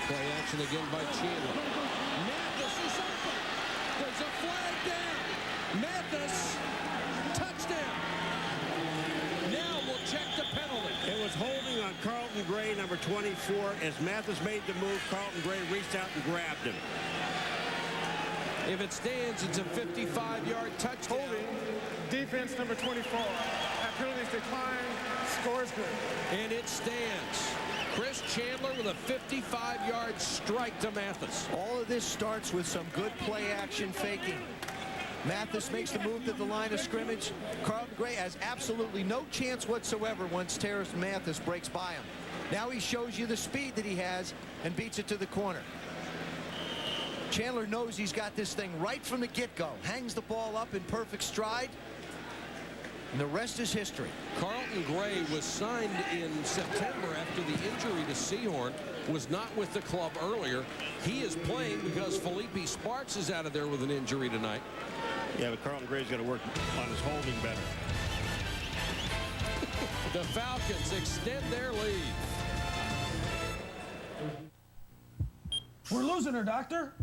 Play action again by Chandler. Mathis is open. There's a flag down. Mathis, touchdown. Now we'll check the penalty. It was holding on Carlton Gray, number 24. As Mathis made the move, Carlton Gray reached out and grabbed him. If it stands, it's a 55-yard touchdown. Holding. Defense number 24. At penalties decline. Scores good. And it stands. Chris Chandler with a 55-yard strike to Mathis. All of this starts with some good play action faking. Mathis makes the move to the line of scrimmage. Carlton Gray has absolutely no chance whatsoever once Terrace Mathis breaks by him. Now he shows you the speed that he has and beats it to the corner. Chandler knows he's got this thing right from the get-go. Hangs the ball up in perfect stride. And the rest is history. Carlton Gray was signed in September after the injury to Sehorn. Was not with the club earlier. He is playing because Felipe Sparks is out of there with an injury tonight. Yeah, but Carlton Gray's got to work on his holding better. The Falcons extend their lead. We're losing her, Doctor.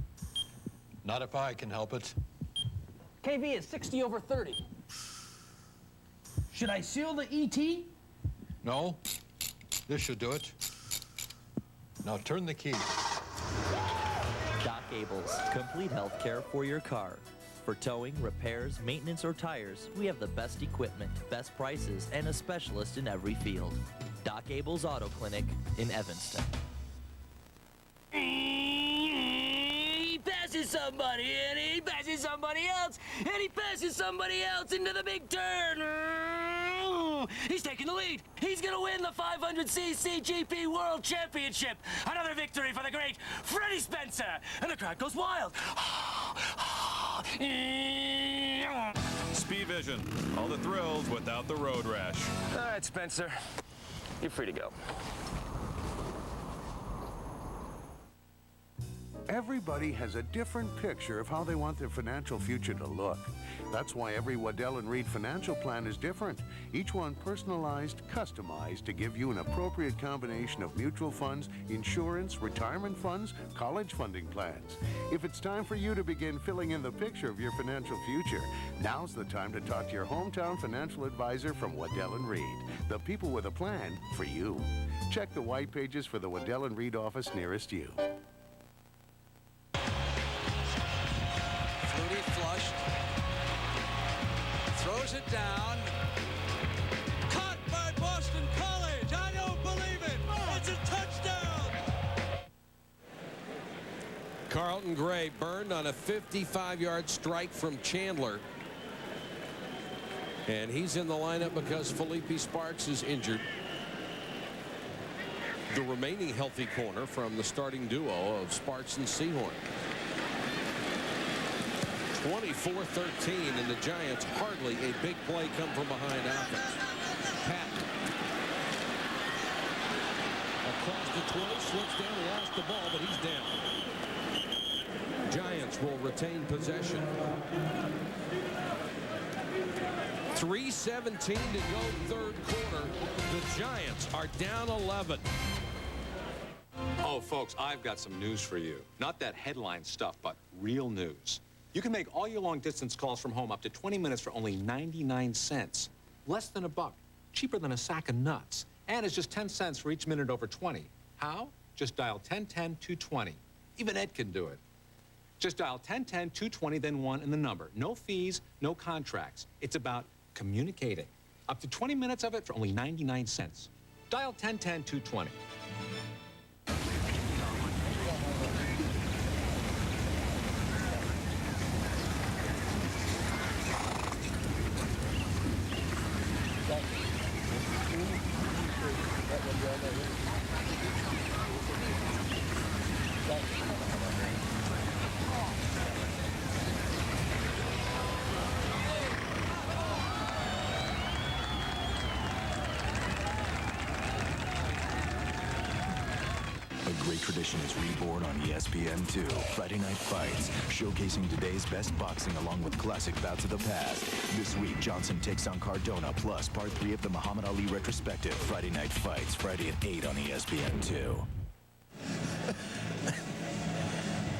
Not if I can help it. KV is 60/30. Should I seal the ET? No. This should do it. Now turn the key. Doc Abel's complete health care for your car. For towing, repairs, maintenance, or tires, we have the best equipment, best prices, and a specialist in every field. Doc Abel's Auto Clinic in Evanston. He passes somebody, and he passes somebody else, and he passes somebody else into the big turn. He's taking the lead. He's going to win the 500cc GP World Championship. Another victory for the great Freddie Spencer. And the crowd goes wild. Speed Vision. All the thrills without the road rash. All right, Spencer. You're free to go. Everybody has a different picture of how they want their financial future to look. That's why every Waddell & Reed financial plan is different. Each one personalized, customized to give you an appropriate combination of mutual funds, insurance, retirement funds, college funding plans. If it's time for you to begin filling in the picture of your financial future, now's the time to talk to your hometown financial advisor from Waddell & Reed, the people with a plan for you. Check the white pages for the Waddell & Reed office nearest you. Flutie flushed. Throws it down. Caught by Boston College. I don't believe it. It's a touchdown. Carlton Gray burned on a 55-yard strike from Chandler. And he's in the lineup because Felipe Sparks is injured. The remaining healthy corner from the starting duo of Sparks and Sehorn. 24-13, and the Giants hardly a big play come from behind offense. Patton. Across the 20, slips down and lost the ball, but he's down. Giants will retain possession. 3:17 to go, third quarter. The Giants are down 11. Oh, folks, I've got some news for you. Not that headline stuff, but real news. You can make all your long-distance calls from home up to 20 minutes for only 99 cents. Less than $1. Cheaper than a sack of nuts. And it's just 10 cents for each minute over 20. How? Just dial 1010-220. Even Ed can do it. Just dial 1010-220, then 1 and the number. No fees, no contracts. It's about communicating. Up to 20 minutes of it for only 99 cents. Dial 1010-220. A great tradition is reborn on ESPN2. Friday Night Fights, showcasing today's best boxing along with classic bouts of the past. This week, Johnson takes on Cardona, plus Part 3 of the Muhammad Ali retrospective. Friday Night Fights, Friday at 8 on ESPN2.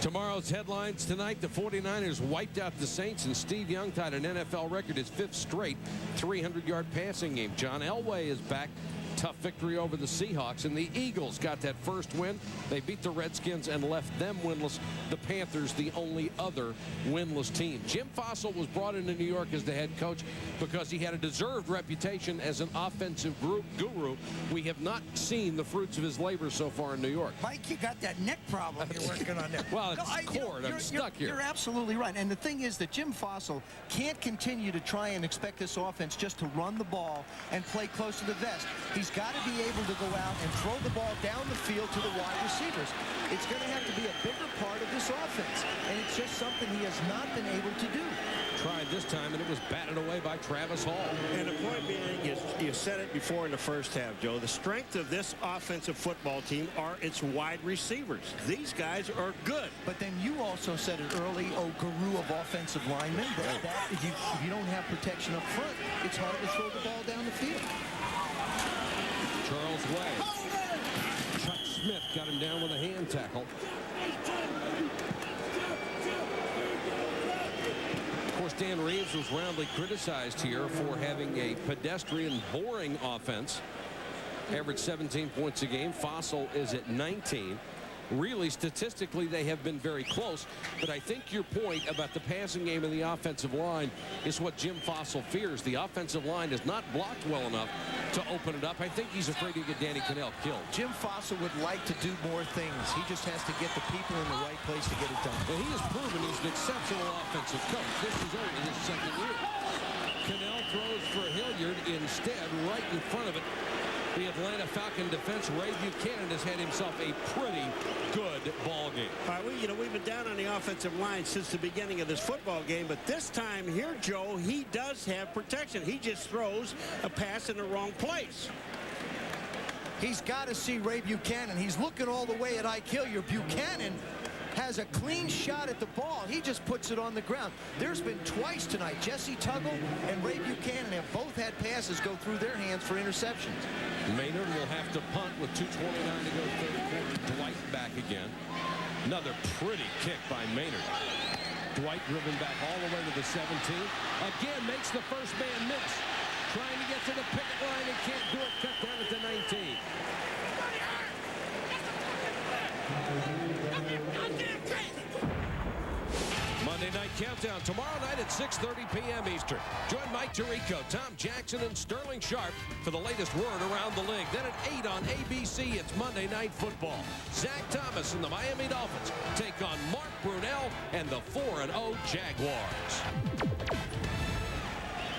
Tomorrow's headlines tonight: the 49ers wiped out the Saints, and Steve Young tied an NFL record, his 5th straight 300-yard passing game. John Elway is back. Tough victory over the Seahawks, and the Eagles got that first win. They beat the Redskins and left them winless. The Panthers, the only other winless team. Jim Fossil was brought into New York as the head coach because he had a deserved reputation as an offensive guru. We have not seen the fruits of his labor so far in New York. Mike, you got that neck problem you're working on there. Well, it's cord. I'm stuck here. You're absolutely right. And the thing is that Jim Fossil can't continue to try and expect this offense just to run the ball and play close to the vest. He's got to be able to go out and throw the ball down the field to the wide receivers. It's going to have to be a bigger part of this offense, and it's just something he has not been able to do. Tried this time, and it was batted away by Travis Hall. And the point being, you said it before in the first half, Joe, the strength of this offensive football team are its wide receivers. These guys are good. But then you also said it early, guru of offensive linemen, that if you don't have protection up front, it's hard to throw the ball down the field. Charles Way. Chuck Smith got him down with a hand tackle. Of course, Dan Reeves was roundly criticized here for having a pedestrian, boring offense. Average 17 points a game. Fossil is at 19. Really, statistically, they have been very close. But I think your point about the passing game and the offensive line is what Jim Fossil fears. The offensive line is not blocked well enough to open it up. I think he's afraid to get Danny Cannell killed. Jim Fossil would like to do more things. He just has to get the people in the right place to get it done. And he has proven he's an exceptional offensive coach. This is only his second year. Cannell throws for Hilliard instead, right in front of it. The Atlanta Falcon defense, Ray Buchanan, has had himself a pretty good ball game. All right, we've been down on the offensive line since the beginning of this football game, but this time here, Joe, he does have protection. He just throws a pass in the wrong place. He's got to see Ray Buchanan. He's looking all the way at Ike Hilliard. Buchanan has a clean shot at the ball. He just puts it on the ground. There's been twice tonight. Jesse Tuggle and Ray Buchanan have both had passes go through their hands for interceptions. Maynard will have to punt with 2:29 to go third quarter. Dwight back again. Another pretty kick by Maynard. Dwight driven back all the way to the 17. Again makes the first man miss. Trying to get to the picket line and can't do it. Cut down at the 19. Monday Night Countdown tomorrow night at 6:30 p.m. Eastern. Join Mike Tirico, Tom Jackson, and Sterling Sharp for the latest word around the league. Then at 8 on ABC, it's Monday Night Football. Zach Thomas and the Miami Dolphins take on Mark and the 4-0 Jaguars.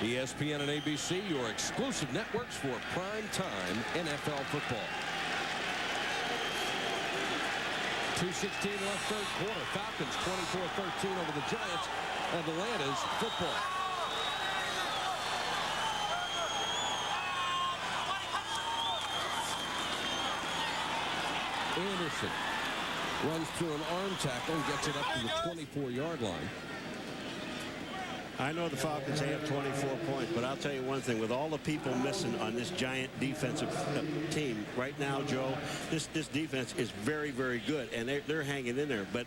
ESPN and ABC, your exclusive networks for prime-time NFL football. 2:16 left third quarter. Falcons 24-13 over the Giants. Atlanta's football. Anderson runs through an arm tackle and gets it up to the 24-yard line. I know the Falcons have 24 points, but I'll tell you one thing. With all the people missing on this giant defensive team right now, Joe, this defense is very, very good, and they're hanging in there. But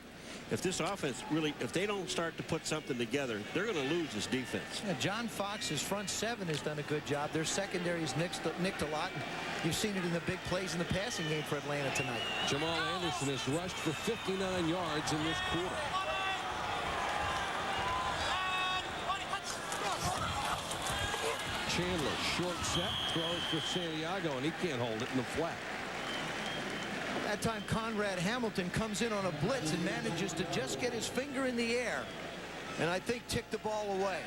if this offense really, if they don't start to put something together, they're going to lose this defense. Yeah, John Fox's front seven has done a good job. Their secondary is nicked a lot. You've seen it in the big plays in the passing game for Atlanta tonight. Jamal Anderson has rushed for 59 yards in this quarter. Chandler, short set, throws for Santiago, and he can't hold it in the flat. That time Conrad Hamilton comes in on a blitz and manages to just get his finger in the air, and I think ticked the ball away.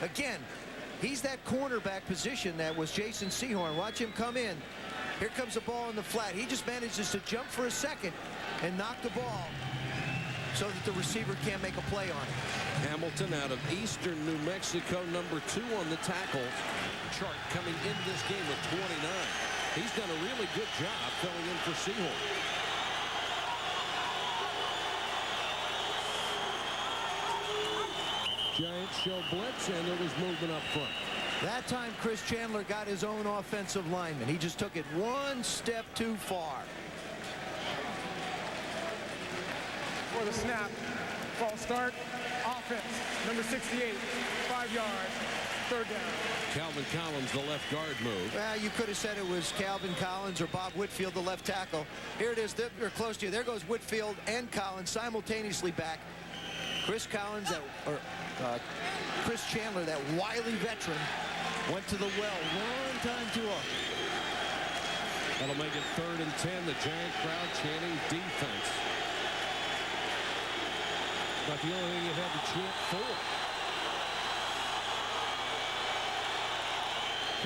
Again, he's that cornerback position that was Jason Sehorn. Watch him come in. Here comes the ball in the flat. He just manages to jump for a second and knock the ball so that the receiver can't make a play on it. Hamilton out of Eastern New Mexico, number 2 on the tackle chart, coming into this game with 29. He's done a really good job filling in for Sehorn. Giants show blitz, and there was movement up front. That time Chris Chandler got his own offensive lineman. He just took it one step too far. For the snap, false start, offense, number 68, 5 yards, third down. Calvin Collins, the left guard move. Well, you could have said it was Calvin Collins or Bob Whitfield, the left tackle. Here it is. They're close to you. There goes Whitfield and Collins simultaneously back. Chris Chandler, that wily veteran, went to the well one time too often. That'll make it 3rd and 10. The Giant crowd chanting defense. Not the only thing you had to chant for.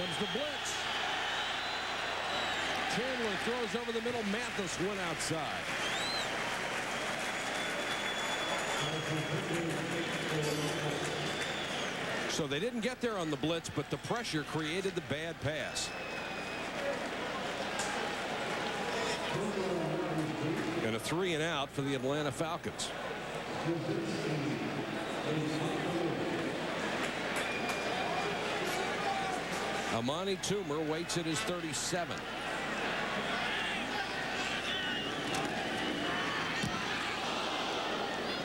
Comes the blitz. Chandler throws over the middle. Mathis went outside. So they didn't get there on the blitz, but the pressure created the bad pass. And a 3 and out for the Atlanta Falcons. Amani Toomer waits at his 37.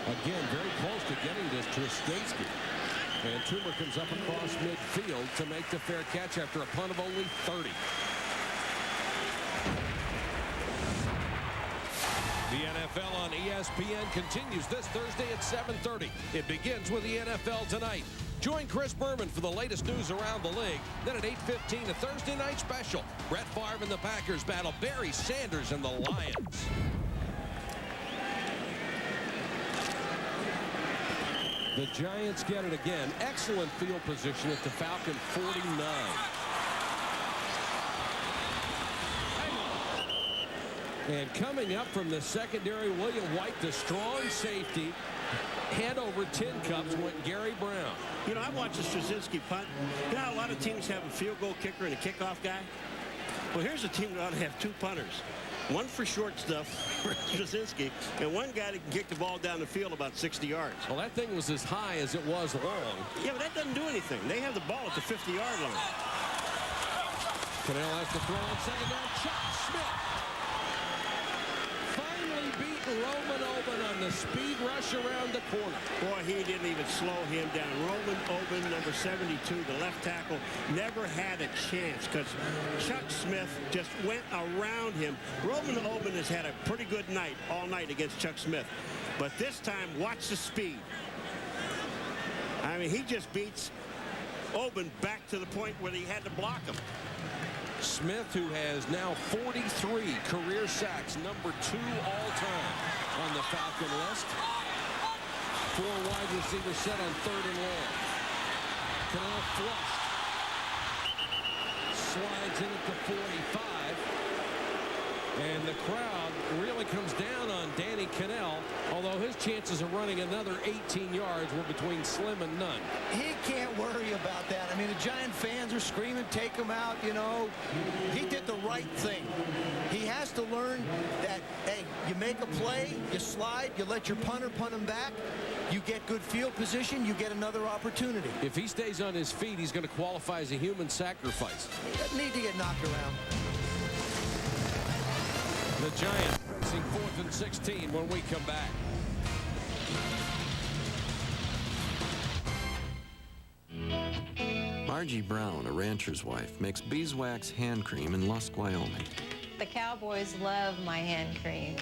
Again, very close to getting this Truszczynski. And Toomer comes up across midfield to make the fair catch after a punt of only 30. The NFL on ESPN continues this Thursday at 7:30. It begins with the NFL Tonight. Join Chris Berman for the latest news around the league. Then at 8:15, a Thursday night special. Brett Favre and the Packers battle Barry Sanders and the Lions. The Giants get it again. Excellent field position at the Falcon 49. And coming up from the secondary, William White, the strong safety. Hand over tin cups went Gary Brown. You know, I watched the Truszczynski punt. You know how a lot of teams have a field goal kicker and a kickoff guy? Well, here's a team that ought to have 2 punters. One for short stuff for Truszczynski, and one guy that can kick the ball down the field about 60 yards. Well, that thing was as high as it was long. Yeah, but that doesn't do anything. They have the ball at the 50-yard line. Cannell has to throw on second down. Chuck Smith finally beat Roman Oben on the speed rush around the corner. Boy, he didn't even slow him down. Roman Oben, number 72, the left tackle, never had a chance because Chuck Smith just went around him. Roman Oben has had a pretty good night all night against Chuck Smith. But this time, watch the speed. I mean, he just beats Oben back to the point where he had to block him. Smith, who has now 43 career sacks, number 2 all-time on the Falcon list. Four wide receivers set on 3rd and long. Cannell flushed. Slides in at the 45. And the crowd really comes down on Danny Cannell, although his chances of running another 18 yards were between slim and none. He can't worry about that. I mean, the Giant fans are screaming, take him out, you know. He did the right thing. He has to learn that, hey, you make a play, you slide, you let your punter punt him back, you get good field position, you get another opportunity. If he stays on his feet, he's going to qualify as a human sacrifice. He doesn't need to get knocked around. The Giants facing 4th and 16 when we come back. Margie Brown, a rancher's wife, makes beeswax hand cream in Lusk, Wyoming. The Cowboys love my hand cream.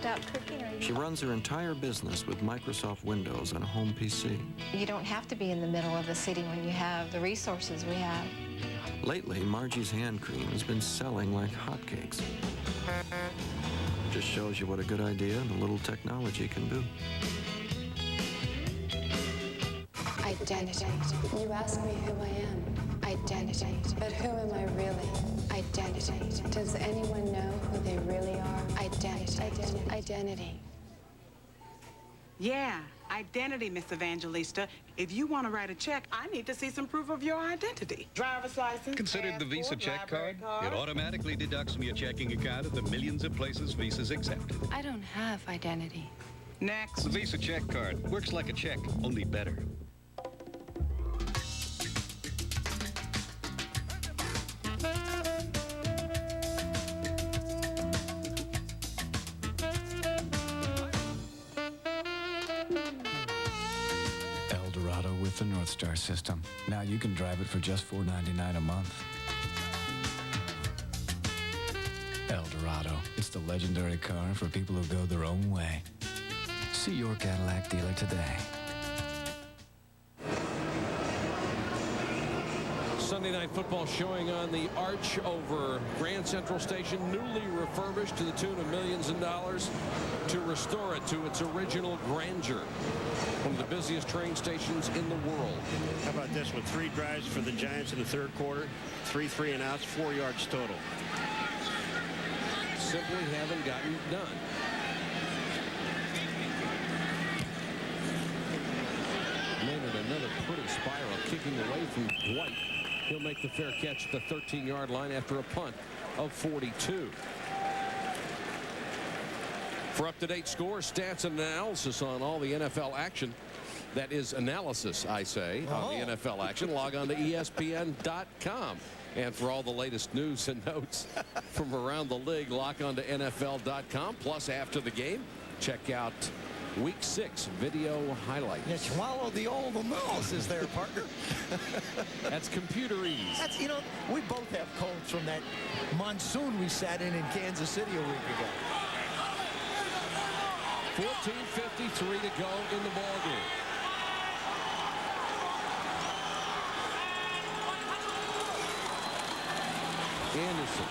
Stop cooking, or She runs her entire business with Microsoft Windows on a home PC. You don't have to be in the middle of the city when you have the resources we have. Lately, Margie's hand cream has been selling like hotcakes. Just shows you what a good idea and a little technology can do. Identity. You ask me who I am. Identity. But who am I really? Identity. Does anyone know who they really are? Identity. Identity. Yeah, identity, Miss Evangelista. If you want to write a check, I need to see some proof of your identity. Driver's license. Considered the Visa check card? card? It automatically deducts from your checking account at the millions of places Visa's accepted. I don't have identity. Next. The Visa check card works like a check, only better. The North Star system. Now you can drive it for just $4.99 a month. Eldorado. It's the legendary car for people who go their own way. See your Cadillac dealer today. Sunday Night Football showing on the arch over Grand Central Station, newly refurbished to the tune of millions of dollars to restore it to its original grandeur. One of the busiest train stations in the world. How about this with 3 drives for the Giants in the 3rd quarter, 3 3-and-outs, 4 yards total. Simply haven't gotten done. Made it another pretty spiral, kicking away from White. He'll make the fair catch at the 13-yard line after a punt of 42. For up-to-date scores, stats, and analysis on all the NFL action, that is analysis, I say, on the NFL action, log on to ESPN.com. And for all the latest news and notes from around the league, log on to NFL.com. Plus, after the game, check out Week 6 video highlights. You swallow the old analysis there, partner. That's computerese. That's, you know, we both have colds from that monsoon we sat in Kansas City a week ago. 14:53 to go in the ball game. Anderson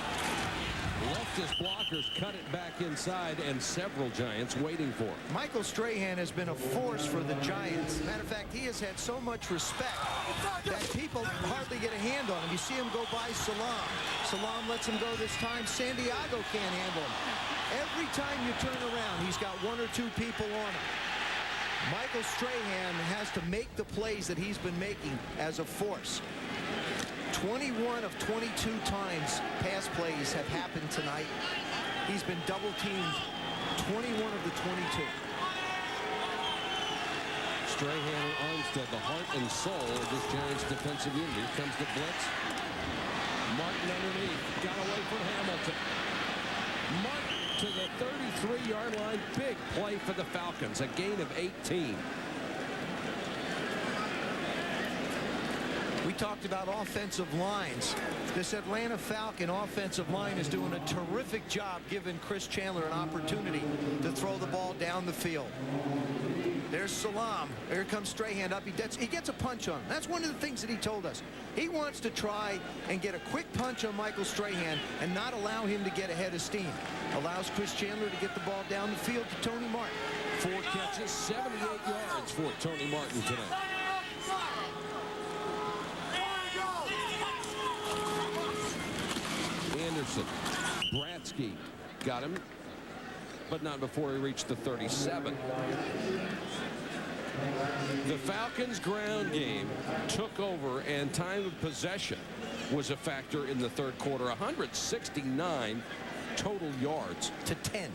left his blockers, cut it back inside, and several Giants waiting for him. Michael Strahan has been a force for the Giants. Matter of fact, he has had so much respect that people hardly get a hand on him. You see him go by Salam. Salam lets him go this time. San Diego can't handle him. Every time you turn around, he's got 1 or 2 people on him. Michael Strahan has to make the plays that he's been making as a force. 21 of 22 times pass plays have happened tonight. He's been double teamed 21 of the 22. Strahan and Armstead, the heart and soul of this Giants defensive unit. Here comes the blitz. Martin underneath, got away from Hamilton. Martin to the 33-yard line. Big play for the Falcons, a gain of 18. We talked about offensive lines. This Atlanta Falcon offensive line is doing a terrific job giving Chris Chandler an opportunity to throw the ball down the field. There's Salam. Here comes Strahan up. He gets a punch on him. That's one of the things that he told us. He wants to try and get a quick punch on Michael Strahan and not allow him to get ahead of steam. Allows Chris Chandler to get the ball down the field to Tony Martin. 4 catches, just 78 yards for Tony Martin tonight. Anderson, Bratsky got him, but not before he reached the 37. The Falcons' ground game took over, and time of possession was a factor in the third quarter. 169 total yards to 10.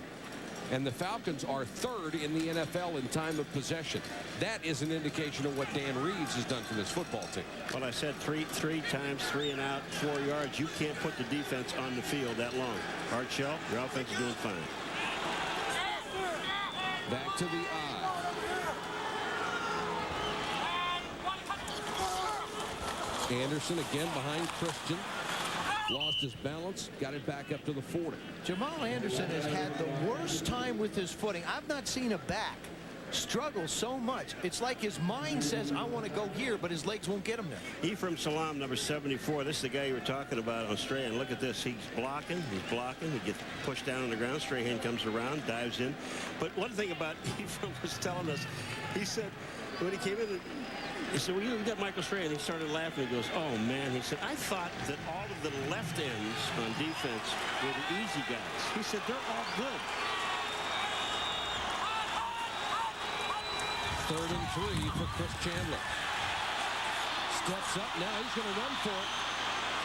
And the Falcons are third in the NFL in time of possession. That is an indication of what Dan Reeves has done for this football team. Well, I said three times, 3 and out, 4 yards. You can't put the defense on the field that long. Art Shell, your offense is doing fine. Back to the eye. Anderson again behind Christian. Lost his balance, got it back up to the 40. Jamal Anderson has had the worst time with his footing. I've not seen a back struggle so much. It's like his mind says, I want to go here, but his legs won't get him there. Ephraim Salam, number 74. This is the guy you were talking about on Strahan. Look at this. He's blocking. He gets pushed down on the ground. Strahan comes around, dives in. But one thing about Ephraim was telling us, he said, when he came in, he said, well, you got Michael Strahan. He started laughing. He goes, oh, man. He said, I thought that all of the left ends on defense were the easy guys. He said, they're all good. 3rd and 3 for Chris Chandler. Steps up now. He's going to run for it.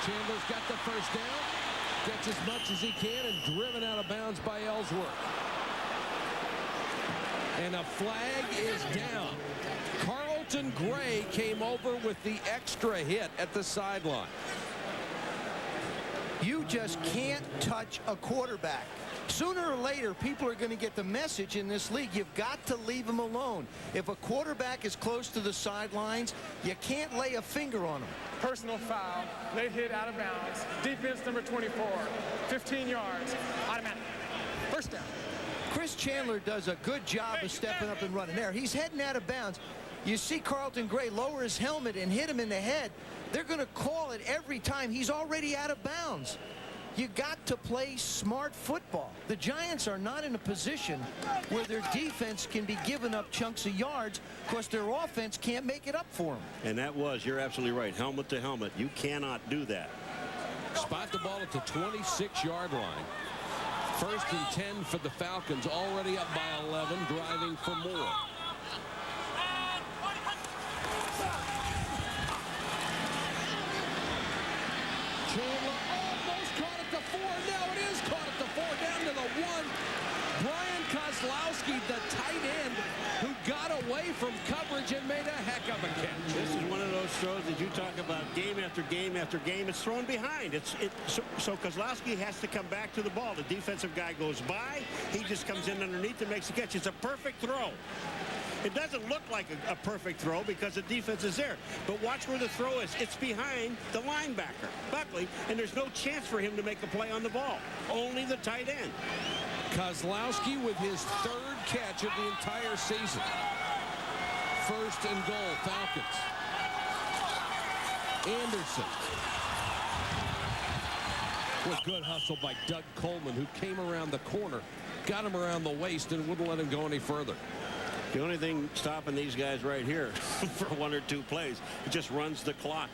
Chandler's got the first down. Gets as much as he can and driven out of bounds by Ellsworth. And a flag is down. Carlton Gray came over with the extra hit at the sideline. You just can't touch a quarterback. Sooner or later, people are going to get the message in this league. You've got to leave him alone. If a quarterback is close to the sidelines, you can't lay a finger on him. Personal foul, late hit out of bounds. Defense number 24, 15 yards, automatic. First down. Chris Chandler does a good job of stepping up and running there. He's heading out of bounds. You see Carlton Gray lower his helmet and hit him in the head. They're going to call it every time. He's already out of bounds. You got to play smart football. The Giants are not in a position where their defense can be giving up chunks of yards because their offense can't make it up for them. And that was, you're absolutely right, helmet to helmet. You cannot do that. Spot the ball at the 26-yard line. 1st and 10 for the Falcons, already up by 11, driving for more. Chandler almost caught at the 4. Now it is caught at the 4, down to the 1. Brian Kozlowski, the tight end, who got away from coverage and made a heck of a catch. This is one of those throws that you talk about game after game after game. It's thrown behind. So Kozlowski has to come back to the ball. The defensive guy goes by. He just comes in underneath and makes the catch. It's a perfect throw. It doesn't look like a perfect throw because the defense is there. But watch where the throw is. It's behind the linebacker, Buckley, and there's no chance for him to make a play on the ball. Only the tight end. Kozlowski with his 3rd catch of the entire season. 1st and goal, Falcons. Anderson. With good hustle by Doug Coleman, who came around the corner, got him around the waist, and wouldn't let him go any further. The only thing stopping these guys right here for 1 or 2 plays, it just runs the clock.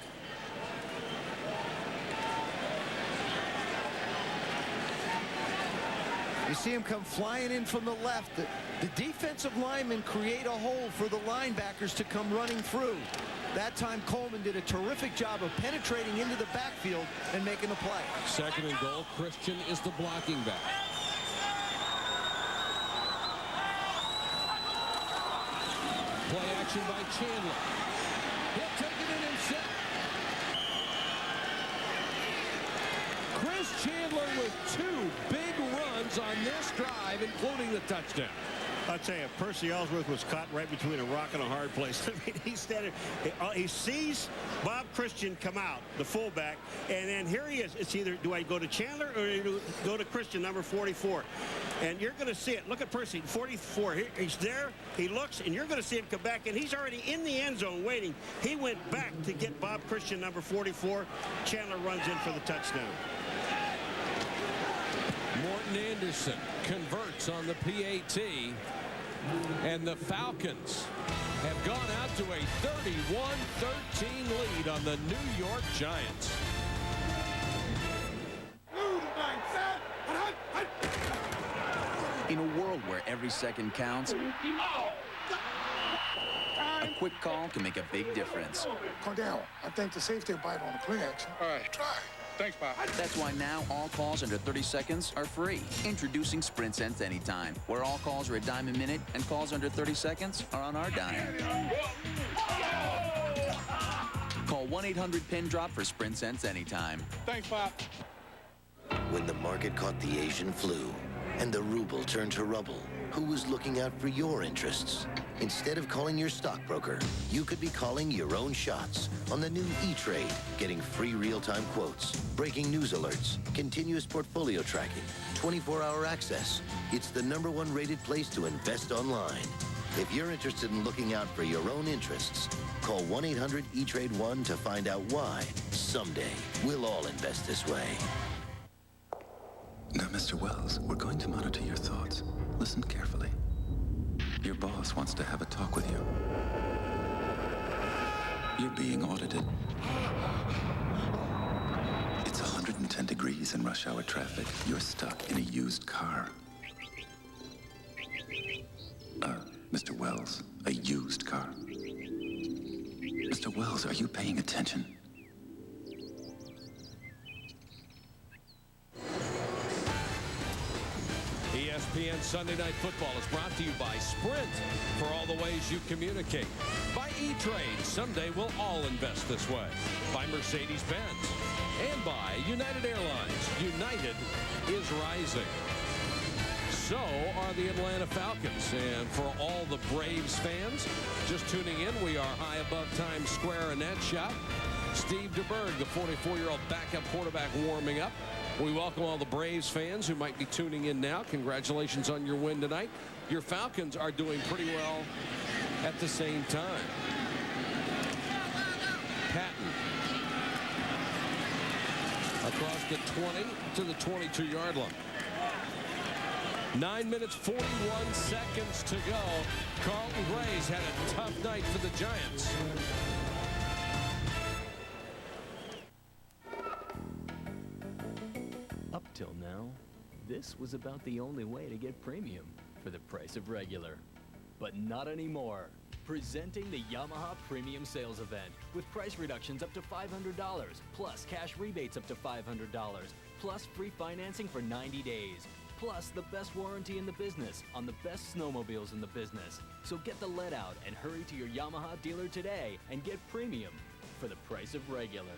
You see him come flying in from the left. The defensive linemen create a hole for the linebackers to come running through. That time Coleman did a terrific job of penetrating into the backfield and making a play. 2nd and goal. Christian is the blocking back. Play action by Chandler. He'll take it in himself. Chris Chandler with 2 big runs on this drive, including the touchdown. I'll tell you, Percy Ellsworth was caught right between a rock and a hard place. I mean, he's standing. He sees Bob Christian come out, the fullback, and then here he is. It's either do I go to Chandler or do I go to Christian, number 44? And you're going to see it. Look at Percy, 44. He's there. He looks, and you're going to see him come back, and he's already in the end zone waiting. He went back to get Bob Christian, number 44. Chandler runs in for the touchdown. Morton Anderson converts on the PAT. And the Falcons have gone out to a 31-13 lead on the New York Giants. In a world where every second counts, a quick call can make a big difference. Cordell, I think the safety will bite on the play action. All right, try. Thanks, Bob. That's why now all calls under 30 seconds are free. Introducing Sprint Sense Anytime, where all calls are a dime a minute and calls under 30 seconds are on our dime. Call 1-800-PIN-DROP for Sprint Sense Anytime. Thanks, Bob. When the market caught the Asian flu and the ruble turned to rubble, who was looking out for your interests? Instead of calling your stockbroker, you could be calling your own shots on the new E-Trade, getting free real-time quotes, breaking news alerts, continuous portfolio tracking, 24-hour access. It's the #1 rated place to invest online. If you're interested in looking out for your own interests, call 1-800-E-TRADE-1 to find out why someday we'll all invest this way. Now, Mr. Wells, we're going to monitor your thoughts. Listen carefully. Your boss wants to have a talk with you. You're being audited. It's 110 degrees in rush hour traffic. You're stuck in a used car. Mr. Wells, a used car. Mr. Wells, are you paying attention? ESPN Sunday Night Football is brought to you by Sprint, for all the ways you communicate. By E-Trade, someday we'll all invest this way. By Mercedes-Benz. And by United Airlines. United is rising. So are the Atlanta Falcons. And for all the Braves fans just tuning in, we are high above Times Square in that shot. Steve DeBerg, the 44-year-old backup quarterback, warming up. We welcome all the Braves fans who might be tuning in now. Congratulations on your win tonight. Your Falcons are doing pretty well at the same time. Patton across the 20 to the 22-yard line. 9 minutes, 41 seconds to go. Carlton Gray's had a tough night for the Giants. Up till now, this was about the only way to get premium for the price of regular. But not anymore. Presenting the Yamaha Premium Sales Event with price reductions up to $500, plus cash rebates up to $500, plus free financing for 90 days, plus the best warranty in the business on the best snowmobiles in the business. So get the lead out and hurry to your Yamaha dealer today and get premium for the price of regular.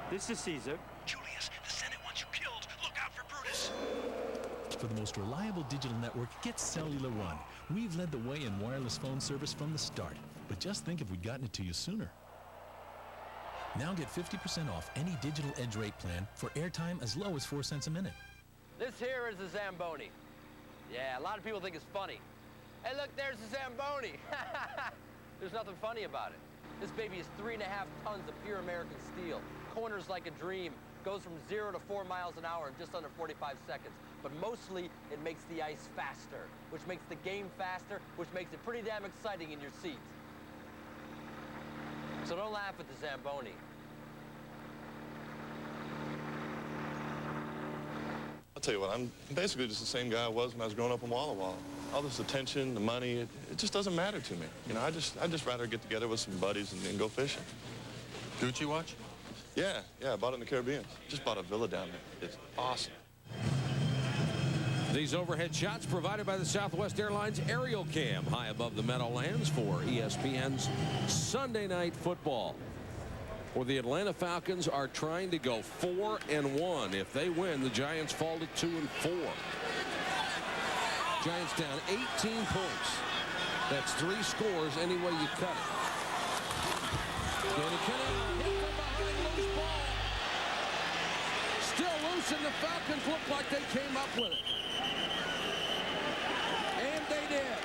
This is Caesar. Julius, the Senate wants you killed. Look out for Brutus. For the most reliable digital network, get Cellular One. We've led the way in wireless phone service from the start. But just think if we'd gotten it to you sooner. Now get 50% off any digital edge rate plan for airtime as low as 4 cents a minute. This here is the Zamboni. Yeah, a lot of people think it's funny. Hey, look, there's the Zamboni. There's nothing funny about it. This baby is 3.5 tons of pure American steel. Corners like a dream. Goes from 0 to 4 miles an hour in just under 45 seconds. But mostly, it makes the ice faster, which makes the game faster, which makes it pretty damn exciting in your seats. So don't laugh at the Zamboni. I'll tell you what, I'm basically just the same guy I was when I was growing up in Walla Walla. All this attention, the money, it just doesn't matter to me. You know, I'd just rather get together with some buddies and go fishing. Gucci watch? Yeah, I bought it in the Caribbean. Just bought a villa down there. It's awesome. These overhead shots provided by the Southwest Airlines Aerial Cam, high above the Meadowlands for ESPN's Sunday Night Football. Where the Atlanta Falcons are trying to go 4-1. If they win, the Giants fall to 2-4. Giants down 18 points. That's 3 scores any way you cut it. Danny Kennedy hit from behind, loose ball. Still loose, and the Falcons look like they came up with it. And they did.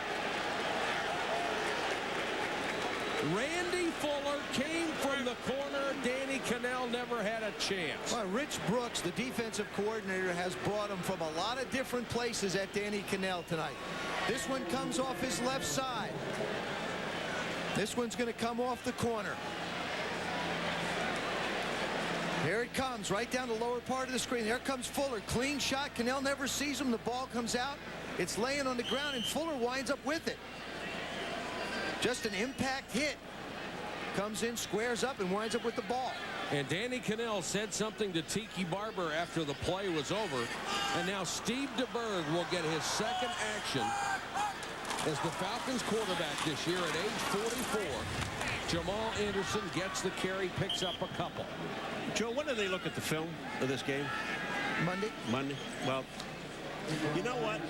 Ran Fuller came from the corner. Danny Cannell never had a chance. Well, Rich Brooks, the defensive coordinator, has brought him from a lot of different places at Danny Cannell tonight. This one comes off his left side. This one's going to come off the corner. Here it comes, right down the lower part of the screen. There comes Fuller. Clean shot. Cannell never sees him. The ball comes out. It's laying on the ground, and Fuller winds up with it. Just an impact hit. Comes in, squares up, and winds up with the ball. And Danny Cannell said something to Tiki Barber after the play was over. And now Steve DeBerg will get his second action as the Falcons quarterback this year at age 44. Jamal Anderson gets the carry, picks up a couple. Joe, when do they look at the film of this game? Monday. Well, you know what?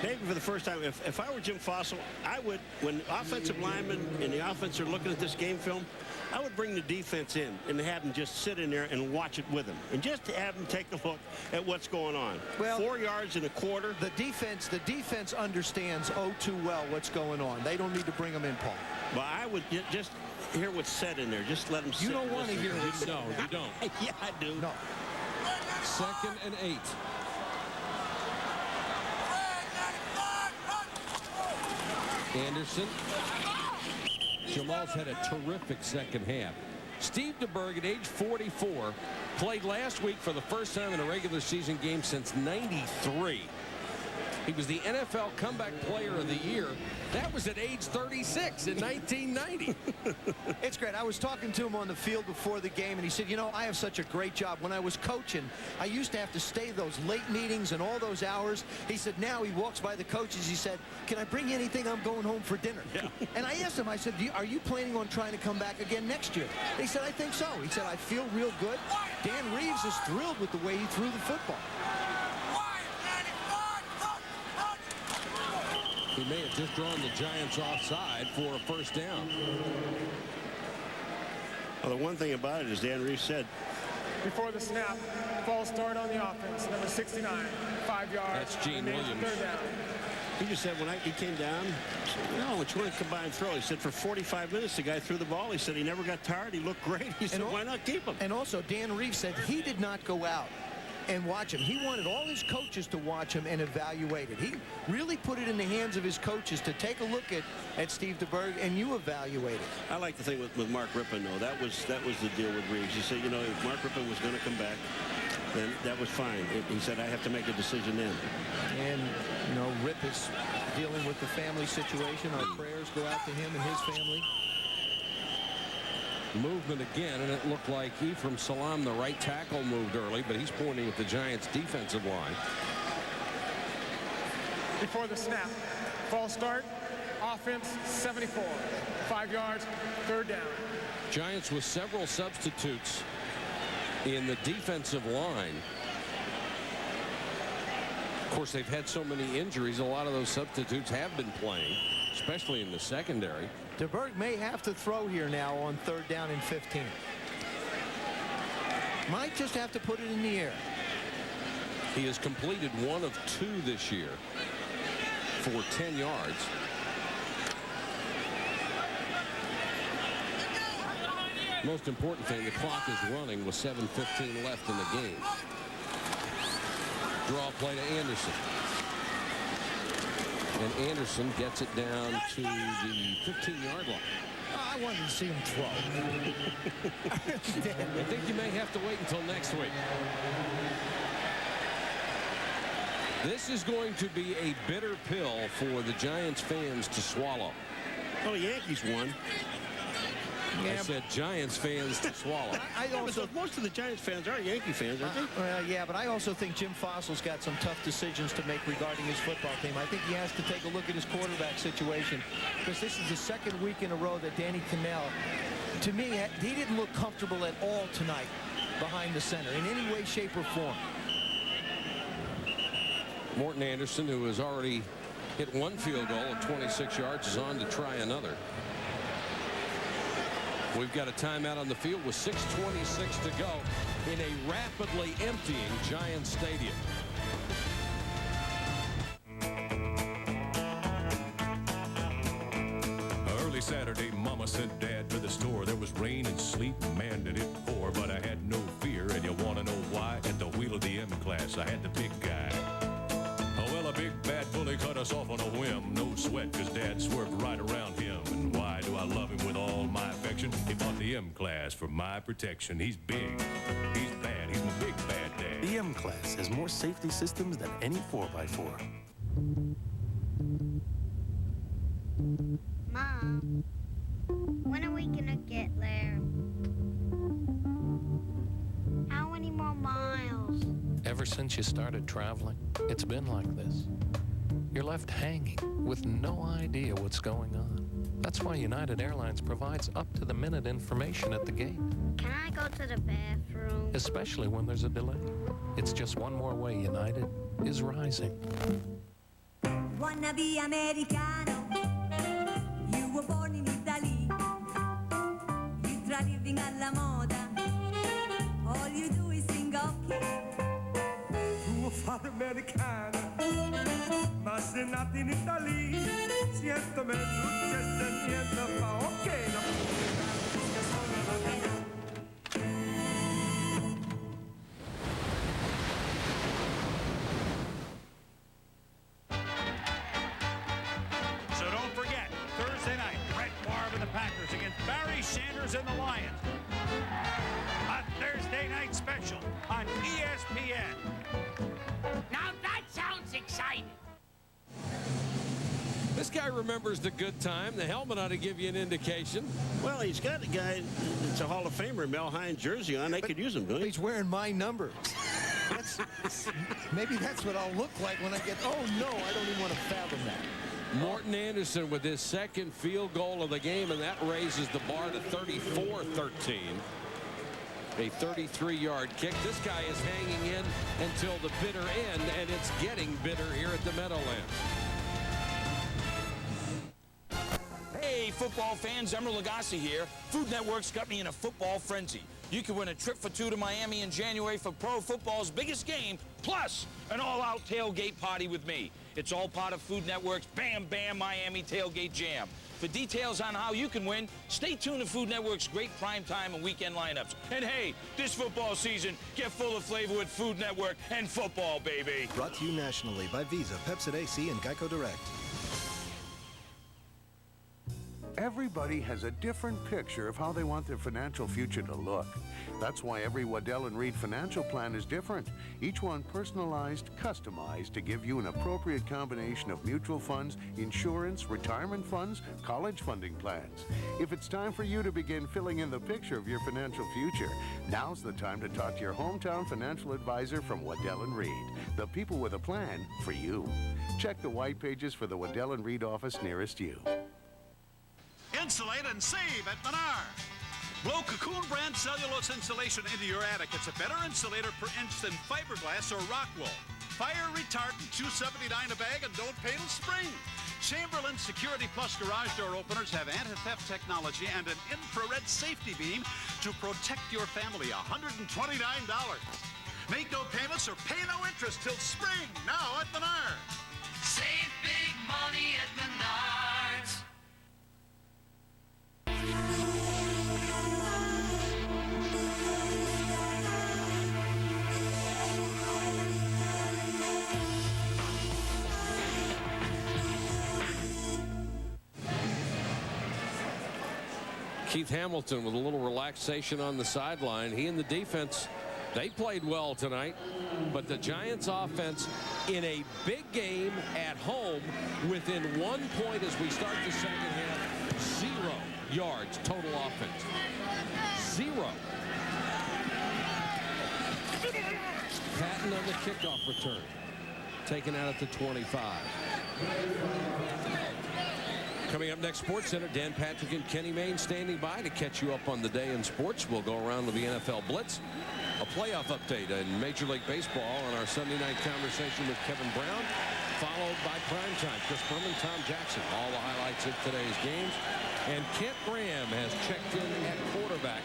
Maybe for the first time, if I were Jim Fossil, I would, when offensive linemen and the offense are looking at this game film, I would bring the defense in and have them just sit in there and watch it with them. And just have them take a look at what's going on. Well, 4 yards and a quarter. The defense understands too well what's going on. They don't need to bring them in, Paul. Well, I would just hear what's said in there. Just let them sit. You don't want to hear it. No, you don't. Yeah, I do. No. 2nd and 8. Anderson. Jamal's had a terrific second half. Steve DeBerg at age 44 played last week for the first time in a regular season game since '93. He was the NFL Comeback Player of the Year. That was at age 36 in 1990. It's great. I was talking to him on the field before the game, and he said, you know, I have such a great job. When I was coaching, I used to have to stay those late meetings and all those hours. He said, now he walks by the coaches. He said, can I bring you anything? I'm going home for dinner. Yeah. And I asked him, I said, are you planning on trying to come back again next year? He said, I think so. He said, I feel real good. Dan Reeves is thrilled with the way he threw the football. He may have just drawn the Giants offside for a first down. Well, the one thing about it is Dan Reeves said, Before the snap, false start on the offense, number 69, 5 yards. That's Gene Williams. 3rd down. he just said when he came down, no, it's going to combine throw. He said for 45 minutes the guy threw the ball. He said he never got tired. He looked great. He said, why not keep him? And also, Dan Reeves said he did not go out and watch him. He wanted all his coaches to watch him and evaluate it. He really put it in the hands of his coaches to take a look at Steve DeBerg, and you evaluate it. I like the thing with Mark Rippon, though. That was the deal with Reeves. He said, you know, if Mark Rippon was going to come back, then that was fine. He said, I have to make a decision then. And, you know, Rip is dealing with the family situation. Our prayers go out to him and his family. Movement again, and it looked like Ephraim Salam, the right tackle, moved early, but he's pointing at the Giants' defensive line. Before the snap, false start, offense 74, 5 yards, 3rd down. Giants with several substitutes in the defensive line. Of course, they've had so many injuries. A lot of those substitutes have been playing, especially in the secondary. DeBerg may have to throw here now on 3rd down and 15. Might just have to put it in the air. He has completed 1 of 2 this year for 10 yards. Most important thing, the clock is running with 7:15 left in the game. Draw play to Anderson. And Anderson gets it down to the 15-yard line. I wanted to see him throw. I think you may have to wait until next week. This is going to be a bitter pill for the Giants fans to swallow. Oh, the Yankees won. Yeah, I said Giants fans to swallow. I also, most of the Giants fans are Yankee fans, aren't they? Yeah, but I also think Jim Fossil's got some tough decisions to make regarding his football team. I think he has to take a look at his quarterback situation, because this is the 2nd week in a row that Danny Cannell, to me, he didn't look comfortable at all tonight behind the center in any way, shape, or form. Morton Anderson, who has already hit 1 field goal at 26 yards, is on to try another. We've got a timeout on the field with 6:26 to go in a rapidly emptying Giants Stadium. Early Saturday, Mama sent Dad to the store. There class. I had the big guy. Oh, well, a big bad bully cut us off on a whim. No sweat, 'cause Dad swerved right around him. And why do I love him with all my affection? He bought the M class for my protection. He's big. He's bad. He's my big bad dad. The M class has more safety systems than any 4x4. Mom, when are we gonna get there? How many more miles? Ever since you started traveling, it's been like this. You're left hanging with no idea what's going on. That's why United Airlines provides up-to-the-minute information at the gate. Can I go to the bathroom? Especially when there's a delay. It's just one more way United is rising. Wanna be Americano? You were born in Italy. You try living alla moda. All you do is sing okay. Tu fare americana, ma se nati in Italy, siento me succede niente fa ok. So don't forget, Thursday night, Brett Favre and the Packers against Barry Sanders and the Lions. A Thursday night special on ESPN. Now that sounds exciting. This guy remembers the good time. The helmet ought to give you an indication. Well, he's got a guy, it's a Hall of Famer, Mel Hines jersey on. They could use him, don't he? He's wearing my number. Maybe that's what I'll look like when I get, oh no, I don't even want to fathom that. Morton Anderson with his second field goal of the game, and that raises the bar to 34-13. A 33-yard kick. This guy is hanging in until the bitter end, and it's getting bitter here at the Meadowlands. Hey, football fans, Emeril Lagasse here. Food Network's got me in a football frenzy. You can win a trip for two to Miami in January for pro football's biggest game, plus an all-out tailgate party with me. It's all part of Food Network's Bam Bam Miami Tailgate Jam. For details on how you can win, stay tuned to Food Network's great primetime and weekend lineups. And hey, this football season, get full of flavor with Food Network and football, baby. Brought to you nationally by Visa, Pepsi AC, and Geico Direct. Everybody has a different picture of how they want their financial future to look. That's why every Waddell & Reed financial plan is different. Each one personalized, customized to give you an appropriate combination of mutual funds, insurance, retirement funds, college funding plans. If it's time for you to begin filling in the picture of your financial future, now's the time to talk to your hometown financial advisor from Waddell & Reed. The people with a plan for you. Check the white pages for the Waddell & Reed office nearest you. Insulate and save at Menards. Blow Cocoon brand cellulose insulation into your attic. It's a better insulator per inch than fiberglass or rock wool. Fire retardant, $2.79 a bag, and don't pay till spring. Chamberlain Security Plus garage door openers have anti-theft technology and an infrared safety beam to protect your family. $129. Make no payments or pay no interest till spring. Now at Menards. Save big money at Menards. Keith Hamilton with a little relaxation on the sideline. He and the defense, they played well tonight, but the Giants offense in a big game at home within 1 point as we start the second half. 0 yards total offense. 0. Patton on the kickoff return. Taken out at the 25. Coming up next, SportsCenter, Dan Patrick and Kenny Mayne standing by to catch you up on the day in sports. We'll go around with the NFL Blitz, a playoff update in Major League Baseball on our Sunday night conversation with Kevin Brown, followed by primetime. Chris Berman, Tom Jackson, all the highlights of today's games. And Kent Graham has checked in at quarterback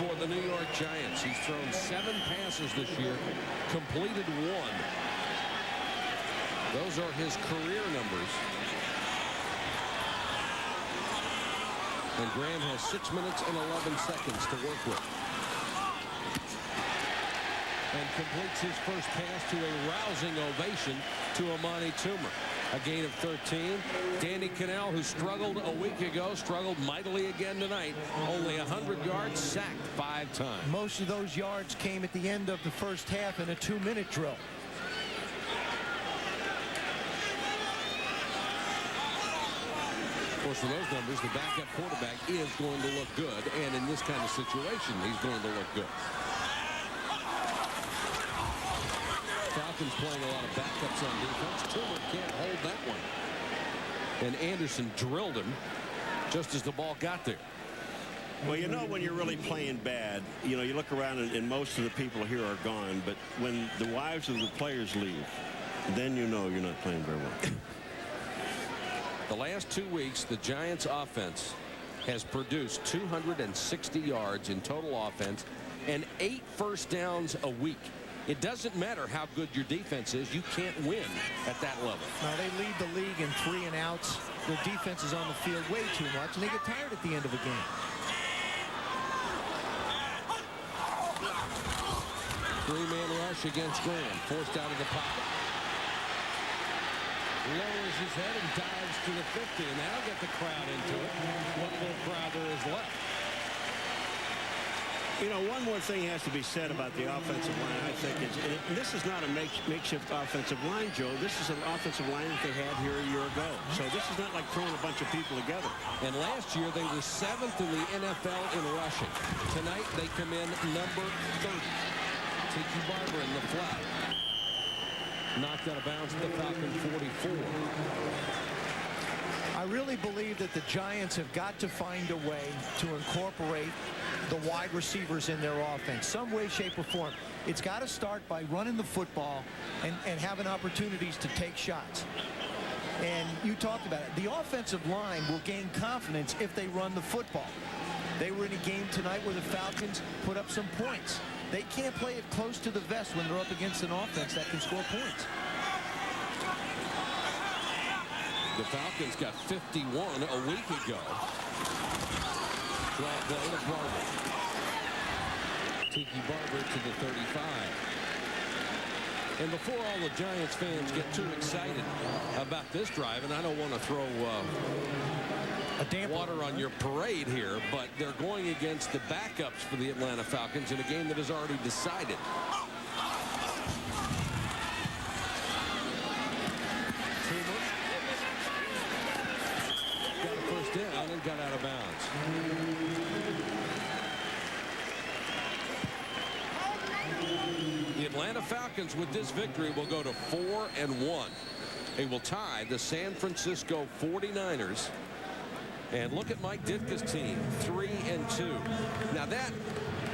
for the New York Giants. He's thrown 7 passes this year, completed 1. Those are his career numbers. And Graham has 6 minutes and 11 seconds to work with. and completes his first pass to a rousing ovation to Amani Toomer. A gain of 13. Danny Cannell, who struggled a week ago, struggled mightily again tonight. Only 100 yards, sacked 5 times. Most of those yards came at the end of the first half in a 2-minute drill. Of course, for those numbers, the backup quarterback is going to look good, and in this kind of situation, he's going to look good. Falcons playing a lot of backups on defense. Toomer can't hold that one. And Anderson drilled him just as the ball got there. Well, you know when you're really playing bad, you know, you look around and most of the people here are gone, but when the wives of the players leave, then you know you're not playing very well. The last 2 weeks, the Giants offense has produced 260 yards in total offense and 8 first downs a week. It doesn't matter how good your defense is. You can't win at that level. Now, they lead the league in 3 and outs. Their defense is on the field way too much, and they get tired at the end of a game. Three-man rush against Graham. Forced out of the pocket. Lowers his head and dives to the 50, and that'll get the crowd into it. What little crowd there is left. You know, one more thing has to be said about the offensive line, I think. And this is not a makeshift offensive line, Joe. This is an offensive line that they had here a year ago. So this is not like throwing a bunch of people together. And last year, they were 7th in the NFL in rushing. Tonight, they come in number 30. Tiki Barber in the flat. Knocked out of bounds at the Falcons 44. I really believe that the Giants have got to find a way to incorporate the wide receivers in their offense, some way, shape, or form. It's got to start by running the football and having opportunities to take shots. And you talked about it. The offensive line will gain confidence if they run the football. They were in a game tonight where the Falcons put up some points. They can't play it close to the vest when they're up against an offense that can score points. The Falcons got 51 a week ago. Drop play to Barber. Tiki Barber to the 35. And before all the Giants fans get too excited about this drive, and I don't want to throw water on your parade here, but they're going against the backups for the Atlanta Falcons in a game that is already decided. Got a first down and got out of bounds. The Atlanta Falcons with this victory will go to 4-1. They will tie the San Francisco 49ers. And look at Mike Ditka's team, 3-2. Now that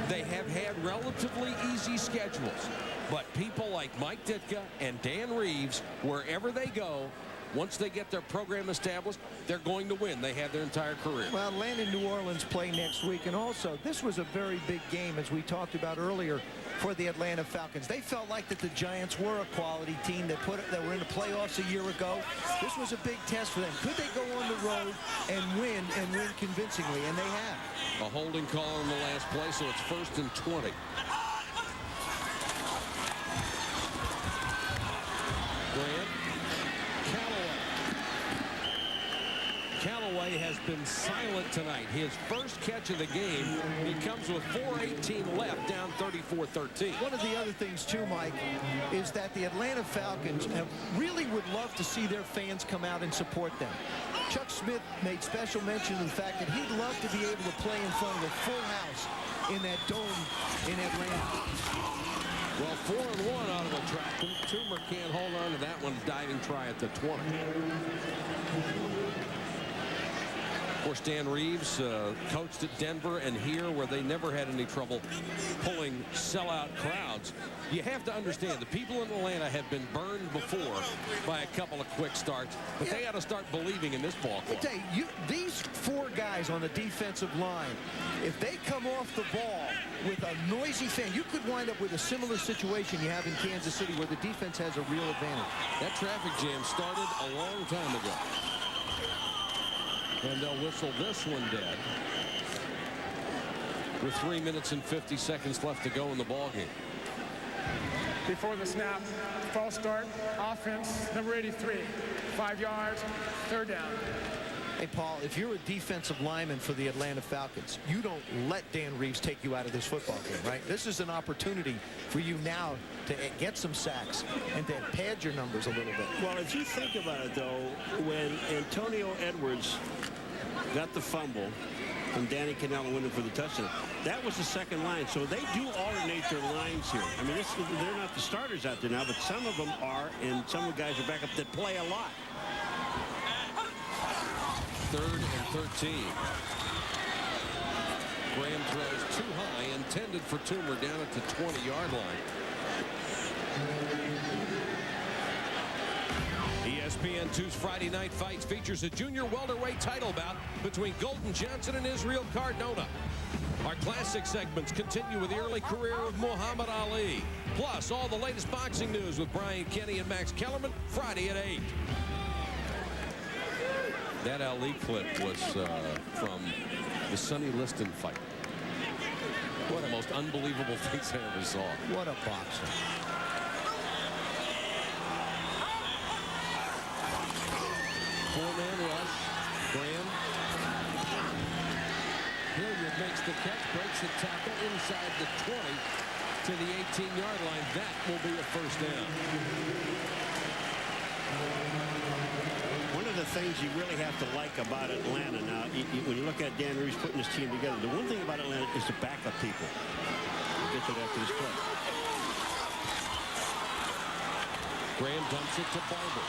they have had relatively easy schedules, but people like Mike Ditka and Dan Reeves, wherever they go, once they get their program established, they're going to win. They have their entire career. Well, Atlanta and New Orleans play next week, and also this was a very big game, as we talked about earlier, for the Atlanta Falcons. They felt like that the Giants were a quality team that were in the playoffs a year ago. This was a big test for them. Could they go on the road and win convincingly? And they have. A holding call in the last play, so it's 1st and 20. Grant. Callaway has been silent tonight. His first catch of the game. He comes with 4:18 left, down 34-13. One of the other things, too, Mike, is that the Atlanta Falcons really would love to see their fans come out and support them. Chuck Smith made special mention of the fact that he'd love to be able to play in front of a full house in that dome in Atlanta. Well, 4-1 out of the track. Toomer can't hold on to that one. Diving try at the 20. Of course, Dan Reeves coached at Denver and here, where they never had any trouble pulling sellout crowds. You have to understand, the people in Atlanta have been burned before by a couple of quick starts, but they got to start believing in this ball club. I tell you, these 4 guys on the defensive line, if they come off the ball with a noisy fan, you could wind up with a similar situation you have in Kansas City, where the defense has a real advantage. That traffic jam started a long time ago. And they'll whistle this one dead with 3 minutes and 50 seconds left to go in the ballgame. before the snap. False start, offense, number 83. 5 yards, 3rd down. Hey, Paul, if you're a defensive lineman for the Atlanta Falcons, you don't let Dan Reeves take you out of this football game, right? This is an opportunity for you now to get some sacks and to pad your numbers a little bit. Well, if you think about it, though, when Antonio Edwards got the fumble and Danny Cannella went in for the touchdown, that was the second line. So they do alternate their lines here. I mean, they're not the starters out there now, but some of them are, and some of the guys are back up that play a lot. 3rd and 13. Graham throws too high, intended for Toomer down at the 20-yard line. ESPN2's Friday Night Fights features a junior welterweight title bout between Golden Johnson and Israel Cardona. Our classic segments continue with the early career of Muhammad Ali. Plus, all the latest boxing news with Brian Kenny and Max Kellerman, Friday at 8. That Ali clip was from the Sonny Liston fight. One of the most unbelievable things I ever saw. What a boxer. Four-man rush. Graham. Hilliard makes the catch, breaks the tackle inside the 20 to the 18-yard line. That will be a 1st down. One of the things you really have to like about Atlanta now, when you look at Dan Reeves putting his team together, the one thing about Atlanta is the backup people. We'll get to that after this play. Graham dumps it to Barber.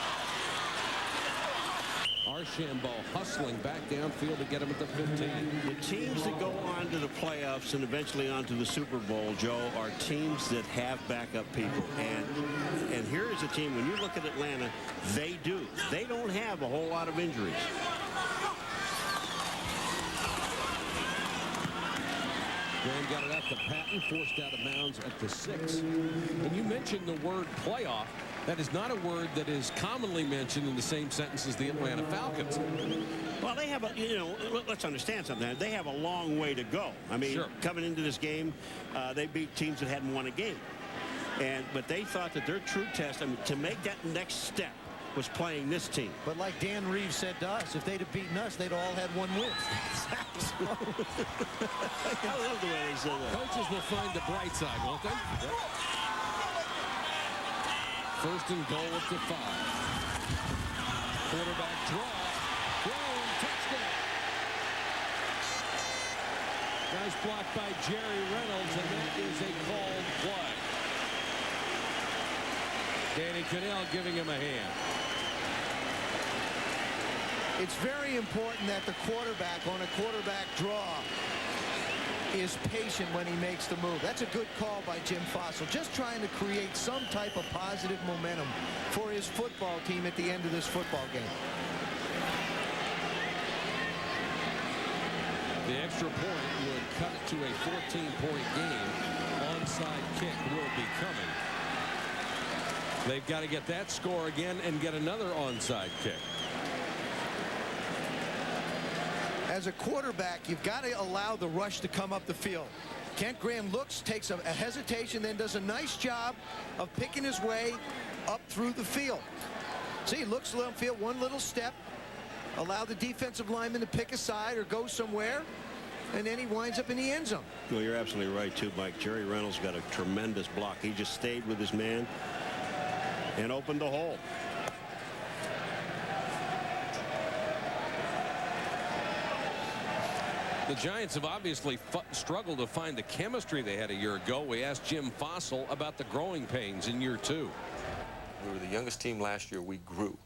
Archambault hustling back downfield to get him at the 15. The teams that go on to the playoffs and eventually on to the Super Bowl, Joe, are teams that have backup people. And here is a team, when you look at Atlanta, they do. They don't have a whole lot of injuries. Graham got it up to Patton, forced out of bounds at the 6. And you mentioned the word playoff. That is not a word that is commonly mentioned in the same sentence as the Atlanta Falcons. Well, they have a, let's understand something. They have a long way to go. I mean, sure. Coming into this game, they beat teams that hadn't won a game. But they thought that their true test, I mean, to make that next step, was playing this team. But like Dan Reeves said to us, if they'd have beaten us, they'd all had 1 win. I love the way they said that. Coaches will find the bright side, won't they? Yep. 1st and goal at the 5. Quarterback draw. Thrown, touchdown. Nice block by Jerry Reynolds, and that is a called play. Danny Cannell giving him a hand. It's very important that the quarterback on a quarterback draw is patient when he makes the move. That's a good call by Jim Fossil. Just trying to create some type of positive momentum for his football team at the end of this football game. The extra point would cut it to a 14-point game. Onside kick will be coming. They've got to get that score again and get another onside kick. As a quarterback, you've got to allow the rush to come up the field. Kent Graham looks, takes a hesitation, then does a nice job of picking his way up through the field. See, he looks field, one little step, allow the defensive lineman to pick a side or go somewhere, and then he winds up in the end zone. Well, you're absolutely right, too, Mike. Jerry Reynolds got a tremendous block. He just stayed with his man and opened the hole. The Giants have obviously struggled to find the chemistry they had a year ago. We asked Jim Fossil about the growing pains in year 2. We were the youngest team last year. We grew.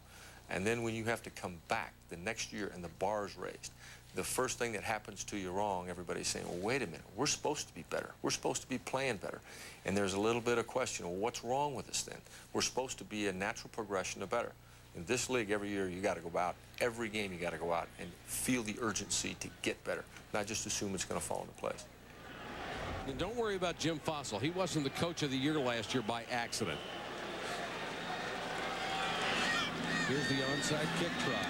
And then when you have to come back the next year and the bar's raised, the first thing that happens to you wrong, everybody's saying, well, wait a minute, we're supposed to be better. We're supposed to be playing better. And there's a little bit of question, well, what's wrong with us then? We're supposed to be a natural progression to better. In this league, every year you got to go out. Every game you got to go out and feel the urgency to get better, not just assume it's going to fall into place. And don't worry about Jim Fossil. He wasn't the coach of the year last year by accident. Here's the onside kick try.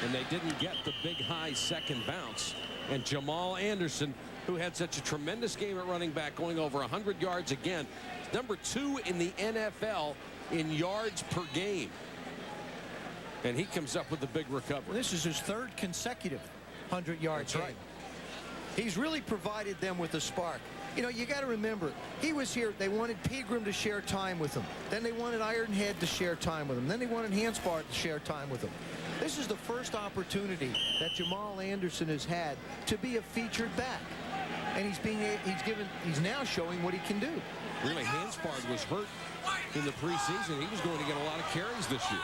And they didn't get the big high second bounce. And Jamal Anderson who had such a tremendous game at running back, going over 100 yards again. Number 2 in the NFL in yards per game. And he comes up with the big recovery. This is his 3rd consecutive 100-yard game. Right. He's really provided them with a spark. You know, you got to remember, he was here. They wanted Pegram to share time with him. Then they wanted Ironhead to share time with him. Then they wanted Hanspart to share time with him. This is the first opportunity that Jamal Anderson has had to be a featured back. And he's now showing what he can do. Really, Hanspart was hurt in the preseason. He was going to get a lot of carries this year.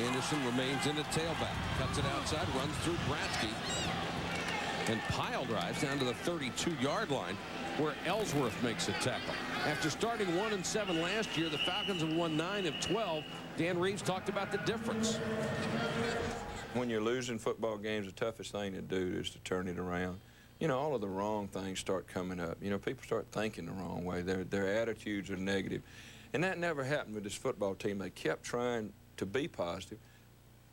Anderson remains in at tailback. Cuts it outside, runs through Bratsky. And pile drives down to the 32-yard line where Ellsworth makes a tackle. After starting 1-7 last year, the Falcons have won 9 of 12. Dan Reeves talked about the difference. When you're losing football games, the toughest thing to do is to turn it around. You know, all of the wrong things start coming up. You know, people start thinking the wrong way. Their attitudes are negative. And that never happened with this football team. They kept trying to be positive,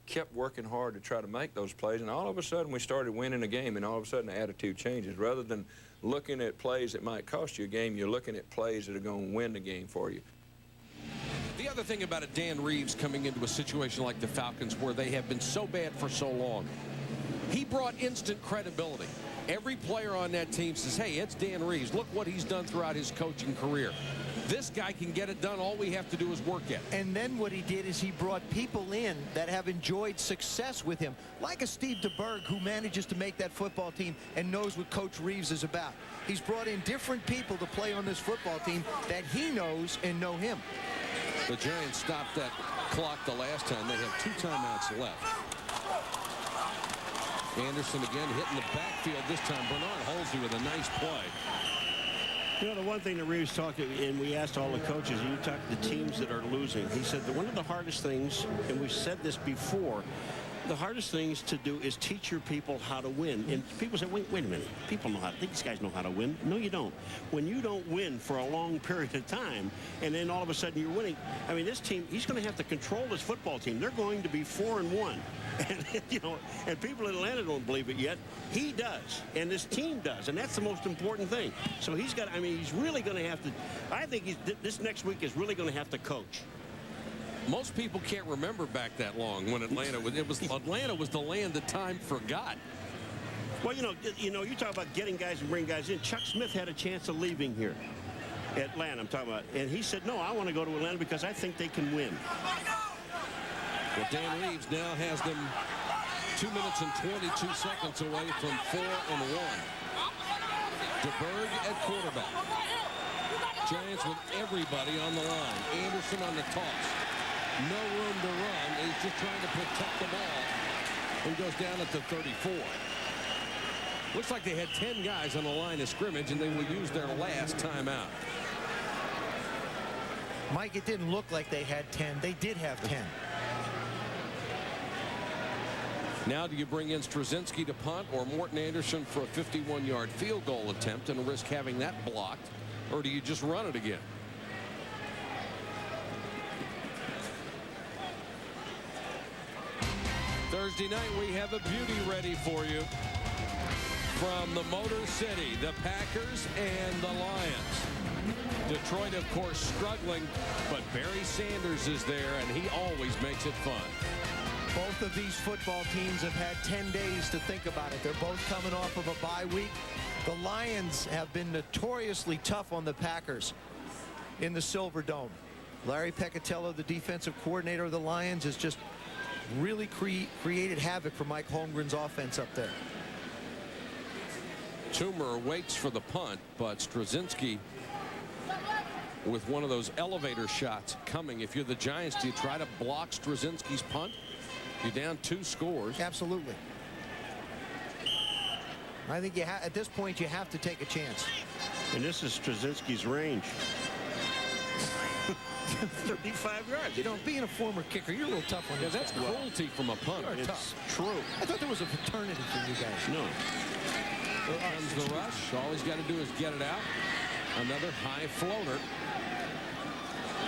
kept working hard to try to make those plays, and all of a sudden we started winning a game, and all of a sudden the attitude changes. Rather than looking at plays that might cost you a game, you're looking at plays that are going to win the game for you. The other thing about it, Dan Reeves coming into a situation like the Falcons where they have been so bad for so long, he brought instant credibility. Every player on that team says, hey, it's Dan Reeves. Look what he's done throughout his coaching career. This guy can get it done. All we have to do is work at it. And then what he did is he brought people in that have enjoyed success with him, like a Steve DeBerg, who manages to make that football team and knows what Coach Reeves is about. He's brought in different people to play on this football team that he knows and know him. The Giants stopped that clock the last time. They have 2 timeouts left. Anderson again hitting the backfield this time. Bernard Holsey with a nice play. You know, the one thing that Reeves talked to, and we asked all the coaches, and you talked to the teams that are losing, he said that one of the hardest things, and we've said this before, the hardest things to do is teach your people how to win. And people say, wait a minute, people know how to, these guys know how to win. No, you don't. When you don't win for a long period of time, and then all of a sudden you're winning, I mean, this team, he's going to have to control this football team. They're going to be 4-1. And, you know, and people in Atlanta don't believe it yet. He does, and this team does, and that's the most important thing. So he's got, I mean, he's really going to have to, I think this next week is really going to have to coach. Most people can't remember back that long when Atlanta was the land that time forgot. Well, you know, you talk about getting guys and bring guys in. Chuck Smith had a chance of leaving here. Atlanta, I'm talking about. And he said, no, I want to go to Atlanta because I think they can win. Well, Dan Reeves now has them 2 minutes and 22 seconds away from 4-1. DeBerg at quarterback. Giants with everybody on the line. Anderson on the toss. No room to run. He's just trying to protect the ball. And goes down at the 34. Looks like they had 10 guys on the line of scrimmage, and they will use their last timeout. Mike, it didn't look like they had 10. They did have 10. Now do you bring in Straczynski to punt or Morton Anderson for a 51-yard field goal attempt and risk having that blocked, or do you just run it again? Thursday night we have a beauty ready for you from the Motor City, the Packers and the Lions. Detroit, of course, struggling, but Barry Sanders is there, and he always makes it fun. Both of these football teams have had 10 days to think about it. They're both coming off of a bye week. The Lions have been notoriously tough on the Packers in the Silver Dome. Larry Peccatello, the defensive coordinator of the Lions, has just really created havoc for Mike Holmgren's offense up there. Toomer waits for the punt, but Straczynski with one of those elevator shots coming. If you're the Giants, do you try to block Straczynski's punt? You're down 2 scores. Absolutely. I think at this point you have to take a chance. And this is Straczynski's range. 35 yards. You know, being a former kicker, you're a little tough on this. That's cruelty from a punter. It's tough. True. I thought there was a fraternity for you guys. No. Here comes the rush. All he's got to do is get it out. Another high floater.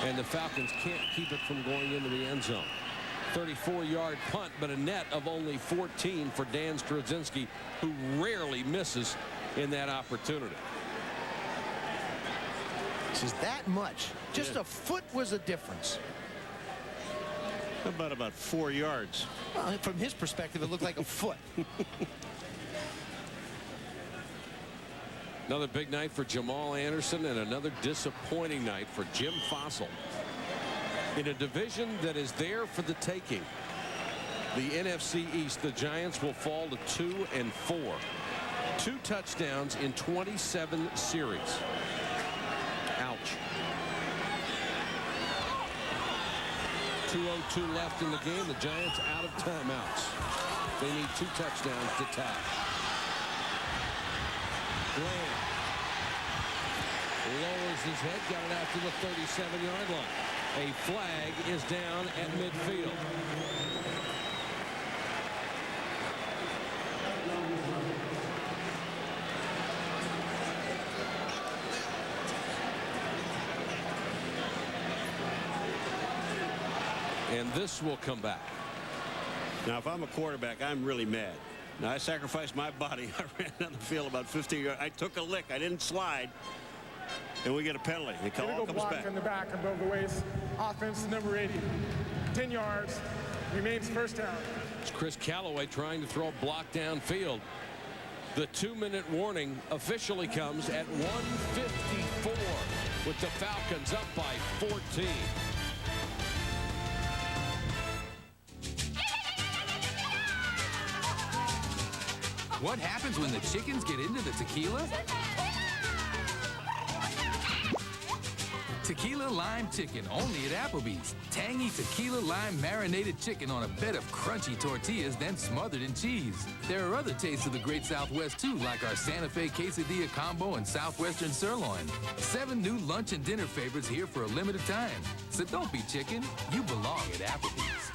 And the Falcons can't keep it from going into the end zone. 34-yard punt, but a net of only 14 for Dan Straczynski, who rarely misses in that opportunity. This is that much. Just a foot was a difference. About 4 yards. Well, from his perspective, it looked like a foot. Another big night for Jamal Anderson and another disappointing night for Jim Fossil. In a division that is there for the taking, the NFC East, the Giants will fall to 2-4. 2 touchdowns in 27 series. Ouch. 2:02 left in the game. The Giants out of timeouts. They need 2 touchdowns to tie. Graham lowers his head, got it out to the 37-yard line. A flag is down at midfield. And this will come back. Now, if I'm a quarterback, I'm really mad. Now, I sacrificed my body. I ran down the field about 50 yards. I took a lick. I didn't slide. And we get a penalty. The call comes block back. in the back above the waist. Offense number 80. 10 yards. Remains first down. It's Chris Callaway trying to throw a block downfield. The 2-minute warning officially comes at 1:54 with the Falcons up by 14. What happens when the chickens get into the tequila? Tequila Lime Chicken, only at Applebee's. Tangy tequila lime marinated chicken on a bed of crunchy tortillas, then smothered in cheese. There are other tastes of the Great Southwest, too, like our Santa Fe Quesadilla Combo and Southwestern Sirloin. 7 new lunch and dinner favorites here for a limited time. So don't be chicken. You belong at Applebee's.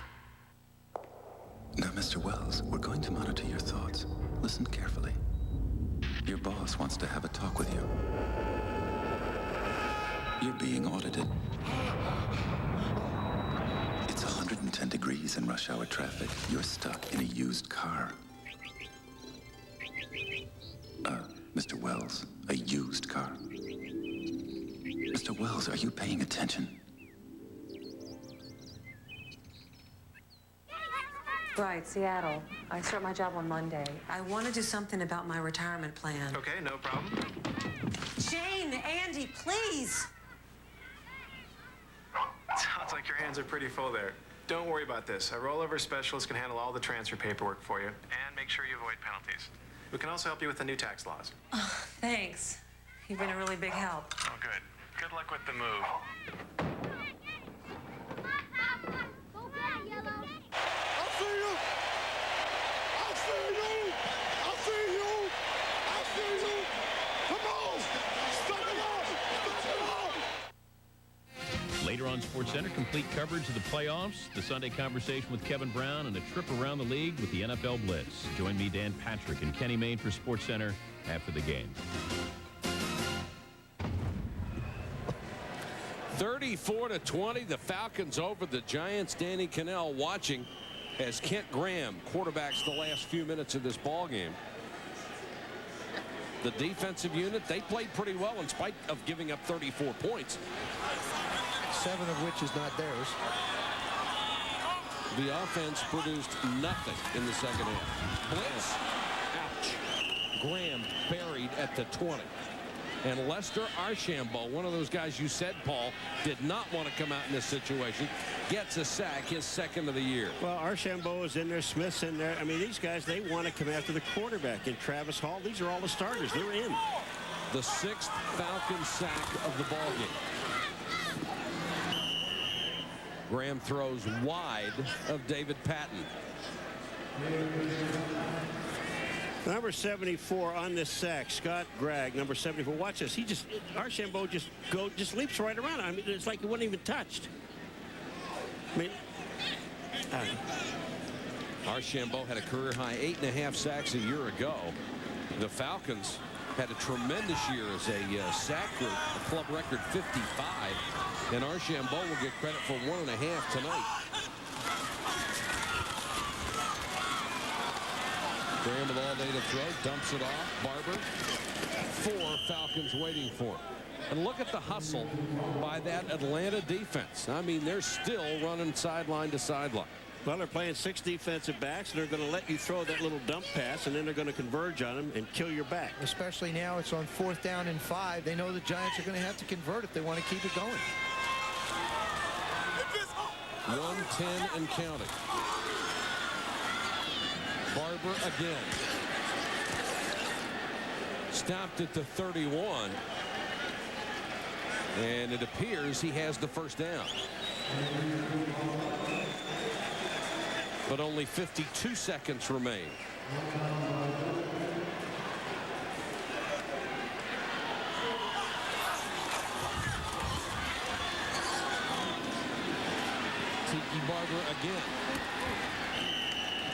Now, Mr. Wells, we're going to monitor your thoughts. Listen carefully. Your boss wants to have a talk with you. You're being audited. It's 110 degrees in rush hour traffic. You're stuck in a used car. Mr. Wells, a used car. Mr. Wells, are you paying attention? Right, Seattle. I start my job on Monday. I want to do something about my retirement plan. Okay, no problem. Shane, Andy, please. Sounds like your hands are pretty full there. Don't worry about this. A rollover specialist can handle all the transfer paperwork for you and make sure you avoid penalties. We can also help you with the new tax laws. Oh, thanks. You've been a really big help. Oh, good. Good luck with the move. Later on SportsCenter, complete coverage of the playoffs, the Sunday conversation with Kevin Brown, and a trip around the league with the NFL Blitz. Join me, Dan Patrick, and Kenny Mayne for SportsCenter after the game. 34-20, the Falcons over the Giants. Danny Cannell watching as Kent Graham quarterbacks the last few minutes of this ball game. The defensive unit, they played pretty well in spite of giving up 34 points. 7 of which is not theirs. The offense produced nothing in the second half. Blitz. Ouch. Graham buried at the 20. And Lester Archambault, one of those guys you said, Paul, did not want to come out in this situation, gets a sack, his second of the year. Well, Archambault is in there, Smith's in there. I mean, these guys, they want to come after the quarterback. And Travis Hall, these are all the starters. They're in. The 6th Falcons sack of the ball game. Graham throws wide of David Patton. Number 74 on this sack, Scott Gregg, number 74. Watch this. Archambault just leaps right around. I mean, it's like he wasn't even touched. I mean, Archambault had a career-high 8.5 sacks a year ago. The Falcons had a tremendous year as a sack group, a club record 55. And Archambault will get credit for 1.5 tonight. Graham with all day to throw, dumps it off. Barber, 4 Falcons waiting for him. And look at the hustle by that Atlanta defense. I mean, they're still running sideline to sideline. Well, they're playing 6 defensive backs, and they're going to let you throw that little dump pass, and then they're going to converge on them and kill your back. Especially now it's on 4th down and 5. They know the Giants are going to have to convert if they want to keep it going. 1:10 and counting. Barber again. Stopped at the 31. And it appears he has the first down. But only 52 seconds remain. Tiki Barber again.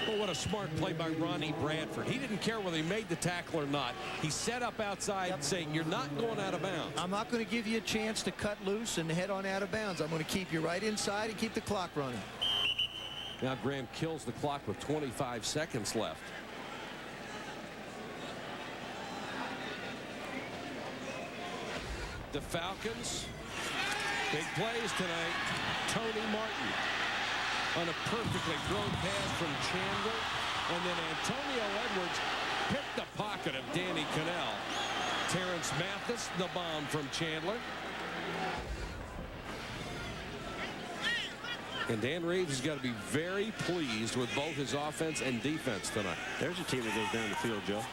Well, what a smart play by Ronnie Bradford. He didn't care whether he made the tackle or not. He set up outside saying, you're not going out of bounds. I'm not going to give you a chance to cut loose and head on out of bounds. I'm going to keep you right inside and keep the clock running. Now Graham kills the clock with 25 seconds left. The Falcons, big plays tonight. Tony Martin on a perfectly thrown pass from Chandler. And then Antonio Edwards picked the pocket of Danny Cannell. Terrence Mathis, the bomb from Chandler. And Dan Reeves has got to be very pleased with both his offense and defense tonight. There's a team that goes down the field, Joe.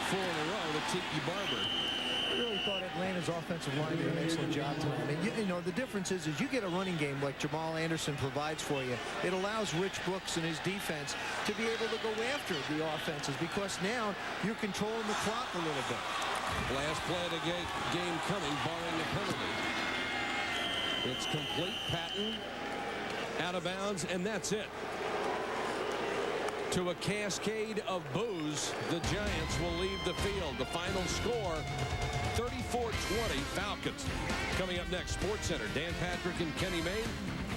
4 in a row to Tiki Barber. I really thought Atlanta's offensive line did an excellent job tonight. I mean, you know, the difference is you get a running game like Jamal Anderson provides for you. It allows Rich Brooks and his defense to be able to go after the offenses because now you're controlling the clock a little bit. Last play of the game coming, barring the penalty. It's complete. Patton out of bounds, and that's it. To a cascade of boos, the Giants will leave the field. The final score, 34-20 Falcons. Coming up next, Sports Center. Dan Patrick and Kenny Mayne.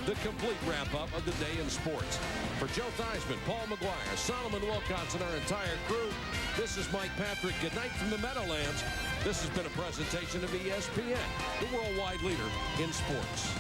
The complete wrap-up of the day in sports. For Joe Theismann, Paul McGuire, Solomon Wilcox, and our entire crew, this is Mike Patrick. Good night from the Meadowlands. This has been a presentation of ESPN, the worldwide leader in sports.